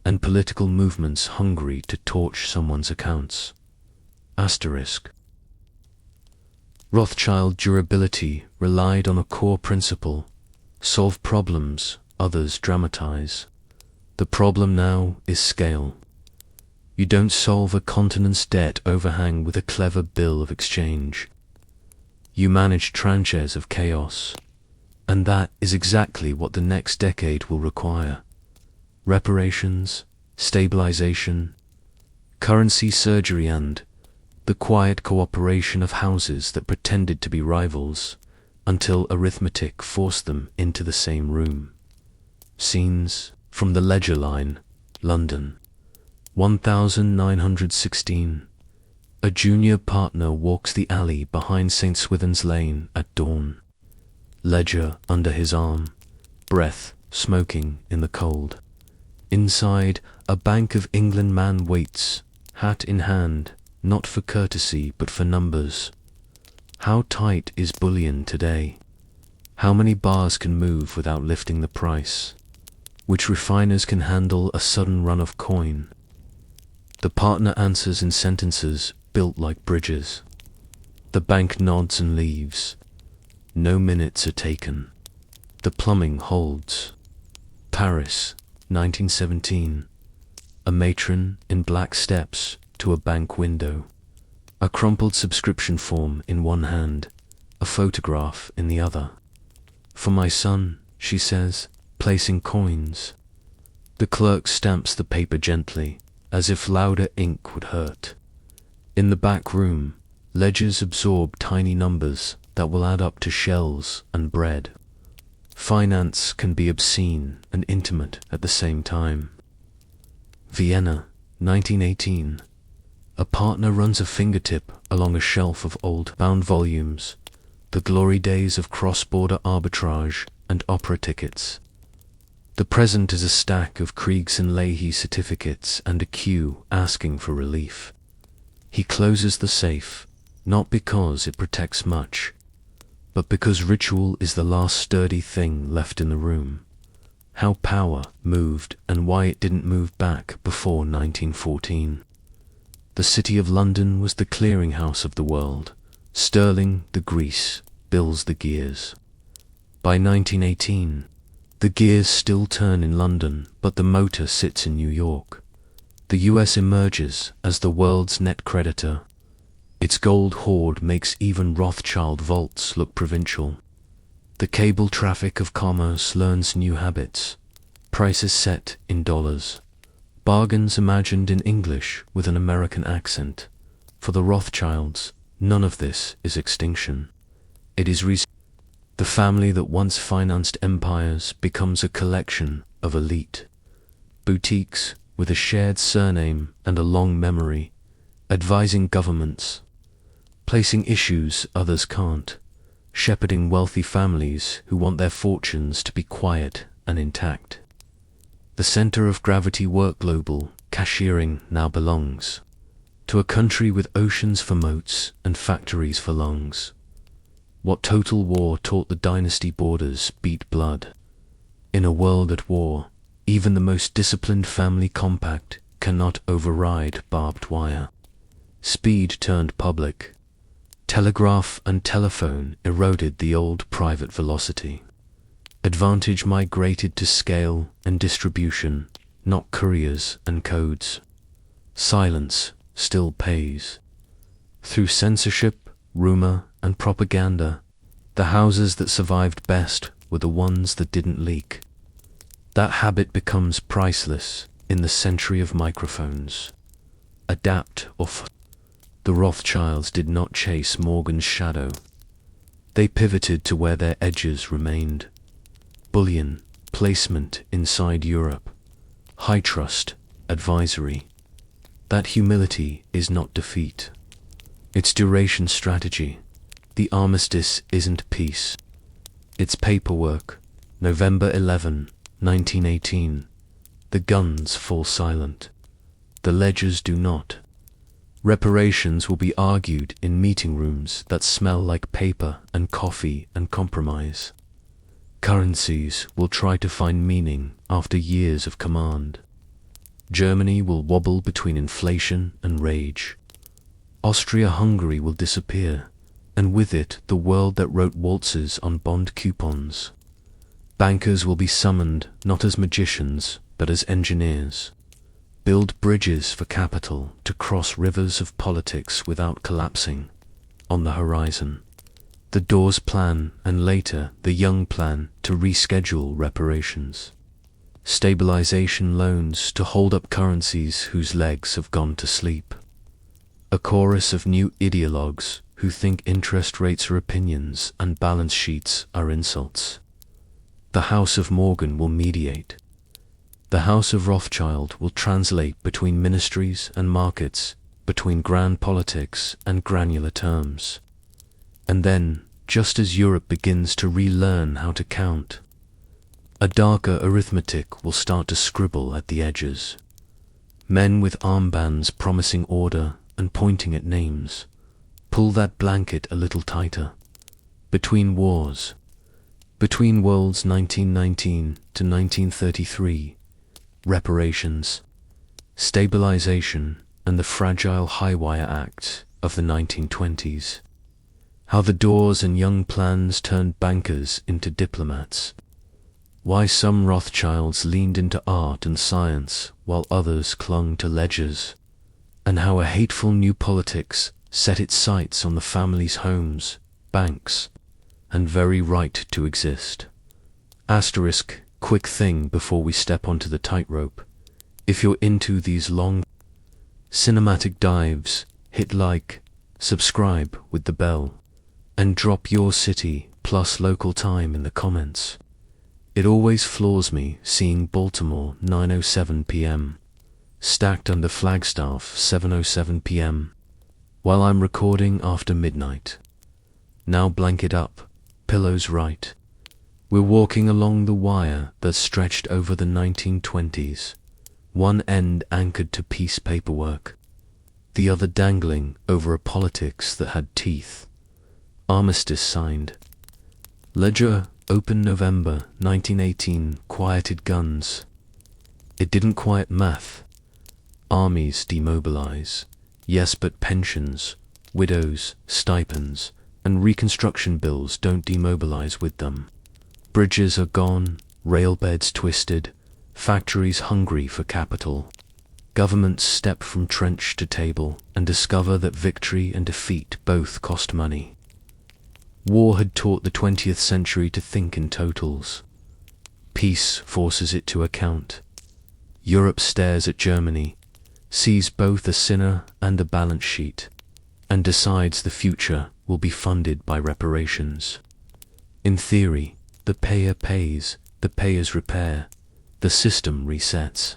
and political movements hungry to torch someone's accounts. Asterisk. Rothschild durability relied on a core principle: solve problems, others dramatize. The problem now is scale. You don't solve a continent's debt overhang with a clever bill of exchange. You manage tranches of chaos, and that is exactly what the next decade will require. Reparations, stabilization, currency surgery, and the quiet cooperation of houses that pretended to be rivals until arithmetic forced them into the same room. Scenes from the Ledger Line, London, 1916. A junior partner walks the alley behind St. Swithin's Lane at dawn. Ledger under his arm, breath smoking in the cold. Inside, a Bank of England man waits, hat in hand, not for courtesy but for numbers. How tight is bullion today? How many bars can move without lifting the price? Which refiners can handle a sudden run of coin? The partner answers in sentences built like bridges. The bank nods and leaves. No minutes are taken. The plumbing holds. Paris, 1917. A matron in black steps to a bank window. A crumpled subscription form in one hand, a photograph in the other. For my son, she says, placing coins. The clerk stamps the paper gently, as if louder ink would hurt. In the back room, ledgers absorb tiny numbers that will add up to shells and bread. Finance can be obscene and intimate at the same time. Vienna, 1918. A partner runs a fingertip along a shelf of old bound volumes, the glory days of cross-border arbitrage and opera tickets. The present is a stack of Kriegs and Leahy certificates and a queue asking for relief. He closes the safe, not because it protects much, but because ritual is the last sturdy thing left in the room. How power moved and why it didn't move back before 1914. The City of London was the clearinghouse of the world. Sterling the grease, bills the gears. By 1918, the gears still turn in London, but the motor sits in New York. The US emerges as the world's net creditor. Its gold hoard makes even Rothschild vaults look provincial. The cable traffic of commerce learns new habits. Prices set in dollars. Bargains imagined in English with an American accent. For the Rothschilds, none of this is extinction. It is The family that once financed empires becomes a collection of elite boutiques with a shared surname and a long memory, advising governments, placing issues others can't, shepherding wealthy families who want their fortunes to be quiet and intact. The center of gravity work global cashiering now belongs to a country with oceans for moats and factories for lungs. What total war taught the dynasty borders beat blood? In a world at war, even the most disciplined family compact cannot override barbed wire. Speed turned public. Telegraph and telephone eroded the old private velocity. Advantage migrated to scale and distribution, not couriers and codes. Silence still pays. Through censorship, rumor, and propaganda, the houses that survived best were the ones that didn't leak. That habit becomes priceless in the century of microphones. Adapt or The Rothschilds did not chase Morgan's shadow. They pivoted to where their edges remained. Bullion, placement inside Europe. High trust, advisory. That humility is not defeat. It's duration strategy. The armistice isn't peace. It's paperwork. November 11, 1918. The guns fall silent. The ledgers do not. Reparations will be argued in meeting rooms that smell like paper and coffee and compromise. Currencies will try to find meaning after years of command. Germany will wobble between inflation and rage. Austria-Hungary will disappear, and with it the world that wrote waltzes on bond coupons. Bankers will be summoned not as magicians, but as engineers. Build bridges for capital to cross rivers of politics without collapsing. On the horizon, the Dawes Plan and later the Young Plan to reschedule reparations. Stabilization loans to hold up currencies whose legs have gone to sleep. A chorus of new ideologues who think interest rates are opinions and balance sheets are insults. The House of Morgan will mediate. The House of Rothschild will translate between ministries and markets, between grand politics and granular terms. And then, just as Europe begins to relearn how to count, a darker arithmetic will start to scribble at the edges. Men with armbands promising order and pointing at names. Pull that blanket a little tighter. Between wars. Between worlds 1919 to 1933. Reparations. Stabilization and the fragile high-wire acts of the 1920s. How the Dawes and Young plans turned bankers into diplomats. Why some Rothschilds leaned into art and science while others clung to ledgers. And how a hateful new politics set its sights on the family's homes, banks, and very right to exist. Asterisk, quick thing before we step onto the tightrope. If you're into these long cinematic dives, hit like, subscribe with the bell, and drop your city plus local time in the comments. It always floors me seeing Baltimore 9:07 p.m. stacked under Flagstaff 7:07 p.m. while I'm recording after midnight. Now blanket up, pillows right. We're walking along the wire that stretched over the 1920s, one end anchored to peace paperwork, the other dangling over a politics that had teeth. Armistice signed. Ledger open November 1918, quieted guns. It didn't quiet math. Armies demobilize. Yes, but pensions, widows, stipends, and reconstruction bills don't demobilize with them. Bridges are gone, railbeds twisted, factories hungry for capital. Governments step from trench to table and discover that victory and defeat both cost money. War had taught the 20th century to think in totals. Peace forces it to account. Europe stares at Germany, sees both a sinner and a balance sheet, and decides the future will be funded by reparations. In theory, the payer pays, the payers repair, the system resets.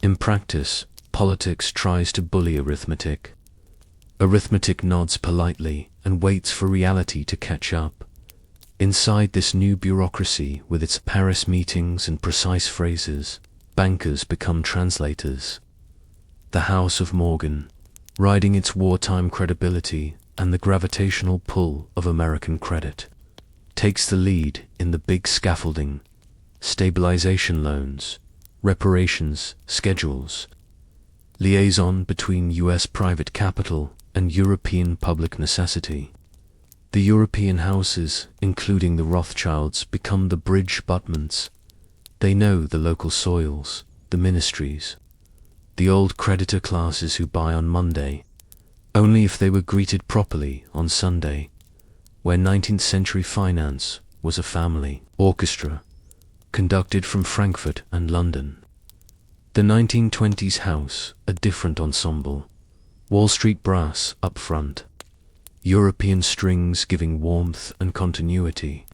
In practice, politics tries to bully arithmetic. Arithmetic nods politely and waits for reality to catch up. Inside this new bureaucracy, with its Paris meetings and precise phrases, bankers become translators. The House of Morgan, riding its wartime credibility and the gravitational pull of American credit, takes the lead in the big scaffolding, stabilization loans, reparations schedules, liaison between US private capital and European public necessity. The European houses, including the Rothschilds, become the bridge abutments. They know the local soils, the ministries, the old creditor classes who buy on Monday, only if they were greeted properly on Sunday, where 19th century finance was a family orchestra, conducted from Frankfurt and London. The 1920s house, a different ensemble. Wall Street brass up front, European strings giving warmth and continuity.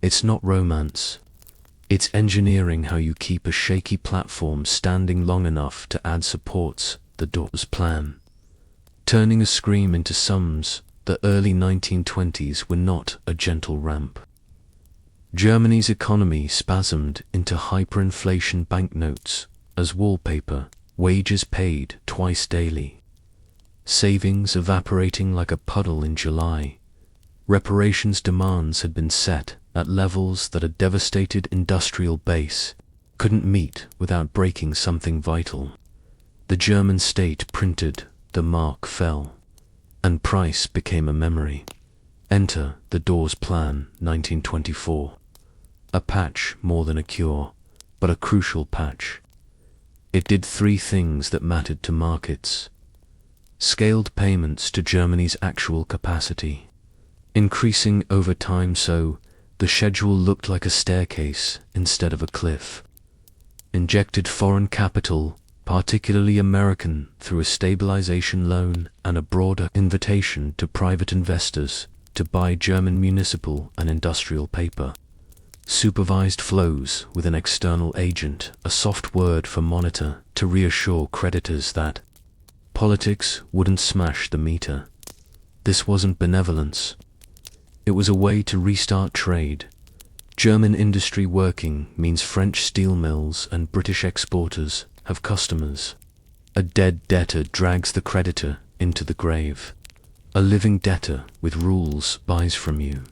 It's not romance. It's engineering how you keep a shaky platform standing long enough to add supports, the Doors plan. Turning a scream into sums, the early 1920s were not a gentle ramp. Germany's economy spasmed into hyperinflation banknotes as wallpaper, wages paid twice daily. Savings evaporating like a puddle in July. Reparations demands had been set at levels that a devastated industrial base couldn't meet without breaking something vital. The German state printed, the mark fell, and price became a memory. Enter the Doors Plan, 1924. A patch more than a cure, but a crucial patch. It did three things that mattered to markets. Scaled payments to Germany's actual capacity, increasing over time so the schedule looked like a staircase instead of a cliff. Injected foreign capital, particularly American, through a stabilization loan and a broader invitation to private investors to buy German municipal and industrial paper. Supervised flows with an external agent, a soft word for monitor to reassure creditors that politics wouldn't smash the meter. This wasn't benevolence. It was a way to restart trade. German industry working means French steel mills and British exporters have customers. A dead debtor drags the creditor into the grave. A living debtor with rules buys from you.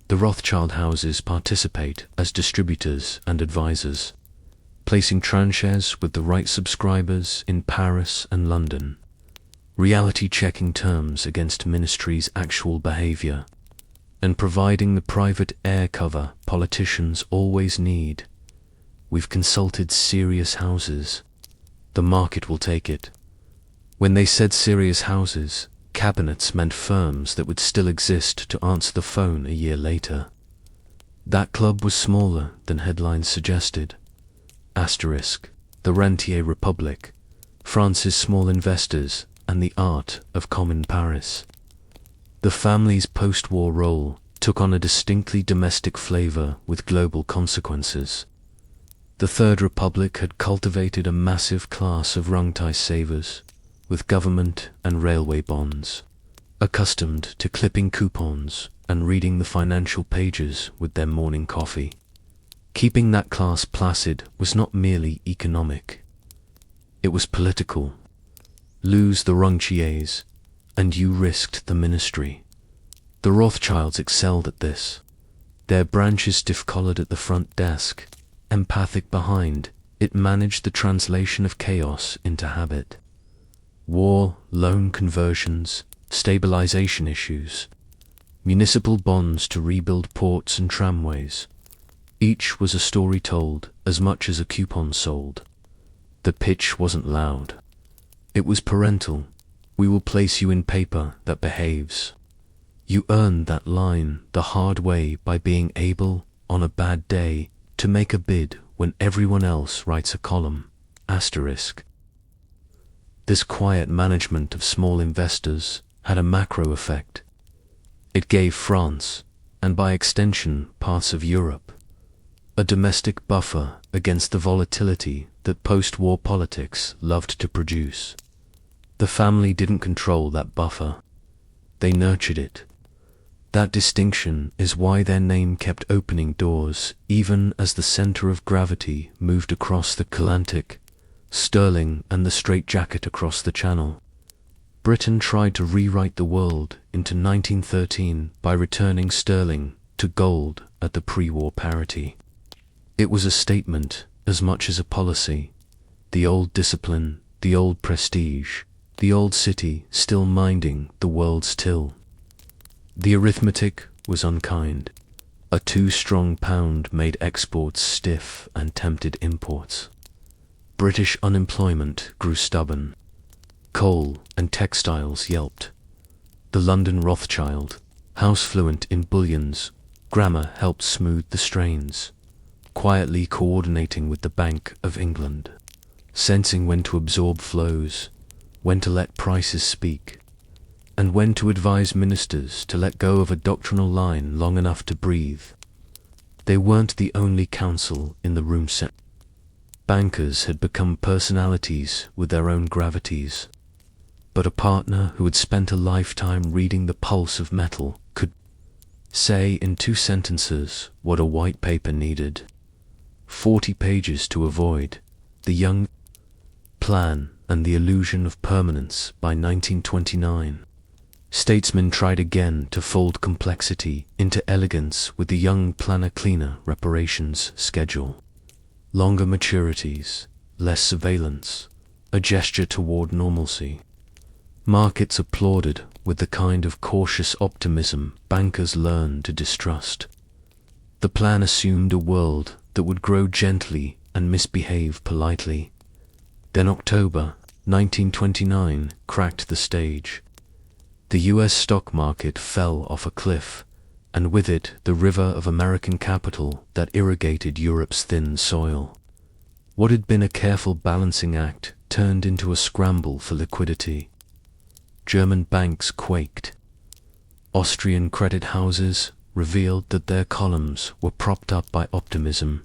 The Rothschild houses participate as distributors and advisors, placing tranches with the right subscribers in Paris and London, reality checking terms against ministries' actual behavior, and providing the private air cover politicians always need. We've consulted serious houses. The market will take it. When they said serious houses, cabinets meant firms that would still exist to answer the phone a year later. That club was smaller than headlines suggested. Asterisk, the Rentier Republic, France's small investors, and the art of common Paris. The family's post-war role took on a distinctly domestic flavor with global consequences. The Third Republic had cultivated a massive class of rentier savers, with government and railway bonds, accustomed to clipping coupons and reading the financial pages with their morning coffee. Keeping that class placid was not merely economic. It was political. Lose the rentiers, and you risked the ministry. The Rothschilds excelled at this. Their branches stiff-collared at the front desk, empathic behind, it managed the translation of chaos into habit. War, loan conversions, stabilization issues, municipal bonds to rebuild ports and tramways. Each was a story told as much as a coupon sold. The pitch wasn't loud. It was parental. We will place you in paper that behaves. You earned that line the hard way by being able, on a bad day, to make a bid when everyone else writes a column. Asterisk. This quiet management of small investors had a macro effect. It gave France, and by extension parts of Europe. A domestic buffer against the volatility that post-war politics loved to produce. The family didn't control that buffer. They nurtured it. That distinction is why their name kept opening doors even as the center of gravity moved across the Atlantic, sterling and the straitjacket across the Channel. Britain tried to rewrite the world into 1913 by returning sterling to gold at the pre-war parity. It was a statement as much as a policy. The old discipline, the old prestige, the old city still minding the world's till. The arithmetic was unkind. A too strong pound made exports stiff and tempted imports. British unemployment grew stubborn. Coal and textiles yelped. The London Rothschild, house fluent in bullions, grammar helped smooth the strains, quietly coordinating with the Bank of England, sensing when to absorb flows, when to let prices speak, and when to advise ministers to let go of a doctrinal line long enough to breathe. They weren't the only counsel in the room. Bankers had become personalities with their own gravities, but a partner who had spent a lifetime reading the pulse of metal could say in 2 sentences what a white paper needed. 40 pages to avoid the young plan and the illusion of permanence by 1929. Statesmen tried again to fold complexity into elegance with the young planner cleaner reparations schedule. Longer maturities, less surveillance, a gesture toward normalcy. Markets applauded with the kind of cautious optimism bankers learned to distrust. The plan assumed a world that would grow gently and misbehave politely. Then October 1929 cracked the stage. The US stock market fell off a cliff, and with it the river of American capital that irrigated Europe's thin soil. What had been a careful balancing act turned into a scramble for liquidity. German banks quaked. Austrian credit houses revealed that their columns were propped up by optimism.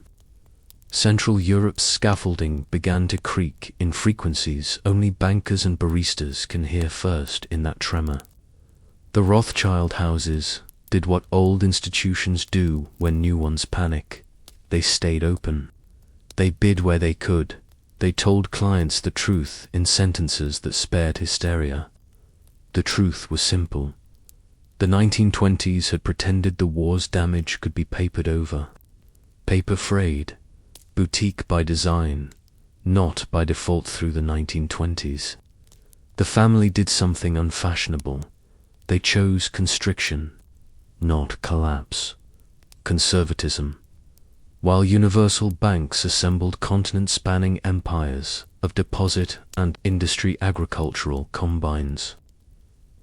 Central Europe's scaffolding began to creak in frequencies only bankers and baristas can hear first in that tremor. The Rothschild houses did what old institutions do when new ones panic. They stayed open. They bid where they could. They told clients the truth in sentences that spared hysteria. The truth was simple. The 1920s had pretended the war's damage could be papered over. Paper frayed. Boutique by design, not by default through the 1920s. The family did something unfashionable. They chose constriction, not collapse. Conservatism. While universal banks assembled continent-spanning empires of deposit and industry agricultural combines.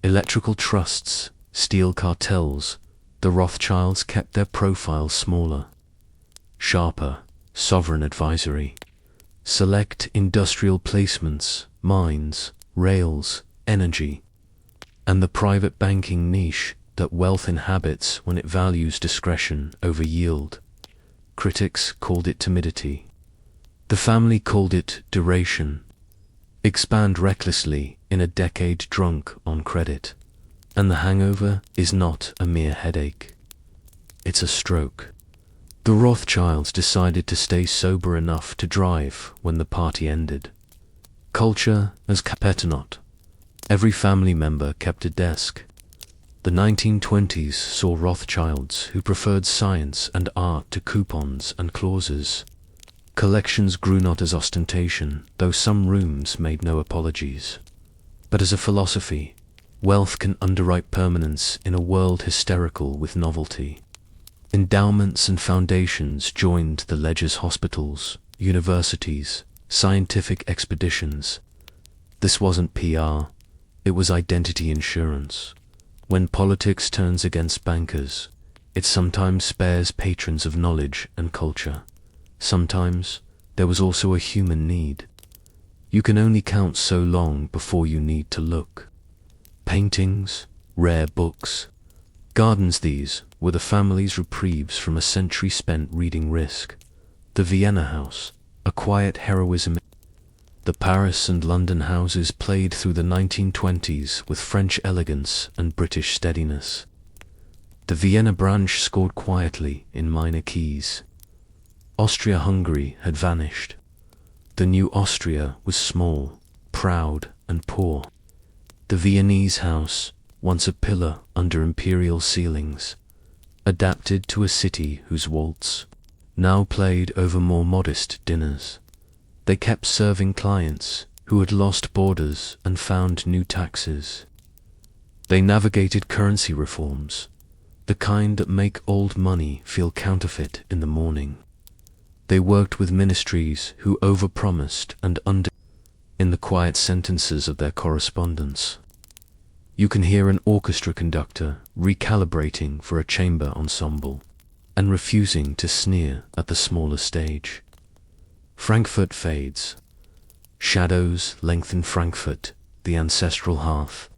Electrical trusts, steel cartels, the Rothschilds kept their profile smaller. Sharper, sovereign advisory. Select industrial placements, mines, rails, energy. And the private banking niche that wealth inhabits when it values discretion over yield. Critics called it timidity. The family called it duration. Expand recklessly in a decade drunk on credit. And the hangover is not a mere headache. It's a stroke. The Rothschilds decided to stay sober enough to drive when the party ended. Culture as competence. Every family member kept a desk. The 1920s saw Rothschilds who preferred science and art to coupons and clauses. Collections grew not as ostentation, though some rooms made no apologies, but as a philosophy. Wealth can underwrite permanence in a world hysterical with novelty. Endowments and foundations joined the ledgers, hospitals, universities, scientific expeditions. This wasn't PR, it was identity insurance. When politics turns against bankers, it sometimes spares patrons of knowledge and culture. Sometimes there was also a human need. You can only count so long before you need to look. Paintings, rare books, Gardens these were the family's reprieves from a century spent reading risk. The Vienna house, a quiet heroism. The Paris and London houses played through the 1920s with French elegance and British steadiness. The Vienna branch scored quietly in minor keys. Austria-Hungary had vanished. The new Austria was small, proud, and poor. The Viennese house, once a pillar under imperial ceilings, adapted to a city whose waltz now played over more modest dinners. They kept serving clients who had lost borders and found new taxes. They navigated currency reforms, the kind that make old money feel counterfeit in the morning. They worked with ministries who overpromised and under in the quiet sentences of their correspondence. You can hear an orchestra conductor recalibrating for a chamber ensemble and refusing to sneer at the smaller stage. Frankfurt fades. Shadows lengthen Frankfurt, the ancestral hearth,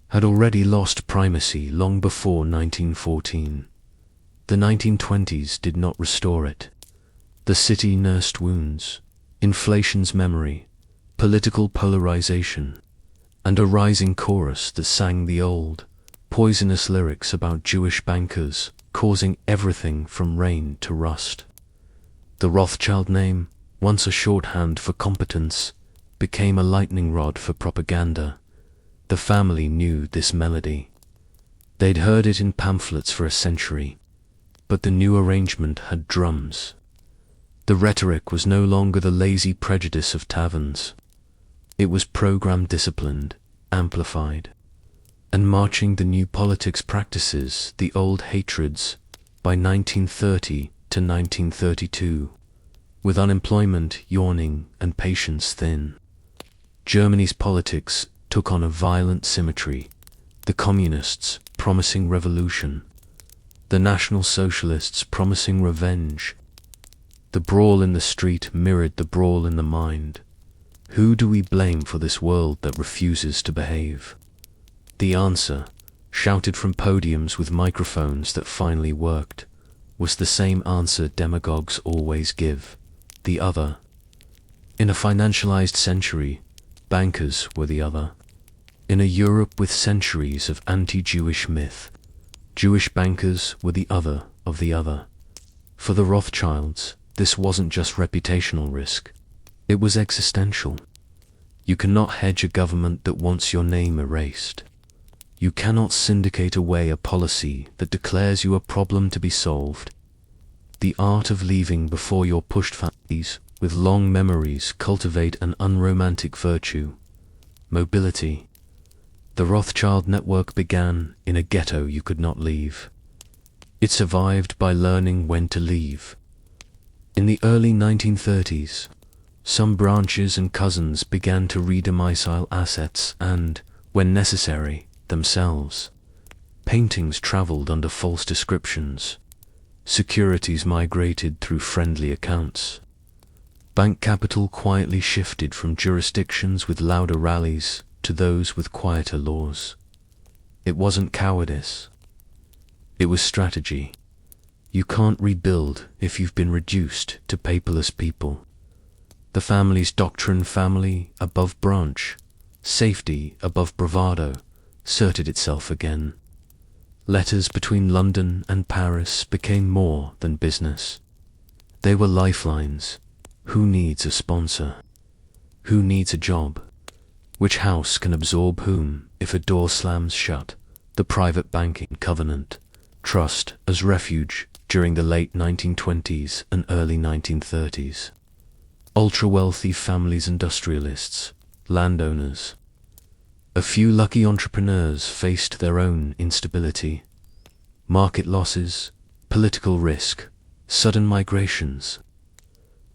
had already lost primacy long before 1914. The 1920s did not restore it. The city nursed wounds, inflation's memory, political polarization, and a rising chorus that sang the old, poisonous lyrics about Jewish bankers causing everything from rain to rust. The Rothschild name, once a shorthand for competence, became a lightning rod for propaganda. The family knew this melody. They'd heard it in pamphlets for a century, but the new arrangement had drums. The rhetoric was no longer the lazy prejudice of taverns. It was program-disciplined, amplified, and marching the new politics practices, the old hatreds, by 1930 to 1932. With unemployment yawning and patience thin. Germany's politics took on a violent symmetry, the communists promising revolution, the National Socialists promising revenge. The brawl in the street mirrored the brawl in the mind. Who do we blame for this world that refuses to behave? The answer, shouted from podiums with microphones that finally worked, was the same answer demagogues always give. The other. In a financialized century, bankers were the other. In a Europe with centuries of anti-Jewish myth, Jewish bankers were the other of the other. For the Rothschilds, this wasn't just reputational risk. It was existential. You cannot hedge a government that wants your name erased. You cannot syndicate away a policy that declares you a problem to be solved. The art of leaving before you're pushed. Families with long memories cultivate an unromantic virtue, mobility. The Rothschild network began in a ghetto you could not leave. It survived by learning when to leave. In the early 1930s, some branches and cousins began to redomicile assets and, when necessary, themselves. Paintings traveled under false descriptions. Securities migrated through friendly accounts. Bank capital quietly shifted from jurisdictions with louder rallies to those with quieter laws. It wasn't cowardice. It was strategy. You can't rebuild if you've been reduced to paperless people. The family's doctrine, family above branch, safety above bravado, asserted itself again. Letters between London and Paris became more than business. They were lifelines. Who needs a sponsor? Who needs a job? Which house can absorb whom if a door slams shut? The private banking covenant, trust as refuge during the late 1920s and early 1930s. Ultra-wealthy families, industrialists, landowners. A few lucky entrepreneurs faced their own instability. Market losses, political risk, sudden migrations.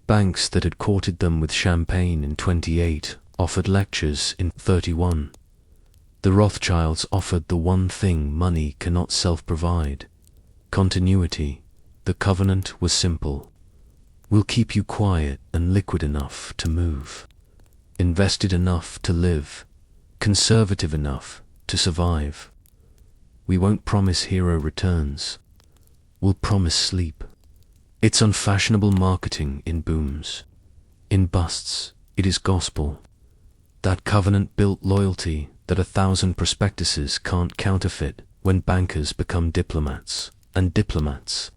Banks that had courted them with champagne in 28 offered lectures in 31. The Rothschilds offered the one thing money cannot self-provide: continuity. The covenant was simple. We'll keep you quiet and liquid enough to move, invested enough to live, conservative enough to survive. We won't promise hero returns. We'll promise sleep. It's unfashionable marketing in booms. In busts, it is gospel. That covenant-built loyalty that 1,000 prospectuses can't counterfeit when bankers become diplomats, and diplomats.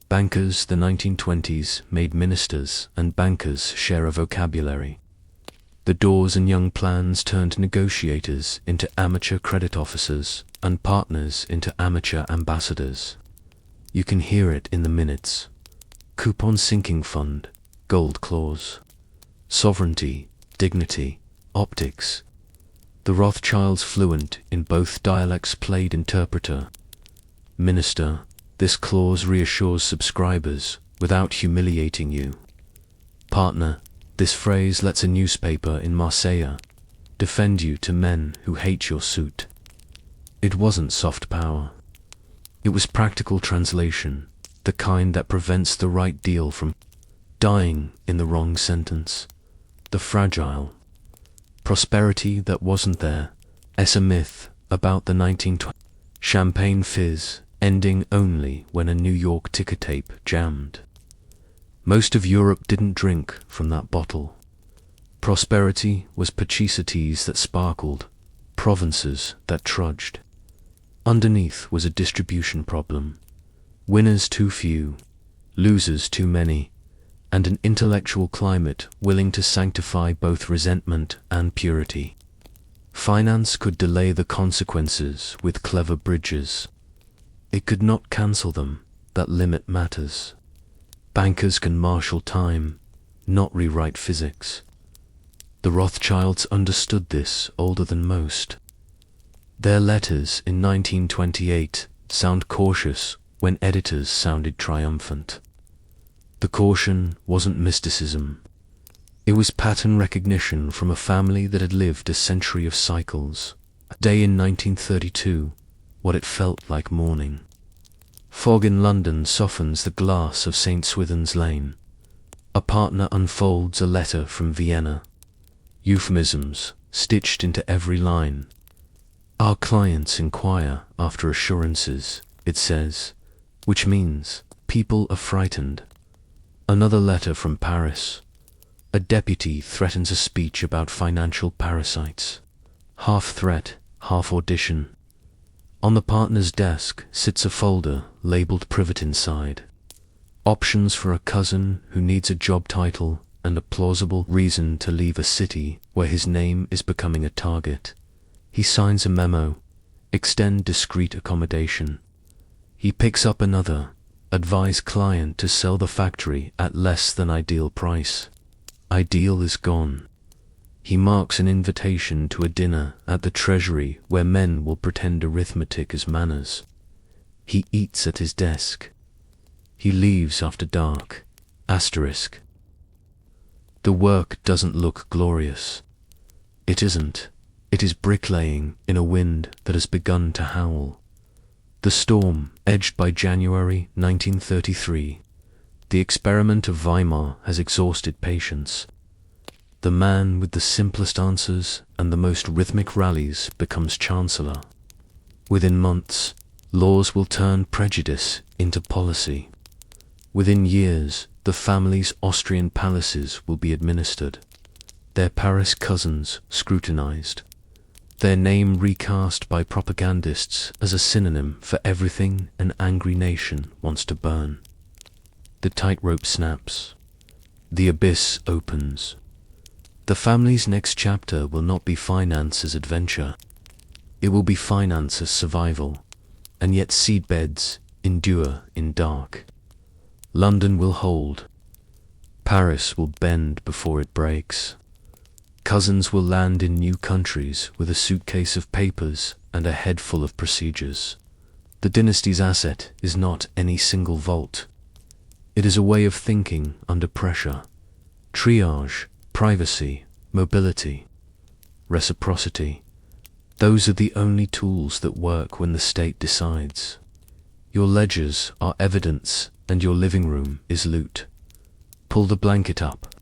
Bankers, the 1920s, made ministers, and bankers share a vocabulary. The Dawes and Young plans turned negotiators into amateur credit officers, and partners into amateur ambassadors. You can hear it in the minutes. Coupon sinking fund, gold clause. Sovereignty, dignity, optics. The Rothschilds, fluent in both dialects, played interpreter. Minister, this clause reassures subscribers without humiliating you. Partner, this phrase lets a newspaper in Marseille defend you to men who hate your suit. It wasn't soft power. It was practical translation, the kind that prevents the right deal from dying in the wrong sentence. The fragile prosperity that wasn't there, a myth about the 1920s. Champagne fizz, ending only when a New York ticker tape jammed. Most of Europe didn't drink from that bottle. Prosperity was pachicities that sparkled, provinces that trudged. Underneath was a distribution problem. Winners too few, losers too many, and an intellectual climate willing to sanctify both resentment and purity. Finance could delay the consequences with clever bridges. It could not cancel them. That limit matters. Bankers can marshal time, not rewrite physics. The Rothschilds understood this older than most. Their letters in 1928 sound cautious when editors sounded triumphant. The caution wasn't mysticism. It was pattern recognition from a family that had lived a century of cycles. A day in 1932, what it felt like morning. Fog in London softens the glass of St. Swithin's Lane. A partner unfolds a letter from Vienna. Euphemisms stitched into every line. Our clients inquire after assurances, it says, which means people are frightened. Another letter from Paris. A deputy threatens a speech about financial parasites. Half threat, half audition. On the partner's desk sits a folder labeled privet inside. Options for a cousin who needs a job title and a plausible reason to leave a city where his name is becoming a target. He signs a memo, extend discreet accommodation. He picks up another, advise client to sell the factory at less than ideal price. Ideal is gone. He marks an invitation to a dinner at the Treasury where men will pretend arithmetic as manners. He eats at his desk. He leaves after dark. Asterisk. The work doesn't look glorious. It isn't. It is bricklaying in a wind that has begun to howl. The storm, edged by January 1933. The experiment of Weimar has exhausted patience. The man with the simplest answers and the most rhythmic rallies becomes chancellor. Within months, laws will turn prejudice into policy. Within years, the family's Austrian palaces will be administered, their Paris cousins scrutinized, their name recast by propagandists as a synonym for everything an angry nation wants to burn. The tightrope snaps. The abyss opens. The family's next chapter will not be finance as adventure. It will be finance as survival, and yet seedbeds endure in dark. London will hold. Paris will bend before it breaks. Cousins will land in new countries with a suitcase of papers and a head full of procedures. The dynasty's asset is not any single vault. It is a way of thinking under pressure. Triage, privacy, mobility, reciprocity. Those are the only tools that work when the state decides. Your ledgers are evidence and your living room is loot. Pull the blanket up.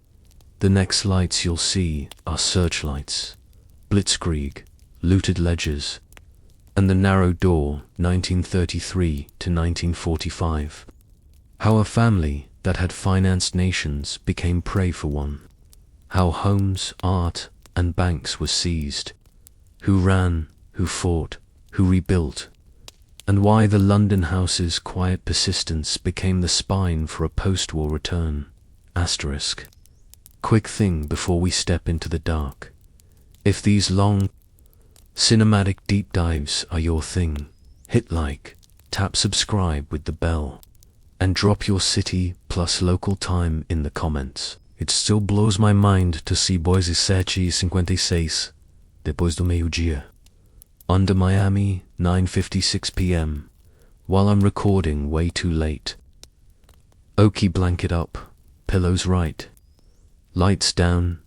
The next lights you'll see are searchlights, blitzkrieg, looted ledgers. and the narrow door, 1933 to 1945. How a family that had financed nations became prey for one. How homes, art, and banks were seized. Who ran, who fought, who rebuilt, and why the London house's quiet persistence became the spine for a post-war return. Asterisk. Quick thing before we step into the dark. If these long, cinematic deep dives are your thing, hit like, tap subscribe with the bell, and drop your city plus local time in the comments. It still blows my mind to see boys at 7:56, depois do meio-dia. Under Miami, 9:56 p.m., while I'm recording way too late. Oaky blanket up, pillows right, lights down.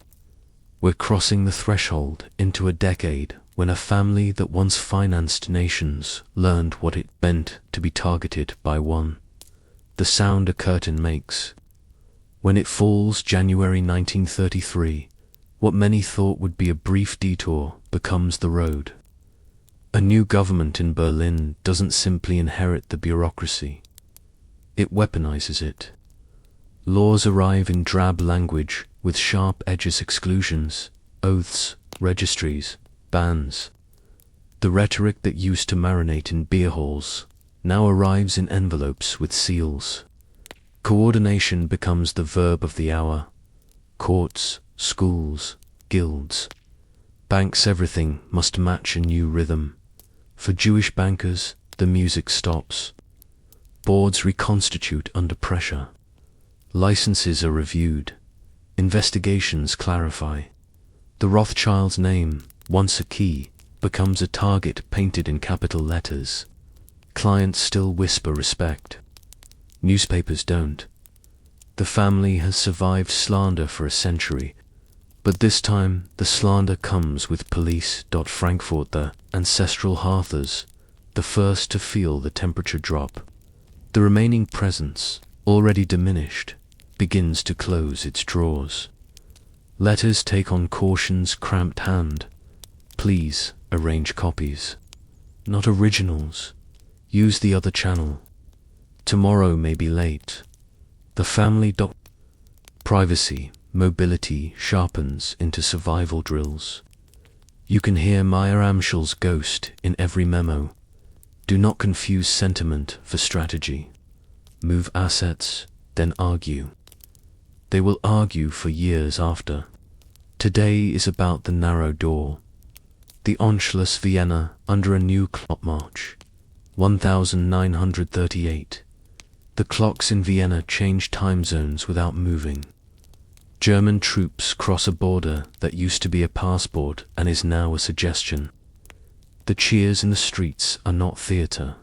We're crossing the threshold into a decade when a family that once financed nations learned what it meant to be targeted by one. The sound a curtain makes. When it falls, January 1933, what many thought would be a brief detour becomes the road. A new government in Berlin doesn't simply inherit the bureaucracy. It weaponizes it. Laws arrive in drab language with sharp edges, exclusions, oaths, registries, bans. The rhetoric that used to marinate in beer halls now arrives in envelopes with seals. Coordination becomes the verb of the hour. Courts, schools, guilds, banks, everything must match a new rhythm. For Jewish bankers, the music stops. Boards reconstitute under pressure. Licenses are reviewed. Investigations clarify. The Rothschilds' name, once a key, becomes a target painted in capital letters. Clients still whisper respect. Newspapers don't. The family has survived slander for a century, but this time the slander comes with police. Frankfurt, the ancestral hearthers, the first to feel the temperature drop. The remaining presence, already diminished, begins to close its drawers. Letters take on caution's cramped hand. Please arrange copies. Not originals. Use the other channel. Tomorrow may be late. The family privacy, mobility sharpens into survival drills. You can hear Mayer Amschel's ghost in every memo. Do not confuse sentiment for strategy. Move assets, then argue. They will argue for years after. Today is about the narrow door. The Anschluss Vienna under a new clock march. 1938. The clocks in Vienna change time zones without moving. German troops cross a border that used to be a passport and is now a suggestion. The cheers in the streets are not theatre.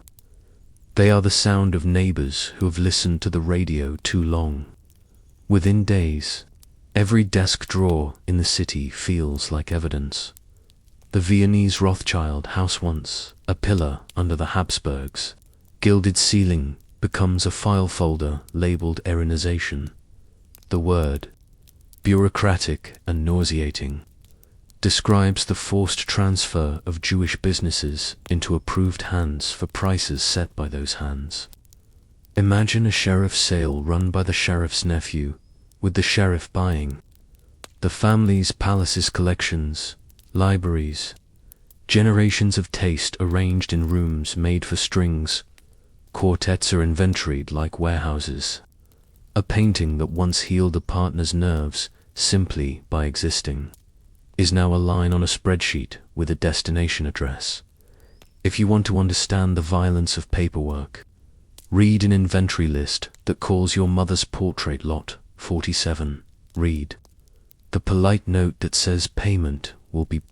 They are the sound of neighbors who have listened to the radio too long. Within days, every desk drawer in the city feels like evidence. The Viennese Rothschild house, once a pillar under the Habsburgs, gilded ceiling becomes a file folder labeled Erinization. The word, bureaucratic and nauseating, describes the forced transfer of Jewish businesses into approved hands for prices set by those hands. Imagine a sheriff's sale run by the sheriff's nephew, with the sheriff buying. The family's palace's collections, libraries, generations of taste arranged in rooms made for strings. Quartets are inventoried like warehouses. A painting that once healed a partner's nerves simply by existing is now a line on a spreadsheet with a destination address. If you want to understand the violence of paperwork, read an inventory list that calls your mother's portrait lot 47. Read the polite note that says payment will be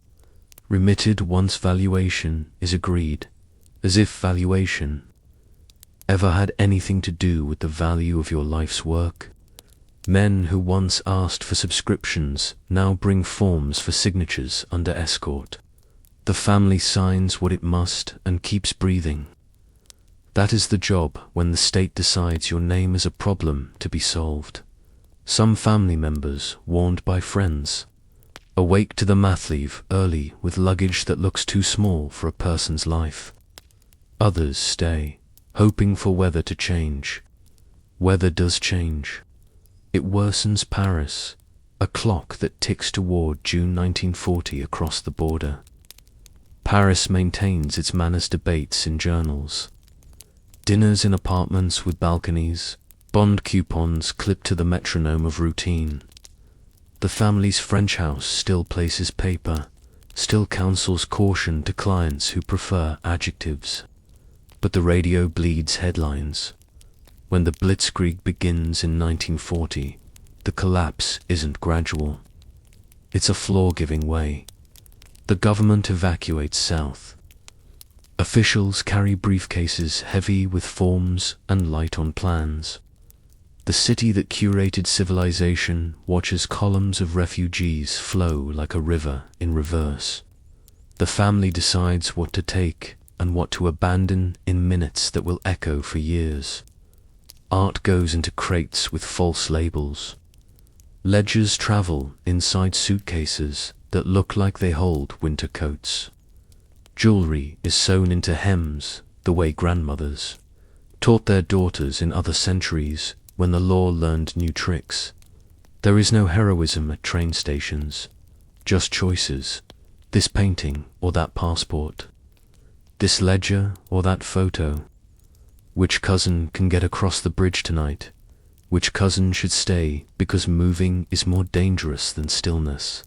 remitted once valuation is agreed, as if valuation ever had anything to do with the value of your life's work. Men who once asked for subscriptions now bring forms for signatures under escort. The family signs what it must and keeps breathing. That is the job when the state decides your name is a problem to be solved. Some family members, warned by friends, Awake to the math leave early with luggage that looks too small for a person's life. Others stay, hoping for weather to change. Weather does change. It worsens Paris, a clock that ticks toward June 1940 across the border. Paris maintains its manners debates in journals. Dinners in apartments with balconies, bond coupons clipped to the metronome of routine. The family's French house still places paper, still counsels caution to clients who prefer adjectives. But the radio bleeds headlines. When the Blitzkrieg begins in 1940, the collapse isn't gradual. It's a floor giving way. The government evacuates south. Officials carry briefcases heavy with forms and light on plans. The city that curated civilization watches columns of refugees flow like a river in reverse. The family decides what to take and what to abandon in minutes that will echo for years. Art goes into crates with false labels. Ledgers travel inside suitcases that look like they hold winter coats. Jewelry is sewn into hems the way grandmothers taught their daughters in other centuries when the law learned new tricks. There is no heroism at train stations, just choices. This painting or that passport. This ledger or that photo. Which cousin can get across the bridge tonight? Which cousin should stay because moving is more dangerous than stillness?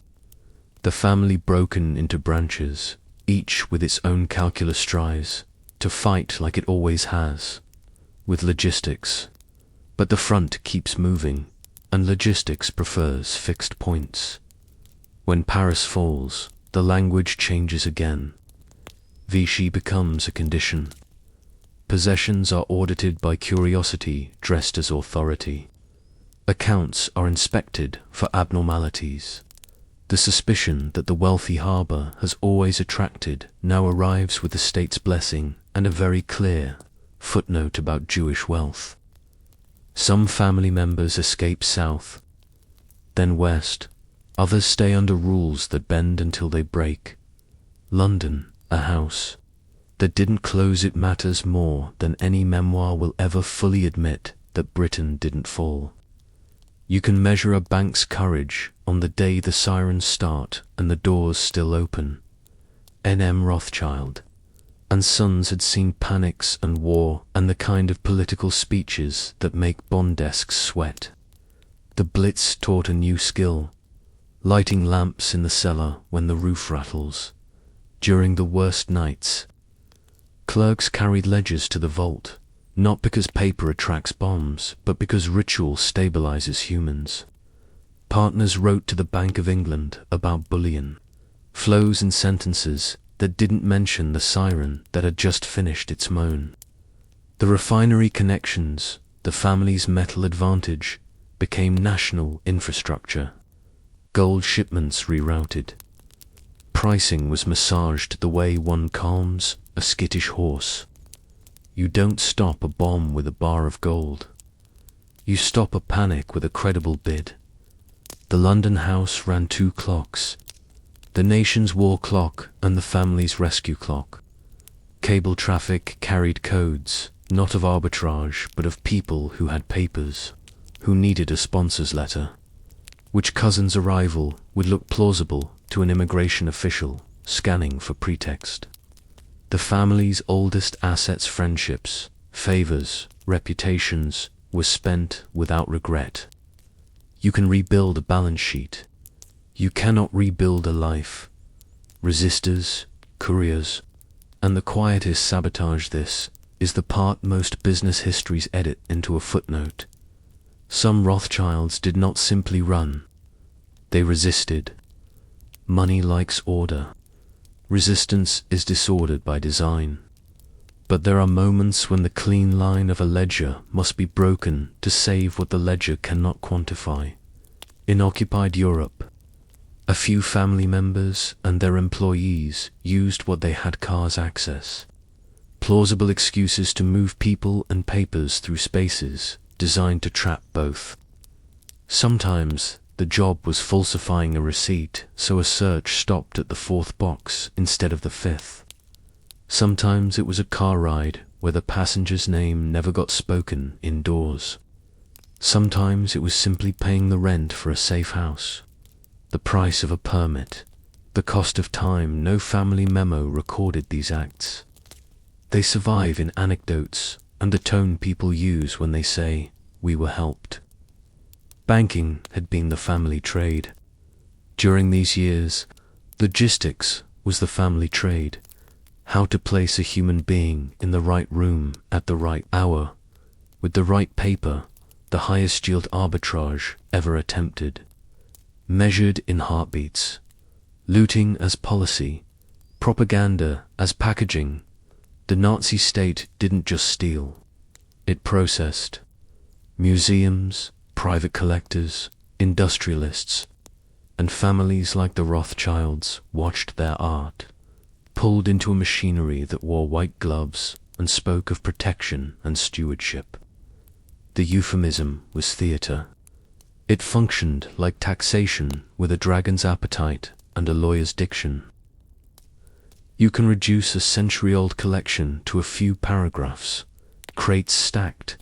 The family broken into branches, each with its own calculus strives to fight like it always has, with logistics. But the front keeps moving, and logistics prefers fixed points. When Paris falls, the language changes again. Vichy becomes a condition. Possessions are audited by curiosity dressed as authority. Accounts are inspected for abnormalities. The suspicion that the wealthy harbour has always attracted now arrives with the state's blessing and a very clear footnote about Jewish wealth. Some family members escape south, then west. Others stay under rules that bend until they break. London, a house that didn't close, it matters more than any memoir will ever fully admit that Britain didn't fall. You can measure a bank's courage on the day the sirens start and the doors still open. N.M. Rothschild and Sons had seen panics and war and the kind of political speeches that make bond desks sweat. The Blitz taught a new skill, lighting lamps in the cellar when the roof rattles. During the worst nights, clerks carried ledgers to the vault, not because paper attracts bombs, but because ritual stabilizes humans. Partners wrote to the Bank of England about bullion, flows and sentences that didn't mention the siren that had just finished its moan. The refinery connections, the family's metal advantage, became national infrastructure. Gold shipments rerouted. Pricing was massaged the way one calms a skittish horse. You don't stop a bomb with a bar of gold. You stop a panic with a credible bid. The London house ran 2 clocks. The nation's war clock and the family's rescue clock. Cable traffic carried codes, not of arbitrage, but of people who had papers, who needed a sponsor's letter. Which cousin's arrival would look plausible to an immigration official scanning for pretext. The family's oldest assets, friendships, favors, reputations, were spent without regret. You can rebuild a balance sheet. You cannot rebuild a life. Resistors, couriers, and the quietest sabotage. This is the part most business histories edit into a footnote. Some Rothschilds did not simply run. They resisted. Money likes order. Resistance is disordered by design. But there are moments when the clean line of a ledger must be broken to save what the ledger cannot quantify. In occupied Europe, a few family members and their employees used what they had: cars access. Plausible excuses to move people and papers through spaces designed to trap both. Sometimes the job was falsifying a receipt, so a search stopped at the fourth box instead of the fifth. Sometimes it was a car ride where the passenger's name never got spoken indoors. Sometimes it was simply paying the rent for a safe house, the price of a permit, the cost of time. No family memo recorded these acts. They survive in anecdotes and the tone people use when they say, "We were helped." Banking had been the family trade. During these years, logistics was the family trade. How to place a human being in the right room at the right hour, with the right paper, the highest yield arbitrage ever attempted. Measured in heartbeats. Looting as policy, propaganda as packaging. The Nazi state didn't just steal, it processed. Museums, private collectors, industrialists, and families like the Rothschilds watched their art, pulled into a machinery that wore white gloves and spoke of protection and stewardship. The euphemism was theater. It functioned like taxation with a dragon's appetite and a lawyer's diction. You can reduce a century-old collection to a few paragraphs, crates stacked,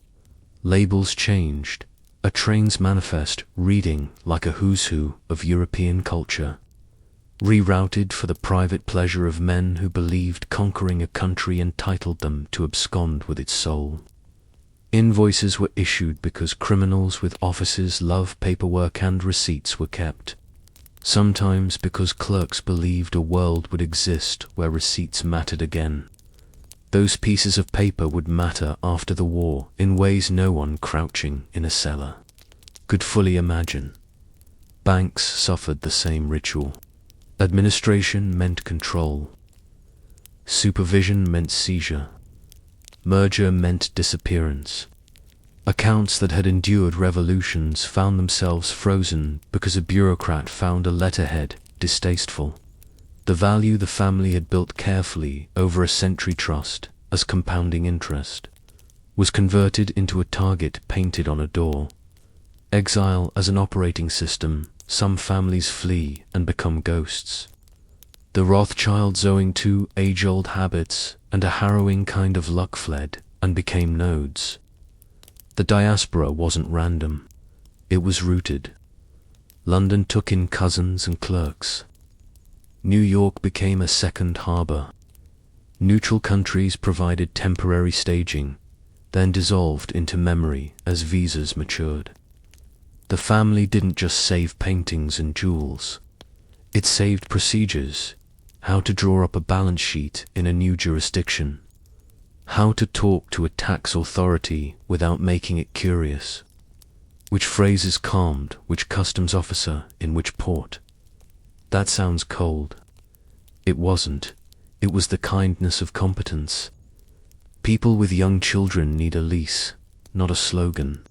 labels changed, a train's manifest reading like a who's who of European culture, rerouted for the private pleasure of men who believed conquering a country entitled them to abscond with its soul. Invoices were issued because criminals with offices love paperwork, and receipts were kept. Sometimes because clerks believed a world would exist where receipts mattered again. Those pieces of paper would matter after the war in ways no one crouching in a cellar could fully imagine. Banks suffered the same ritual. Administration meant control. Supervision meant seizure. Merger meant disappearance. Accounts that had endured revolutions found themselves frozen because a bureaucrat found a letterhead distasteful. The value the family had built carefully over a century trust as compounding interest was converted into a target painted on a door. Exile as an operating system, some families flee and become ghosts. The Rothschilds, owing to age-old habits and a harrowing kind of luck, fled and became nodes. The diaspora wasn't random, it was rooted. London took in cousins and clerks. New York became a second harbor. Neutral countries provided temporary staging, then dissolved into memory as visas matured. The family didn't just save paintings and jewels. It saved procedures, how to draw up a balance sheet in a new jurisdiction, how to talk to a tax authority without making it curious, which phrases calmed which customs officer in which port. That sounds cold. It wasn't. It was the kindness of competence. People with young children need a lease, not a slogan.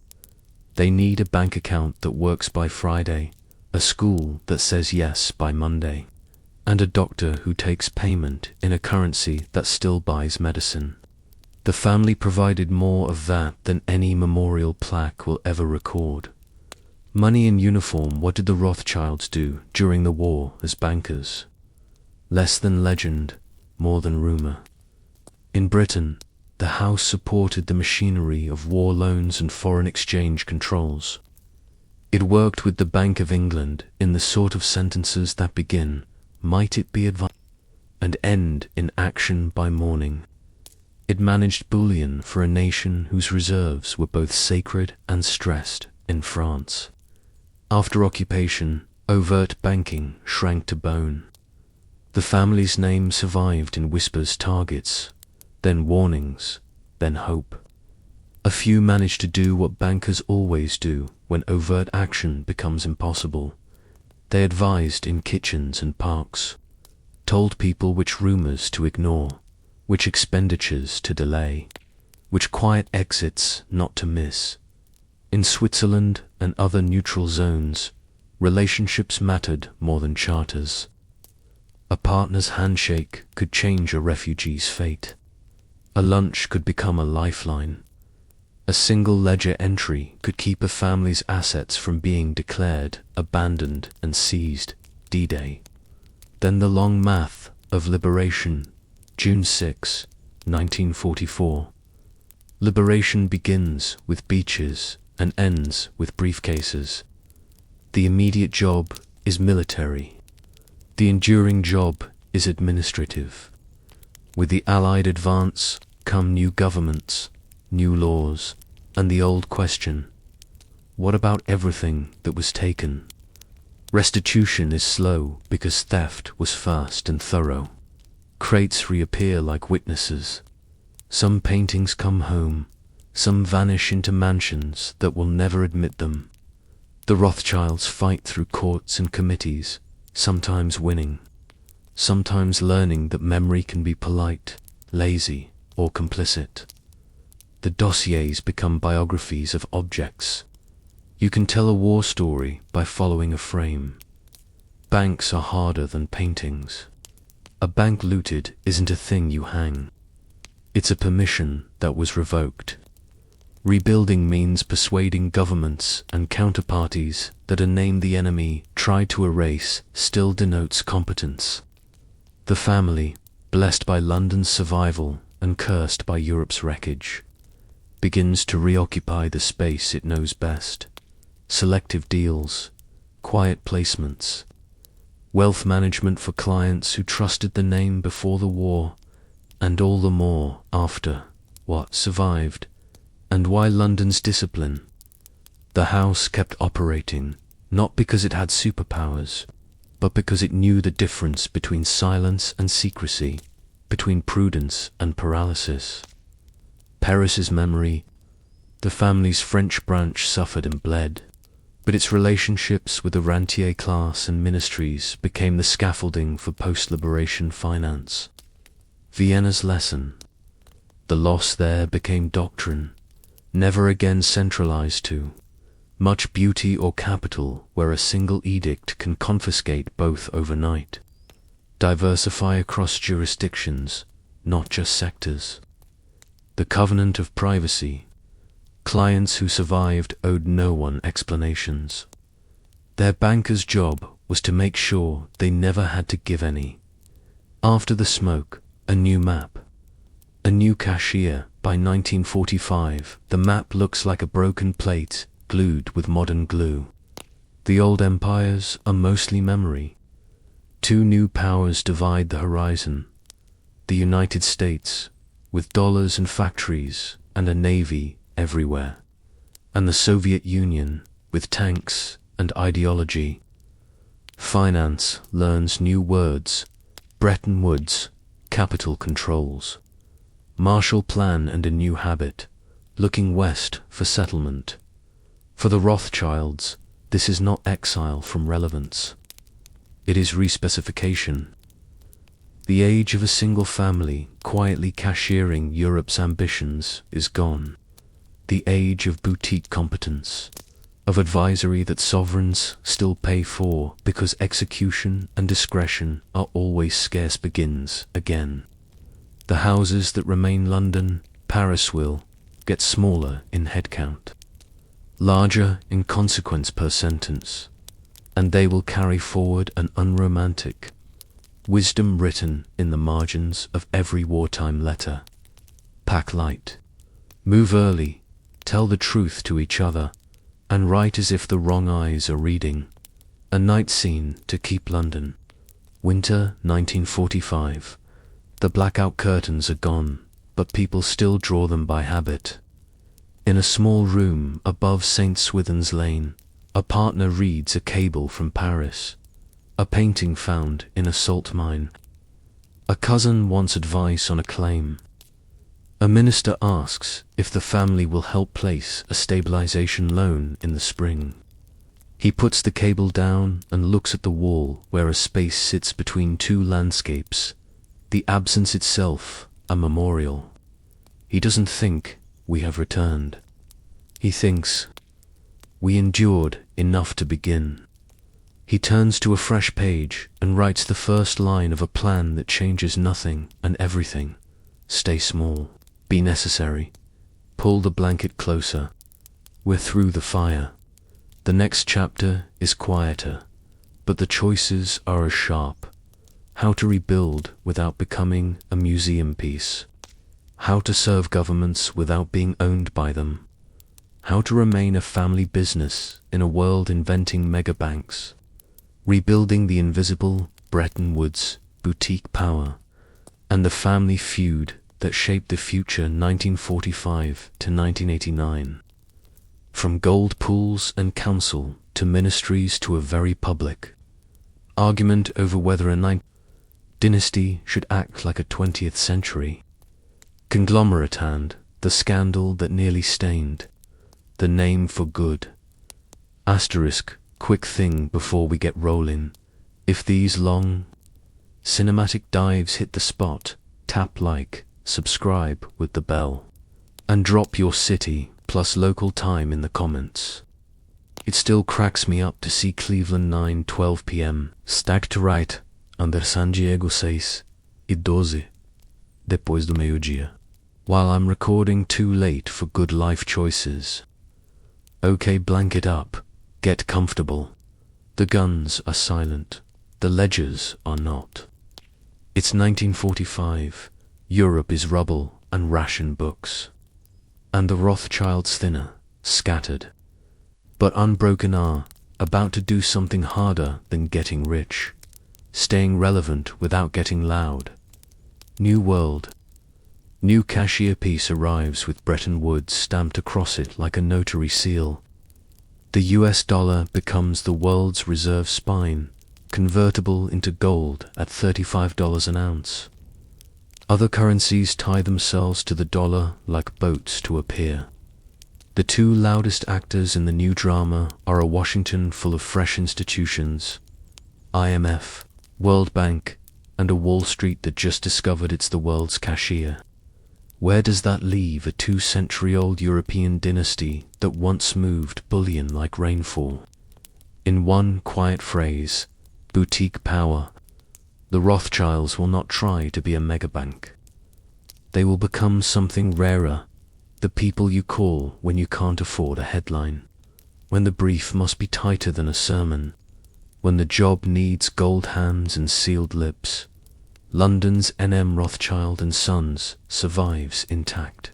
They need a bank account that works by Friday, a school that says yes by Monday, and a doctor who takes payment in a currency that still buys medicine. The family provided more of that than any memorial plaque will ever record. Money in uniform. What did the Rothschilds do during the war as bankers? Less than legend, more than rumor. In Britain, the house supported the machinery of war loans and foreign exchange controls. It worked with the Bank of England in the sort of sentences that begin, "Might it be advised," and end in action by morning. It managed bullion for a nation whose reserves were both sacred and stressed in France. After occupation, overt banking shrank to bone. The family's name survived in whispers, targets, then warnings, then hope. A few managed to do what bankers always do when overt action becomes impossible. They advised in kitchens and parks, told people which rumors to ignore, which expenditures to delay, which quiet exits not to miss. In Switzerland and other neutral zones, relationships mattered more than charters. A partner's handshake could change a refugee's fate. A lunch could become a lifeline. A single ledger entry could keep a family's assets from being declared, abandoned, and seized. D-Day. Then the long math of liberation. June 6, 1944. Liberation begins with beaches and ends with briefcases. The immediate job is military. The enduring job is administrative. With the Allied advance come new governments, new laws, and the old question: what about everything that was taken? Restitution is slow because theft was fast and thorough. Crates reappear like witnesses. Some paintings come home, some vanish into mansions that will never admit them. The Rothschilds fight through courts and committees, sometimes winning, sometimes learning that memory can be polite, lazy, or complicit. The dossiers become biographies of objects. You can tell a war story by following a frame. Banks are harder than paintings. A bank looted isn't a thing you hang. It's a permission that was revoked. Rebuilding means persuading governments and counterparties that a name the enemy tried to erase still denotes competence. The family, blessed by London's survival and cursed by Europe's wreckage, begins to reoccupy the space it knows best. Selective deals, quiet placements, wealth management for clients who trusted the name before the war, and all the more after. What survived, and why London's discipline? The house kept operating, not because it had superpowers, but because it knew the difference between silence and secrecy, between prudence and paralysis. Paris's memory. The family's French branch suffered and bled, but its relationships with the rentier class and ministries became the scaffolding for post-liberation finance. Vienna's lesson. The loss there became doctrine, never again centralized to much beauty or capital where a single edict can confiscate both overnight. Diversify across jurisdictions, not just sectors. The covenant of privacy. Clients who survived owed no one explanations. Their banker's job was to make sure they never had to give any. After the smoke, a new map. A new cashier. By 1945, the map looks like a broken plate glued with modern glue. The old empires are mostly memory. Two new powers divide the horizon. The United States, with dollars and factories and a navy everywhere, and the Soviet Union, with tanks and ideology. Finance learns new words: Bretton Woods, capital controls. Marshall Plan and a new habit, looking west for settlement. For the Rothschilds, this is not exile from relevance. It is respecification. The age of a single family quietly cashiering Europe's ambitions is gone. The age of boutique competence, of advisory that sovereigns still pay for because execution and discretion are always scarce, begins again. The houses that remain London, Paris will get smaller in headcount, larger in consequence per sentence, and they will carry forward an unromantic wisdom written in the margins of every wartime letter. Pack light, move early, tell the truth to each other, and write as if the wrong eyes are reading. A night scene to keep London. Winter 1945. The blackout curtains are gone, but people still draw them by habit. In a small room above St. Swithin's Lane, a partner reads a cable from Paris, a painting found in a salt mine. A cousin wants advice on a claim. A minister asks if the family will help place a stabilization loan in the spring. He puts the cable down and looks at the wall where a space sits between two landscapes, the absence itself a memorial. He doesn't think we have returned. He thinks we endured enough to begin. He turns to a fresh page and writes the first line of a plan that changes nothing and everything. Stay small, be necessary, Pull the blanket closer. We're through the fire. The next chapter is quieter, but the choices are as sharp. How to rebuild without becoming a museum piece. How to serve governments without being owned by them. How to remain a family business in a world inventing megabanks. Rebuilding the invisible Bretton Woods boutique power and the family feud that shaped the future 1945 to 1989. From gold pools and council to ministries to a very public argument over whether a dynasty should act like a 20th century conglomerate, and the scandal that nearly stained the name for good. Asterisk, quick thing before we get rolling. If these long cinematic dives hit the spot, tap like, subscribe with the bell, and drop your city plus local time in the comments. It still cracks me up to see Cleveland 9:12 p.m. stacked to right under San Diego 6:12 depois do meio-dia, while I'm recording too late for good life choices. Okay, blanket up, get comfortable. The guns are silent, the ledgers are not. It's 1945, Europe is rubble and ration books, and the Rothschilds thinner, scattered, but unbroken are about to do something harder than getting rich, staying relevant without getting loud. New world. New cashier piece arrives with Bretton Woods stamped across it like a notary seal. The US dollar becomes the world's reserve spine, convertible into gold at $35 an ounce. Other currencies tie themselves to the dollar like boats to a pier. The two loudest actors in the new drama are a Washington full of fresh institutions, IMF, World Bank, and a Wall Street that just discovered it's the world's cashier. Where does that leave a 2-century-old European dynasty that once moved bullion like rainfall? In one quiet phrase, boutique power. The Rothschilds will not try to be a megabank. They will become something rarer, the people you call when you can't afford a headline, when the brief must be tighter than a sermon, when the job needs gold hands and sealed lips. London's N.M. Rothschild and Sons survives intact,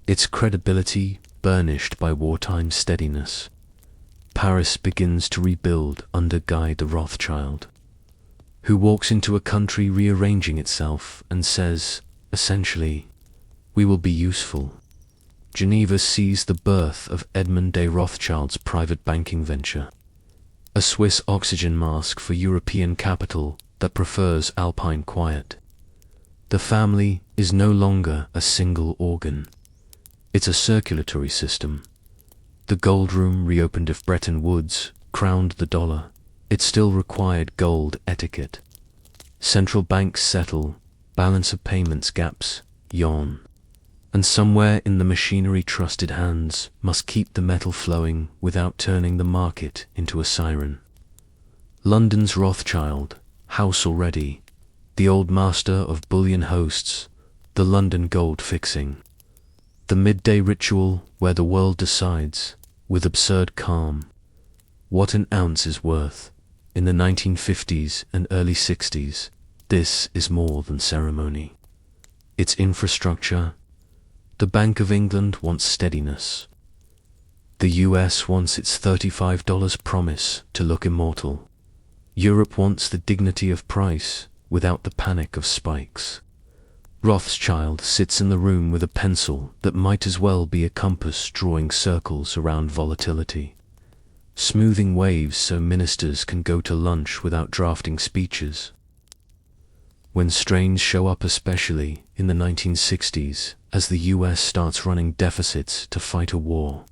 its credibility burnished by wartime steadiness. Paris begins to rebuild under Guy de Rothschild, who walks into a country rearranging itself and says, essentially, we will be useful. Geneva sees the birth of Edmond de Rothschild's private banking venture, a Swiss oxygen mask for European capital that prefers alpine quiet. The family is no longer a single organ. It's a circulatory system. The gold room reopened if Bretton Woods crowned the dollar. It still required gold etiquette. Central banks settle, balance of payments gaps yawn, and somewhere in the machinery trusted hands must keep the metal flowing without turning the market into a siren. London's Rothschild, house already, the old master of bullion hosts, the London gold fixing. The midday ritual where the world decides, with absurd calm, what an ounce is worth. In the 1950s and early 60s, this is more than ceremony. It's infrastructure. The Bank of England wants steadiness. The US wants its $35 promise to look immortal. Europe wants the dignity of price without the panic of spikes. Rothschild sits in the room with a pencil that might as well be a compass drawing circles around volatility, smoothing waves so ministers can go to lunch without drafting speeches. When strains show up, especially in the 1960s, as the US starts running deficits to fight a war,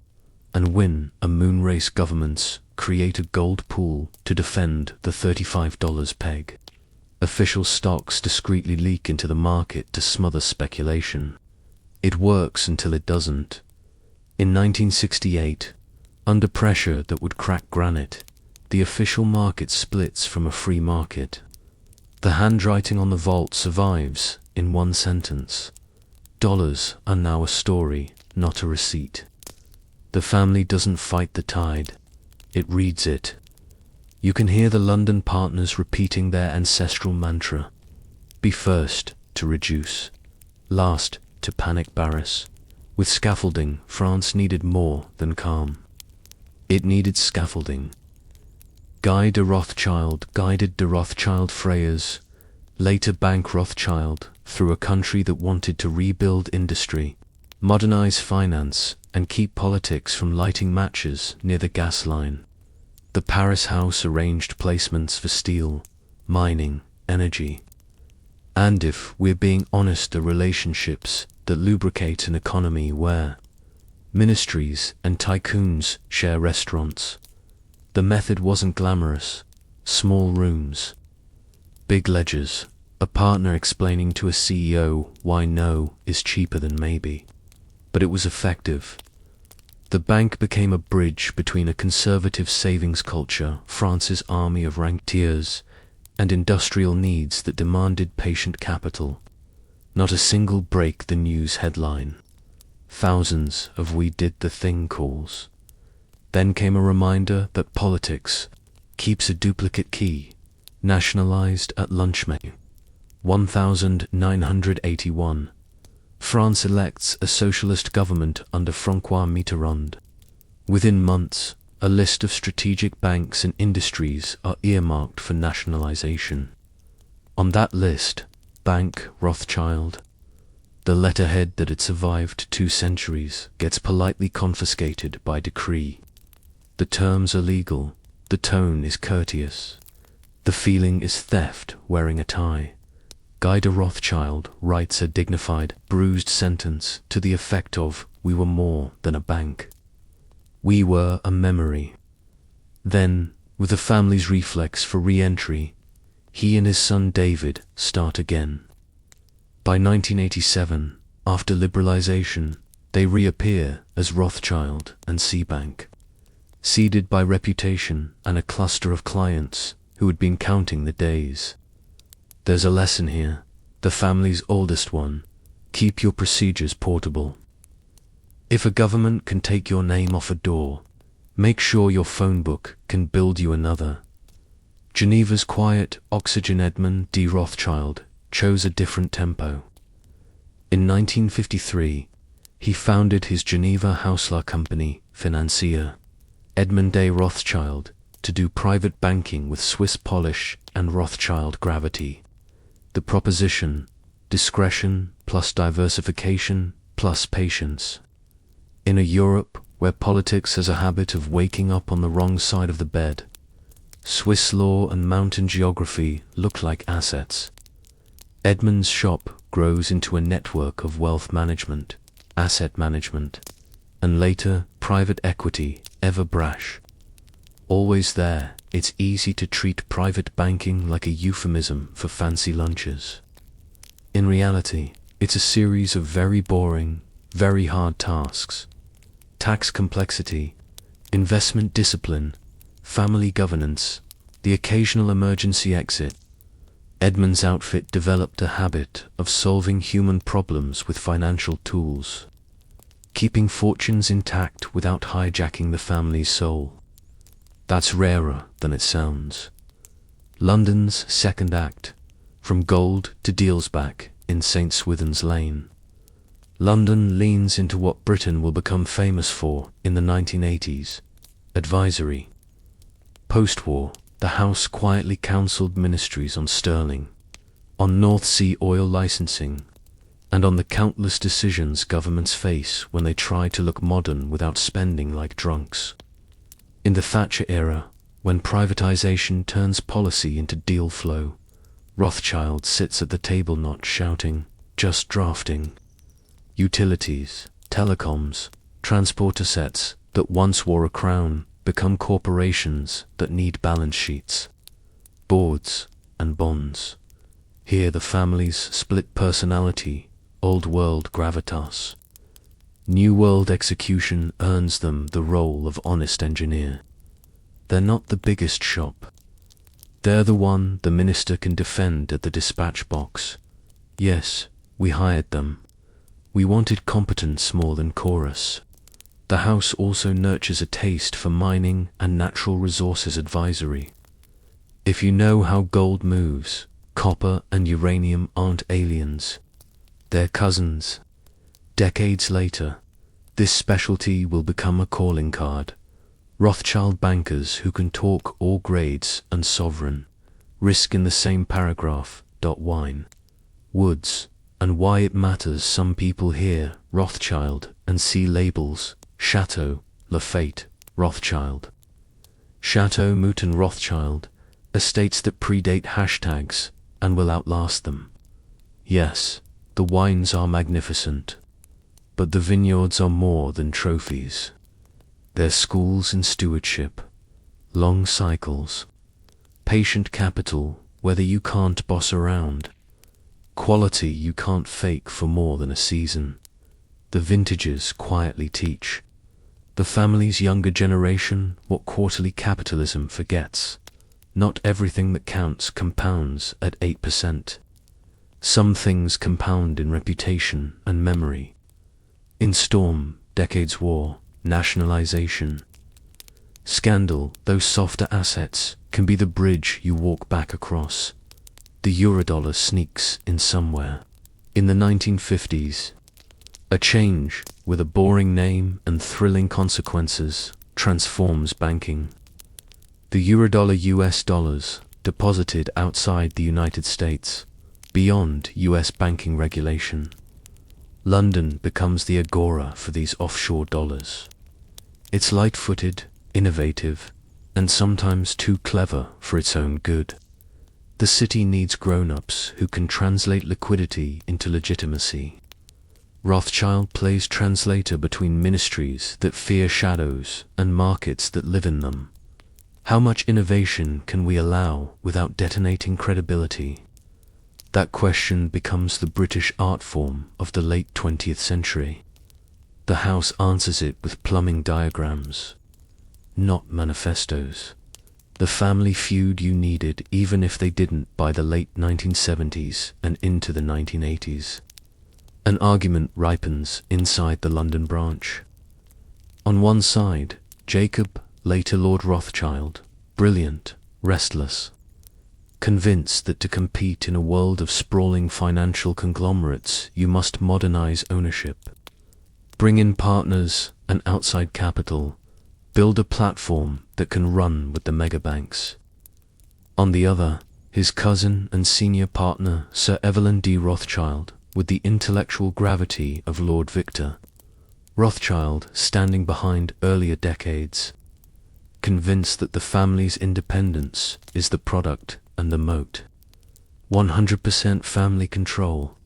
and win a moonrace, governments create a gold pool to defend the $35 peg. Official stocks discreetly leak into the market to smother speculation. It works until it doesn't. In 1968, under pressure that would crack granite, the official market splits from a free market. The handwriting on the vault survives in one sentence. Dollars are now a story, not a receipt. The family doesn't fight the tide, it reads it. You can hear the London partners repeating their ancestral mantra. Be first to reduce, last to panic barrass. With scaffolding, France needed more than calm. It needed scaffolding. Guy de Rothschild guided the Rothschild Freyers, later Bank Rothschild, through a country that wanted to rebuild industry, modernize finance, and keep politics from lighting matches near the gas line. The Paris house arranged placements for steel, mining, energy. And if we're being honest, the relationships that lubricate an economy where ministries and tycoons share restaurants. The method wasn't glamorous. Small rooms, big ledgers, a partner explaining to a CEO why no is cheaper than maybe. But it was effective. The bank became a bridge between a conservative savings culture, France's army of rentiers, and industrial needs that demanded patient capital. Not a single break the news headline. Thousands of "we did the thing" calls. Then came a reminder that politics keeps a duplicate key, nationalized at lunch menu. 1981. France elects a socialist government under François Mitterrand. Within months, a list of strategic banks and industries are earmarked for nationalization. On that list, Bank Rothschild. The letterhead that had survived 2 centuries gets politely confiscated by decree. The terms are legal, the tone is courteous. The feeling is theft wearing a tie. Guy de Rothschild writes a dignified, bruised sentence to the effect of, "We were more than a bank. We were a memory." Then, with the family's reflex for re-entry, he and his son David start again. By 1987, after liberalization, they reappear as Rothschild and Seabank, seeded by reputation and a cluster of clients who had been counting the days. There's a lesson here, the family's oldest one: keep your procedures portable. If a government can take your name off a door, make sure your phone book can build you another. Geneva's quiet oxygen Edmund de Rothschild chose a different tempo. In 1953, he founded his Geneva Hausler company, Financier, Edmund de Rothschild, to do private banking with Swiss polish and Rothschild gravity. The proposition: discretion plus diversification plus patience. In a Europe where politics has a habit of waking up on the wrong side of the bed, Swiss law and mountain geography look like assets. Edmund's shop grows into a network of wealth management, asset management, and later private equity, ever brash. Always there, it's easy to treat private banking like a euphemism for fancy lunches. In reality, it's a series of very boring, very hard tasks. Tax complexity, investment discipline, family governance, the occasional emergency exit. Edmund's outfit developed a habit of solving human problems with financial tools, keeping fortunes intact without hijacking the family's soul. That's rarer than it sounds. London's second act, from gold to Dealsback in St. Swithin's Lane. London leans into what Britain will become famous for in the 1980s, advisory. Post-war, the House quietly counselled ministries on sterling, on North Sea oil licensing, and on the countless decisions governments face when they try to look modern without spending like drunks. In the Thatcher era, when privatization turns policy into deal flow, Rothschild sits at the table not shouting, just drafting. Utilities, telecoms, transport assets that once wore a crown become corporations that need balance sheets, boards, and bonds. Here the family's split personality, old world gravitas. New world execution earns them the role of honest engineer. They're not the biggest shop. They're the one the minister can defend at the dispatch box. Yes, we hired them. We wanted competence more than chorus. The house also nurtures a taste for mining and natural resources advisory. If you know how gold moves, copper and uranium aren't aliens. They're cousins. Decades later, this specialty will become a calling card. Rothschild bankers who can talk all grades and sovereign, risk in the same paragraph. Wine, woods, and why it matters. Some people hear Rothschild and see labels Chateau, Lafayette, Rothschild. Chateau Mouton Rothschild, estates that predate hashtags and will outlast them. Yes, the wines are magnificent, but the vineyards are more than trophies. They're schools in stewardship, long cycles, patient capital, whether you can't boss around, quality you can't fake for more than a season. The vintages quietly teach the family's younger generation what quarterly capitalism forgets. Not everything that counts compounds at 8%. Some things compound in reputation and memory. In storm, decades war, nationalization. Scandal, those softer assets, can be the bridge you walk back across. The eurodollar sneaks in somewhere. In the 1950s, a change with a boring name and thrilling consequences transforms banking. The eurodollar US dollars, deposited outside the United States, beyond US banking regulation. London becomes the agora for these offshore dollars. It's light-footed, innovative, and sometimes too clever for its own good. The city needs grown-ups who can translate liquidity into legitimacy. Rothschild plays translator between ministries that fear shadows and markets that live in them. How much innovation can we allow without detonating credibility? That question becomes the British art form of the late 20th century. The house answers it with plumbing diagrams, not manifestos. The family feud you needed even if they didn't by the late 1970s and into the 1980s. An argument ripens inside the London branch. On one side, Jacob, later Lord Rothschild, brilliant, restless, convinced that to compete in a world of sprawling financial conglomerates you must modernize ownership, bring in partners and outside capital, build a platform that can run with the megabanks. On the other, his cousin and senior partner Sir Evelyn D. Rothschild, with the intellectual gravity of Lord Victor, Rothschild standing behind earlier decades, convinced that the family's independence is the product and the moat. 100% family control,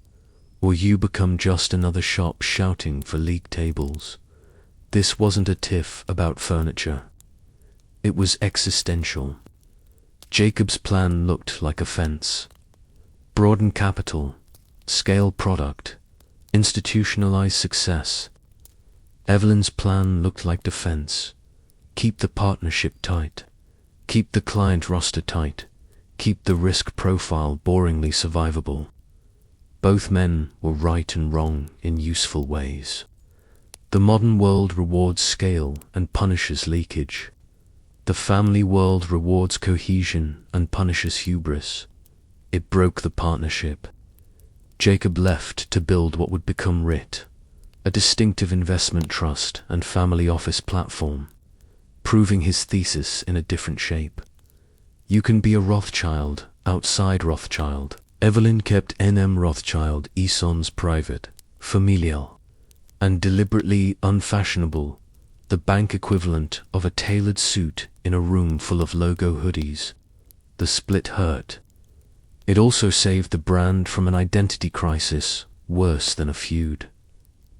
or you become just another shop shouting for league tables. This wasn't a tiff about furniture. It was existential. Jacob's plan looked like a fence. Broaden capital, scale product, institutionalize success. Evelyn's plan looked like defense. Keep the partnership tight. Keep the client roster tight. Keep the risk profile boringly survivable. Both men were right and wrong in useful ways. The modern world rewards scale and punishes leakage. The family world rewards cohesion and punishes hubris. It broke the partnership. Jacob left to build what would become RIT, a distinctive investment trust and family office platform, proving his thesis in a different shape. You can be a Rothschild outside Rothschild. Evelyn kept N.M. Rothschild Esons private, familial, and deliberately unfashionable, the bank equivalent of a tailored suit in a room full of logo hoodies. The split hurt. It also saved the brand from an identity crisis worse than a feud.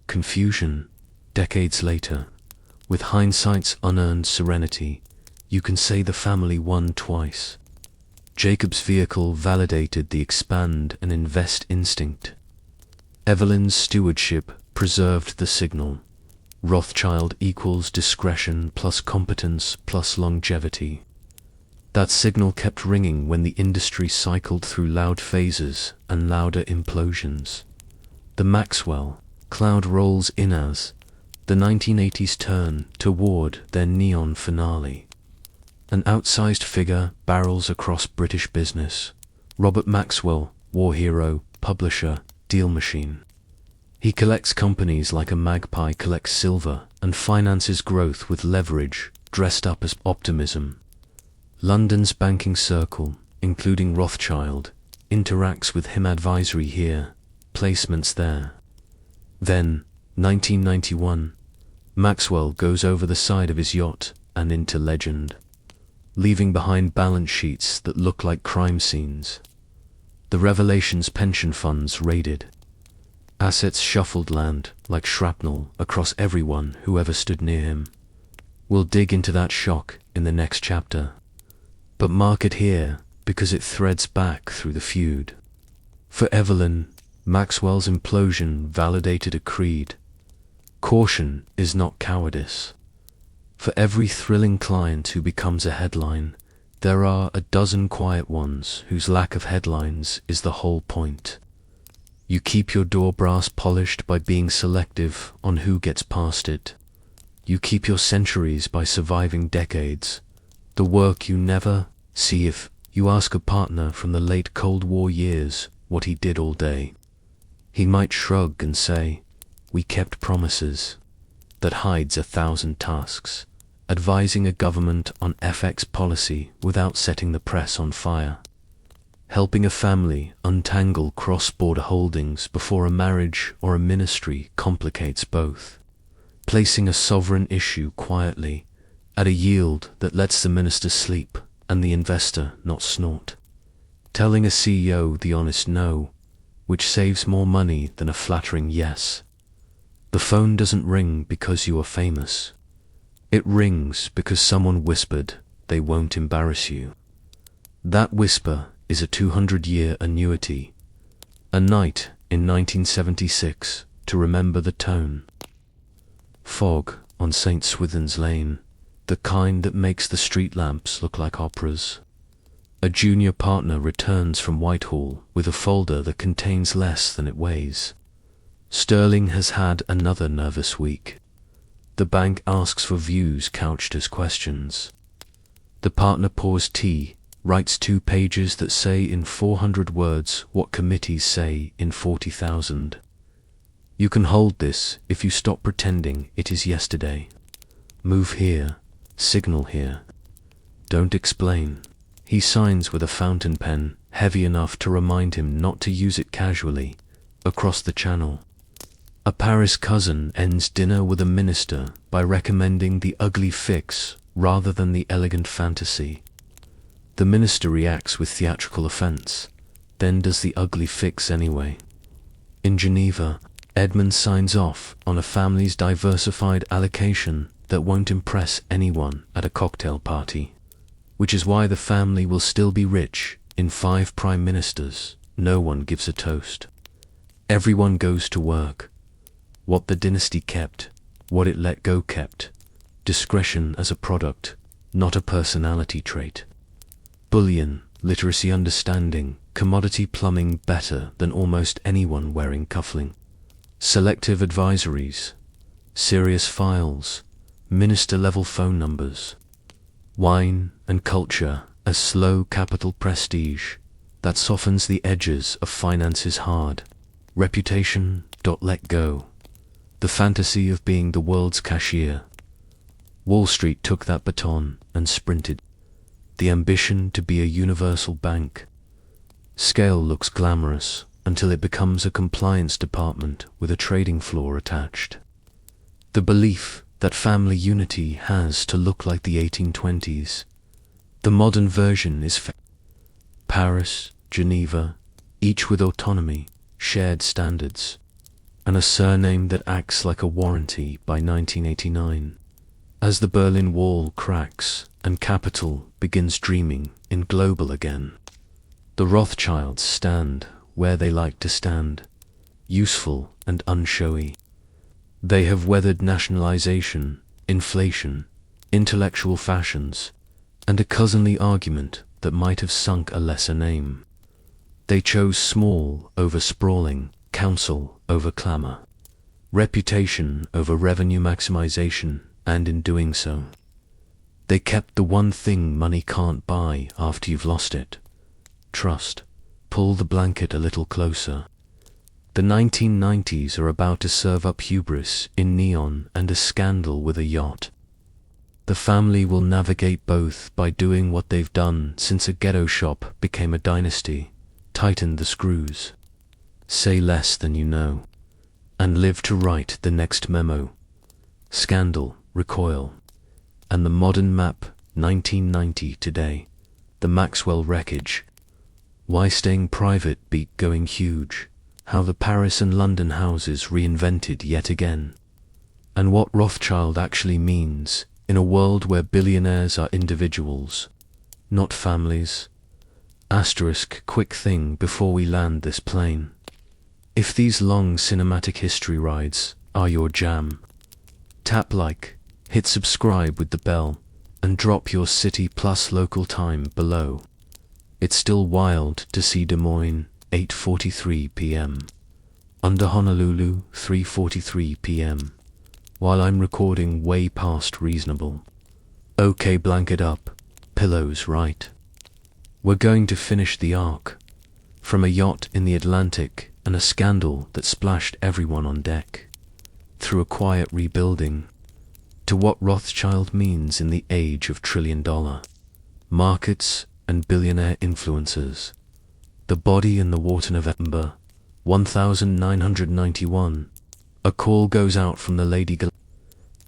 Confusion, decades later. With hindsight's unearned serenity, you can say the family won twice. Jacob's vehicle validated the expand and invest instinct. Evelyn's stewardship preserved the signal. Rothschild equals discretion plus competence plus longevity. That signal kept ringing when the industry cycled through loud phases and louder implosions. The Maxwell, cloud rolls in as the 1980s turn toward their neon finale. An outsized figure barrels across British business. Robert Maxwell, war hero, publisher, deal machine. He collects companies like a magpie collects silver and finances growth with leverage dressed up as optimism. London's banking circle, including Rothschild, interacts with him. Advisory here, placements there. Then, 1991, Maxwell goes over the side of his yacht and into legend, leaving behind balance sheets that look like crime scenes. The Revelations pension funds raided. Assets shuffled land like shrapnel across everyone who ever stood near him. We'll dig into that shock in the next chapter. But mark it here, because it threads back through the feud. For Evelyn, Maxwell's implosion validated a creed. Caution is not cowardice. For every thrilling client who becomes a headline, there are a dozen quiet ones whose lack of headlines is the whole point. You keep your door brass polished by being selective on who gets past it. You keep your centuries by surviving decades. The work you never see. If you ask a partner from the late Cold War years what he did all day, he might shrug and say, "We kept promises." That hides 1,000 tasks. Advising a government on FX policy without setting the press on fire. Helping a family untangle cross-border holdings before a marriage or a ministry complicates both. Placing a sovereign issue quietly at a yield that lets the minister sleep and the investor not snort. Telling a CEO the honest no, which saves more money than a flattering yes. The phone doesn't ring because you are famous. It rings because someone whispered they won't embarrass you. That whisper is a 200-year annuity. A night in 1976 to remember the tone. Fog on St. Swithin's Lane, the kind that makes the street lamps look like operas. A junior partner returns from Whitehall with a folder that contains less than it weighs. Sterling has had another nervous week. The bank asks for views couched as questions. The partner pours tea, writes 2 pages that say in 400 words what committees say in 40,000. You can hold this if you stop pretending it is yesterday. Move here, signal here. Don't explain. He signs with a fountain pen, heavy enough to remind him not to use it casually, across the channel. A Paris cousin ends dinner with a minister by recommending the ugly fix rather than the elegant fantasy. The minister reacts with theatrical offense, then does the ugly fix anyway. In Geneva, Edmund signs off on a family's diversified allocation that won't impress anyone at a cocktail party, which is why the family will still be rich in 5 prime ministers. No one gives a toast. Everyone goes to work. What the dynasty kept, what it let go kept. Discretion as a product, not a personality trait. Bullion, literacy understanding, commodity plumbing better than almost anyone wearing cuffling. Selective advisories, serious files, minister-level phone numbers. Wine and culture as slow capital prestige that softens the edges of finance's hard. Reputation, let go. The fantasy of being the world's cashier. Wall Street took that baton and sprinted. The ambition to be a universal bank. Scale looks glamorous until it becomes a compliance department with a trading floor attached. The belief that family unity has to look like the 1820s. The modern version is Paris, Geneva, each with autonomy, shared standards, and a surname that acts like a warranty by 1989. As the Berlin Wall cracks and capital begins dreaming in global again, the Rothschilds stand where they like to stand, useful and unshowy. They have weathered nationalization, inflation, intellectual fashions, and a cousinly argument that might have sunk a lesser name. They chose small over sprawling, counsel over clamor. reputation over revenue maximization, and in doing so, they kept the one thing money can't buy after you've lost it: trust. Pull the blanket a little closer. The 1990s are about to serve up hubris in neon and a scandal with a yacht. The family will navigate both by doing what they've done since a ghetto shop became a dynasty: tighten the screws, say less than you know, and live to write the next memo. Scandal, recoil, and the modern map, 1990 today, the Maxwell wreckage. Why staying private beat going huge, how the Paris and London houses reinvented yet again, and what Rothschild actually means in a world where billionaires are individuals, not families. Asterisk, quick thing before we land this plane. If these long cinematic history rides are your jam, tap like, hit subscribe with the bell, and drop your city plus local time below. It's still wild to see Des Moines, 8:43 p.m. Under Honolulu, 3:43 p.m. While I'm recording way past reasonable. Okay, blanket up, pillows right. We're going to finish the arc. From a yacht in the Atlantic and a scandal that splashed everyone on deck, through a quiet rebuilding, to what Rothschild means in the age of trillion-dollar markets and billionaire influencers. The body in the water. November 1991. A call goes out from the Lady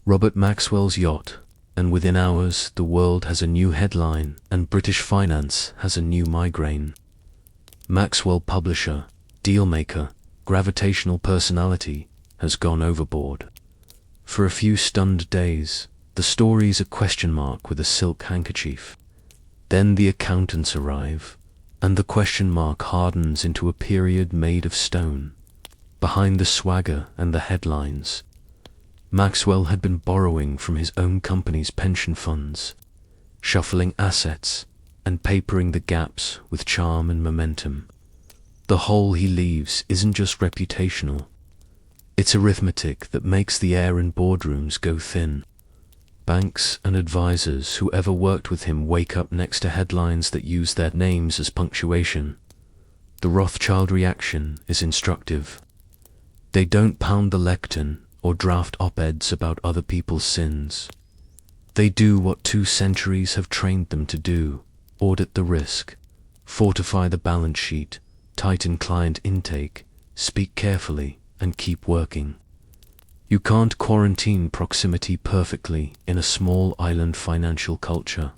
Robert Maxwell's yacht, and within hours the world has a new headline and British finance has a new migraine. Maxwell, publisher, dealmaker, gravitational personality, has gone overboard. For a few stunned days, the story's a question mark with a silk handkerchief. Then the accountants arrive, and the question mark hardens into a period made of stone. Behind the swagger and the headlines, Maxwell had been borrowing from his own company's pension funds, shuffling assets and papering the gaps with charm and momentum. The hole he leaves isn't just reputational, it's arithmetic that makes the air in boardrooms go thin. Banks and advisors who ever worked with him wake up next to headlines that use their names as punctuation. The Rothschild reaction is instructive. They don't pound the lectern or draft op-eds about other people's sins. They do what 2 centuries have trained them to do: audit the risk, fortify the balance sheet, tighten client intake, speak carefully, and keep working. You can't quarantine proximity perfectly in a small island financial culture.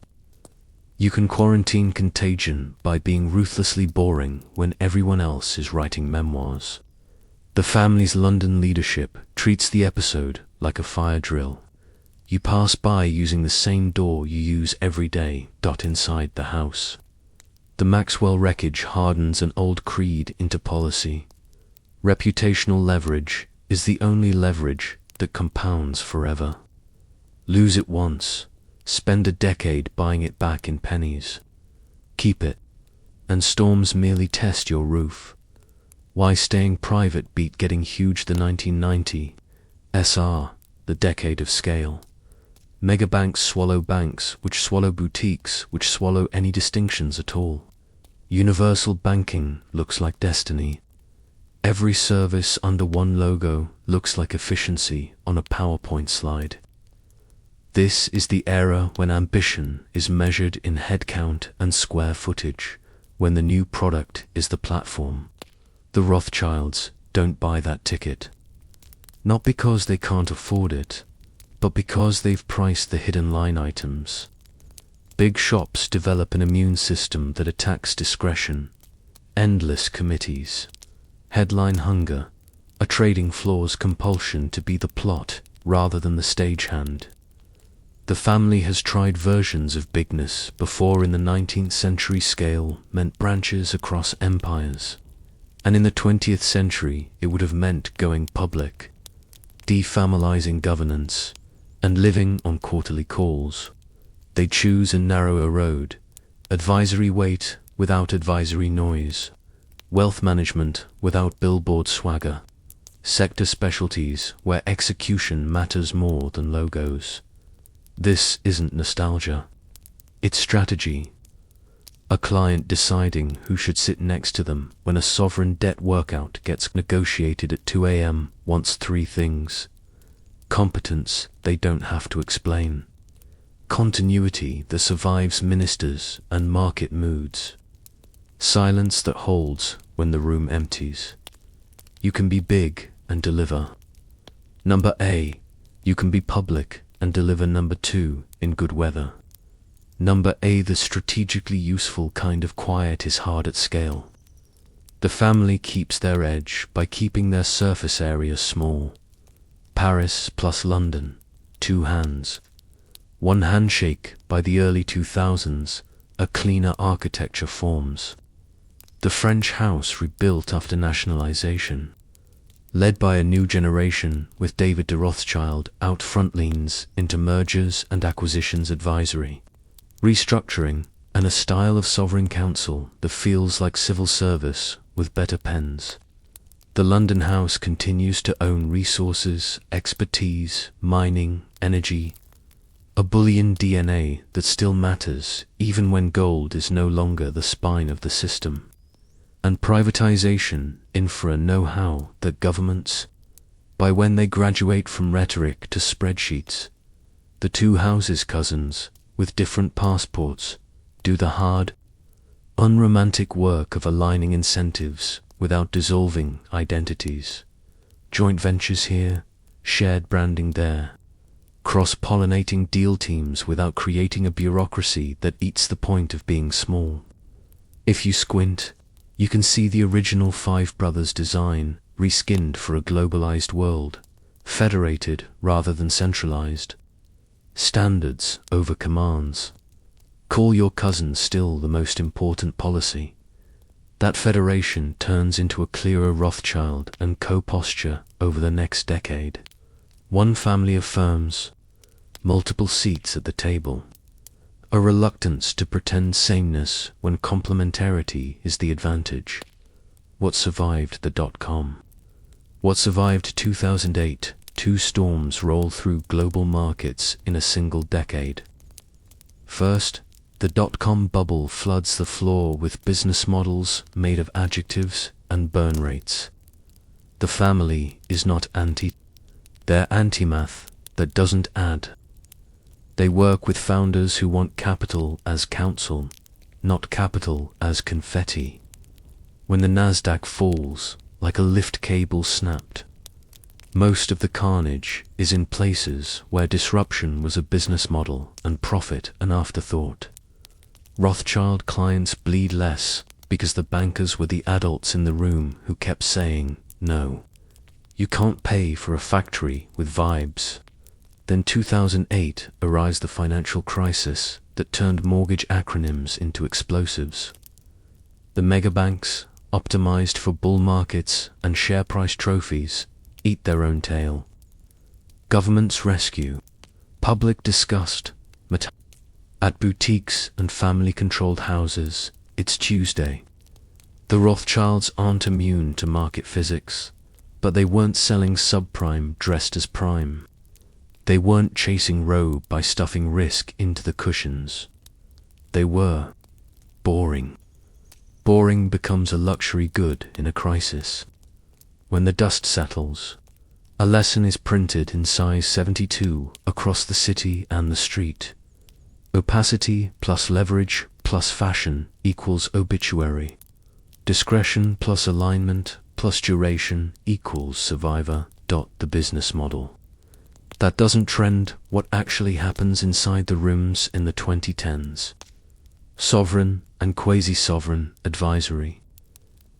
You can quarantine contagion by being ruthlessly boring when everyone else is writing memoirs. The family's London leadership treats the episode like a fire drill. You pass by using the same door you use every day. Inside the house, the Maxwell wreckage hardens an old creed into policy. Reputational leverage is the only leverage that compounds forever. Lose it once, spend a decade buying it back in pennies. Keep it, and storms merely test your roof. Why staying private beat getting huge? The 1990 SR, the decade of scale. Megabanks swallow banks, which swallow boutiques, which swallow any distinctions at all. Universal banking looks like destiny. Every service under one logo looks like efficiency on a PowerPoint slide. This is the era when ambition is measured in headcount and square footage, when the new product is the platform. The Rothschilds don't buy that ticket. Not because they can't afford it, but because they've priced the hidden line items. Big shops develop an immune system that attacks discretion. Endless committees. Headline hunger, a trading floor's compulsion to be the plot rather than the stagehand. The family has tried versions of bigness before. In the 19th century, scale meant branches across empires, and in the 20th century it would have meant going public, defamiliazing governance, and living on quarterly calls. They choose a narrower road: advisory weight without advisory noise, wealth management without billboard swagger. sector specialties where execution matters more than logos. This isn't nostalgia. It's strategy. A client deciding who should sit next to them when a sovereign debt workout gets negotiated at 2 a.m. wants three things. Competence they don't have to explain. Continuity that survives ministers and market moods. Silence that holds when the room empties. You can be big and deliver. Number A, you can be public and deliver number 2 in good weather. Number A, the strategically useful kind of quiet is hard at scale. The family keeps their edge by keeping their surface area small. Paris plus London, 2 hands. One handshake by the early 2000s, a cleaner architecture forms. The French house rebuilt after nationalization. Led by a new generation with David de Rothschild out front leans into mergers and acquisitions advisory, restructuring, and a style of sovereign council that feels like civil service with better pens. The London house continues to own resources, expertise, mining, energy, a bullion DNA that still matters even when gold is no longer the spine of the system. And privatization, infra know-how that governments, by when they graduate from rhetoric to spreadsheets, the two houses cousins, with different passports, do the hard, unromantic work of aligning incentives without dissolving identities. Joint ventures here, shared branding there, cross-pollinating deal teams without creating a bureaucracy that eats the point of being small. If you squint, you can see the original Five Brothers design, reskinned for a globalized world, federated rather than centralized. Standards over commands. Call your cousin still the most important policy. That federation turns into a clearer Rothschild and co-posture over the next decade. One family of firms, multiple seats at the table. A reluctance to pretend sameness when complementarity is the advantage. What survived the .com? What survived 2008? 2 storms roll through global markets in a single decade. First, the .com bubble floods the floor with business models made of adjectives and burn rates. The family is not anti. They're anti-math that doesn't add. They work with founders who want capital as counsel, not capital as confetti. When the Nasdaq falls, like a lift cable snapped, most of the carnage is in places where disruption was a business model and profit an afterthought. Rothschild clients bleed less because the bankers were the adults in the room who kept saying, no, you can't pay for a factory with vibes. Then 2008 arrives the financial crisis that turned mortgage acronyms into explosives. The megabanks, optimized for bull markets and share price trophies, eat their own tail. Governments rescue. Public disgust. At boutiques and family-controlled houses, it's Tuesday. The Rothschilds aren't immune to market physics, but they weren't selling subprime dressed as prime. They weren't chasing row by stuffing risk into the cushions. They were boring. Boring becomes a luxury good in a crisis. When the dust settles, a lesson is printed in size 72 across the city and the street. Opacity plus leverage plus fashion equals obituary. Discretion plus alignment plus duration equals survivor. The business model. That doesn't trend what actually happens inside the rooms in the 2010s. Sovereign and quasi-sovereign advisory.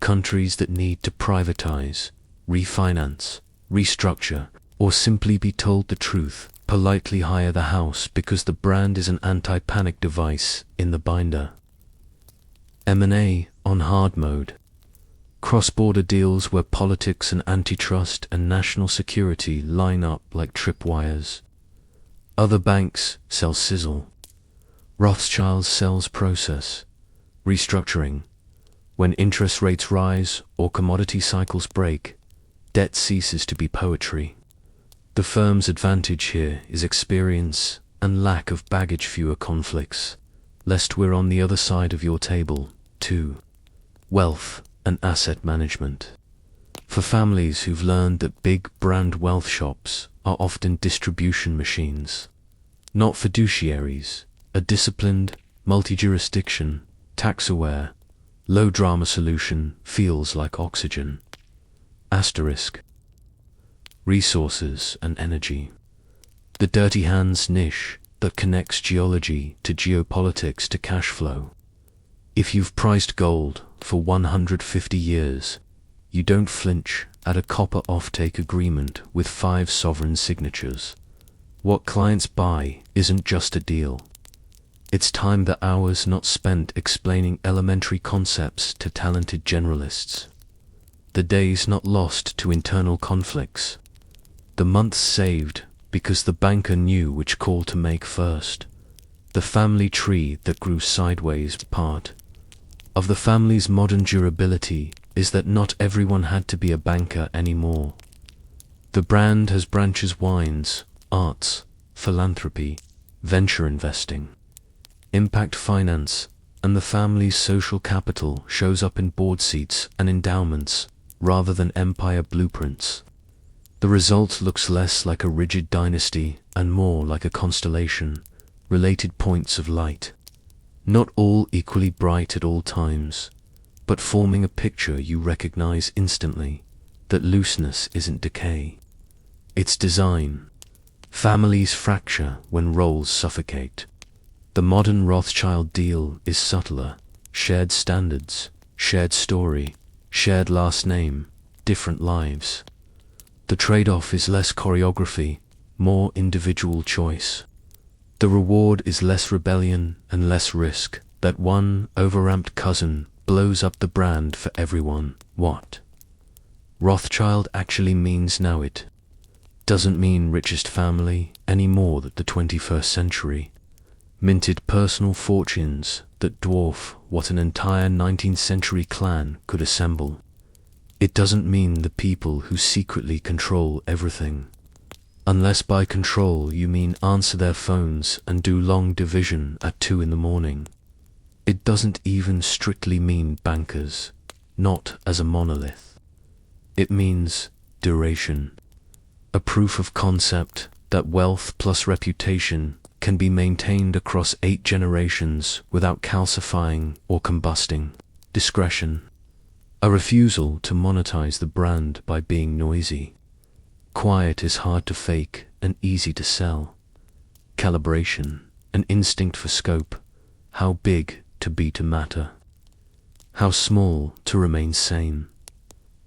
Countries that need to privatize, refinance, restructure, or simply be told the truth, politely hire the house because the brand is an anti-panic device in the binder. M&A on hard mode. Cross-border deals where politics and antitrust and national security line up like tripwires. Other banks sell sizzle. Rothschild sells process. Restructuring. When interest rates rise or commodity cycles break, debt ceases to be poetry. The firm's advantage here is experience and lack of baggage, fewer conflicts, lest we're on the other side of your table. 2. Wealth and asset management. For families who've learned that big brand wealth shops are often distribution machines, not fiduciaries, a disciplined, multi-jurisdiction, tax-aware, low-drama solution feels like oxygen. Asterisk. Resources and energy. The dirty hands niche that connects geology to geopolitics to cash flow. If you've priced gold for 150 years, you don't flinch at a copper offtake agreement with 5 sovereign signatures. What clients buy isn't just a deal. It's time, the hours not spent explaining elementary concepts to talented generalists. The days not lost to internal conflicts. The months saved because the banker knew which call to make first. The family tree that grew sideways. Part of the family's modern durability is that not everyone had to be a banker anymore. The brand has branches: wines, arts, philanthropy, venture investing, impact finance, and the family's social capital shows up in board seats and endowments rather than empire blueprints. The result looks less like a rigid dynasty and more like a constellation, related points of light. Not all equally bright at all times, but forming a picture you recognize instantly. That looseness isn't decay. It's design. Families fracture when roles suffocate. The modern Rothschild deal is subtler. Shared standards, shared story, shared last name, different lives. The trade-off is less choreography, more individual choice. The reward is less rebellion and less risk. That one overamped cousin blows up the brand for everyone. What Rothschild actually means now, it doesn't mean richest family any more than the 21st century. Minted personal fortunes that dwarf what an entire 19th century clan could assemble. It doesn't mean the people who secretly control everything. Unless by control you mean answer their phones and do long division at 2 in the morning. It doesn't even strictly mean bankers, not as a monolith. It means duration. A proof of concept that wealth plus reputation can be maintained across 8 generations without calcifying or combusting. Discretion. A refusal to monetize the brand by being noisy. Quiet is hard to fake and easy to sell. Calibration. An instinct for scope. How big to be to matter. How small to remain sane.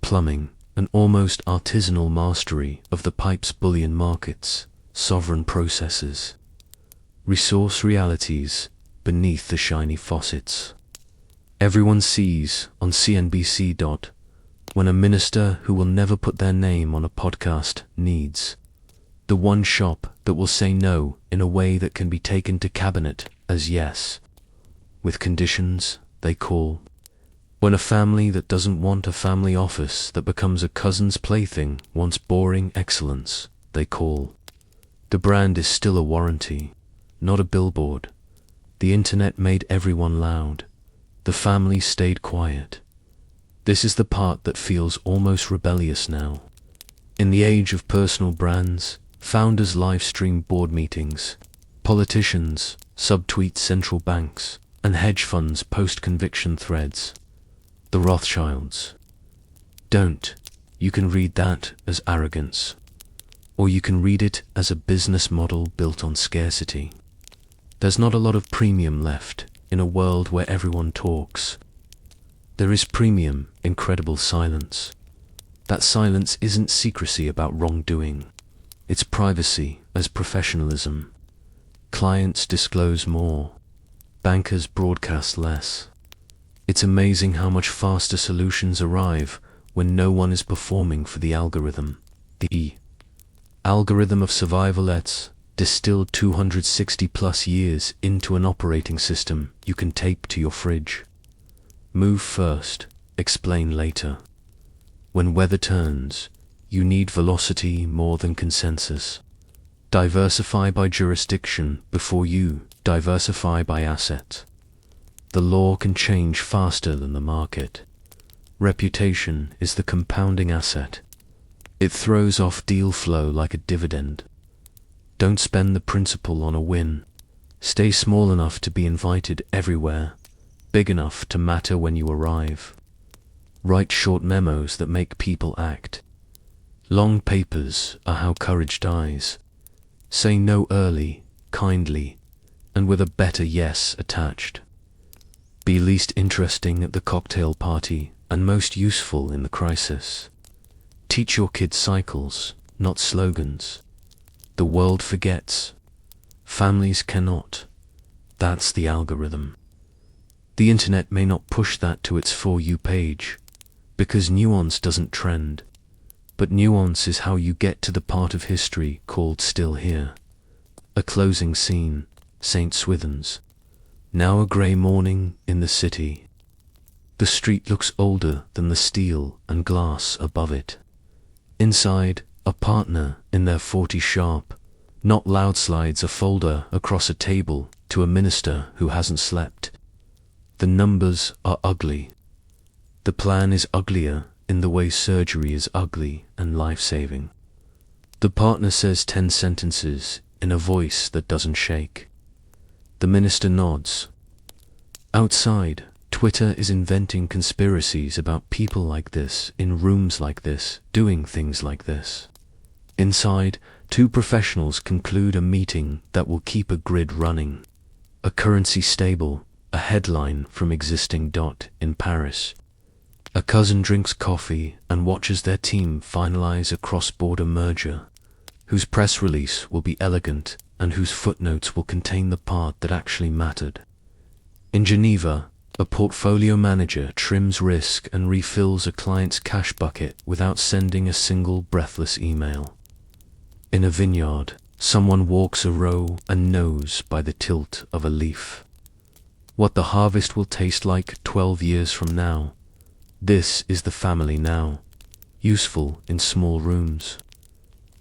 Plumbing. An almost artisanal mastery of the pipe's bullion markets, sovereign processes. Resource realities beneath the shiny faucets. Everyone sees on CNBC. When a minister who will never put their name on a podcast needs the one shop that will say no in a way that can be taken to cabinet as yes, with conditions they call. When a family that doesn't want a family office that becomes a cousin's plaything wants boring excellence, they call. The brand is still a warranty, not a billboard. The internet made everyone loud. The family stayed quiet. This is the part that feels almost rebellious now. In the age of personal brands, founders live stream board meetings. Politicians subtweet central banks, and hedge funds post conviction threads. The Rothschilds don't. You can read that as arrogance, or you can read it as a business model built on scarcity. There's not a lot of premium left in a world where everyone talks. There is premium in credible silence. That silence isn't secrecy about wrongdoing. It's privacy as professionalism. Clients disclose more. Bankers broadcast less. It's amazing how much faster solutions arrive when no one is performing for the algorithm. The algorithm of survival. Let's distill 260 plus years into an operating system you can tape to your fridge. Move first, explain later. When weather turns, you need velocity more than consensus. Diversify by jurisdiction before you diversify by asset. The law can change faster than the market. Reputation is the compounding asset. It throws off deal flow like a dividend. Don't spend the principal on a win. Stay small enough to be invited everywhere, big enough to matter when you arrive. Write short memos that make people act. Long papers are how courage dies. Say no early, kindly, and with a better yes attached. Be least interesting at the cocktail party and most useful in the crisis. Teach your kids cycles, not slogans. The world forgets. Families cannot. That's the algorithm. The internet may not push that to its For You page, because nuance doesn't trend. But nuance is how you get to the part of history called Still Here. A closing scene, St. Swithin's. Now a grey morning in the city. The street looks older than the steel and glass above it. Inside, a partner in their 40 sharp, not loud slides a folder across a table to a minister who hasn't slept. The numbers are ugly. The plan is uglier in the way surgery is ugly and life-saving. The partner says 10 sentences in a voice that doesn't shake. The minister nods. Outside, Twitter is inventing conspiracies about people like this, in rooms like this, doing things like this. Inside, 2 professionals conclude a meeting that will keep a grid running. A currency stable, a headline from existing dot in Paris. A cousin drinks coffee and watches their team finalize a cross-border merger, whose press release will be elegant and whose footnotes will contain the part that actually mattered. In Geneva, a portfolio manager trims risk and refills a client's cash bucket without sending a single breathless email. In a vineyard, someone walks a row and knows by the tilt of a leaf what the harvest will taste like 12 years from now. This is the family now, useful in small rooms,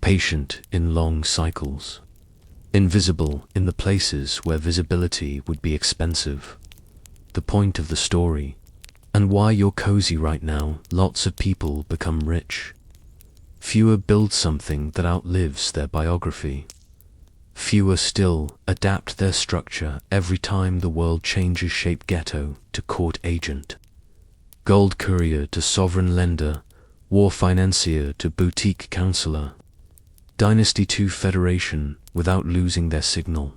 patient in long cycles, invisible in the places where visibility would be expensive. The point of the story, and why you're cozy right now. Lots of people become rich. Fewer build something that outlives their biography. Fewer still adapt their structure every time the world changes shape. Ghetto to court agent, gold courier to sovereign lender, war financier to boutique counselor. Dynasty to federation without losing their signal.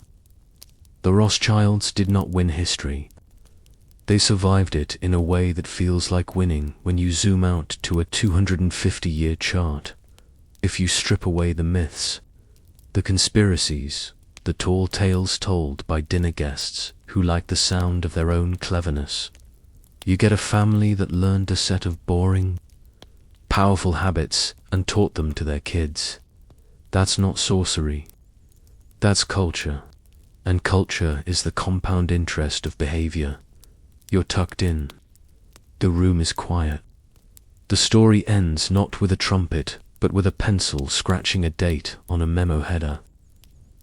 The Rothschilds did not win history. They survived it in a way that feels like winning when you zoom out to a 250-year chart. If you strip away the myths, the conspiracies, the tall tales told by dinner guests who like the sound of their own cleverness, you get a family that learned a set of boring, powerful habits and taught them to their kids. That's not sorcery. That's culture. And culture is the compound interest of behavior. You're tucked in. The room is quiet. The story ends not with a trumpet, but with a pencil scratching a date on a memo header.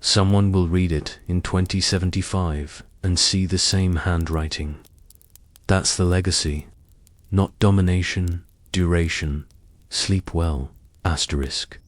Someone will read it in 2075 and see the same handwriting. That's the legacy. Not domination, duration. Sleep well, asterisk.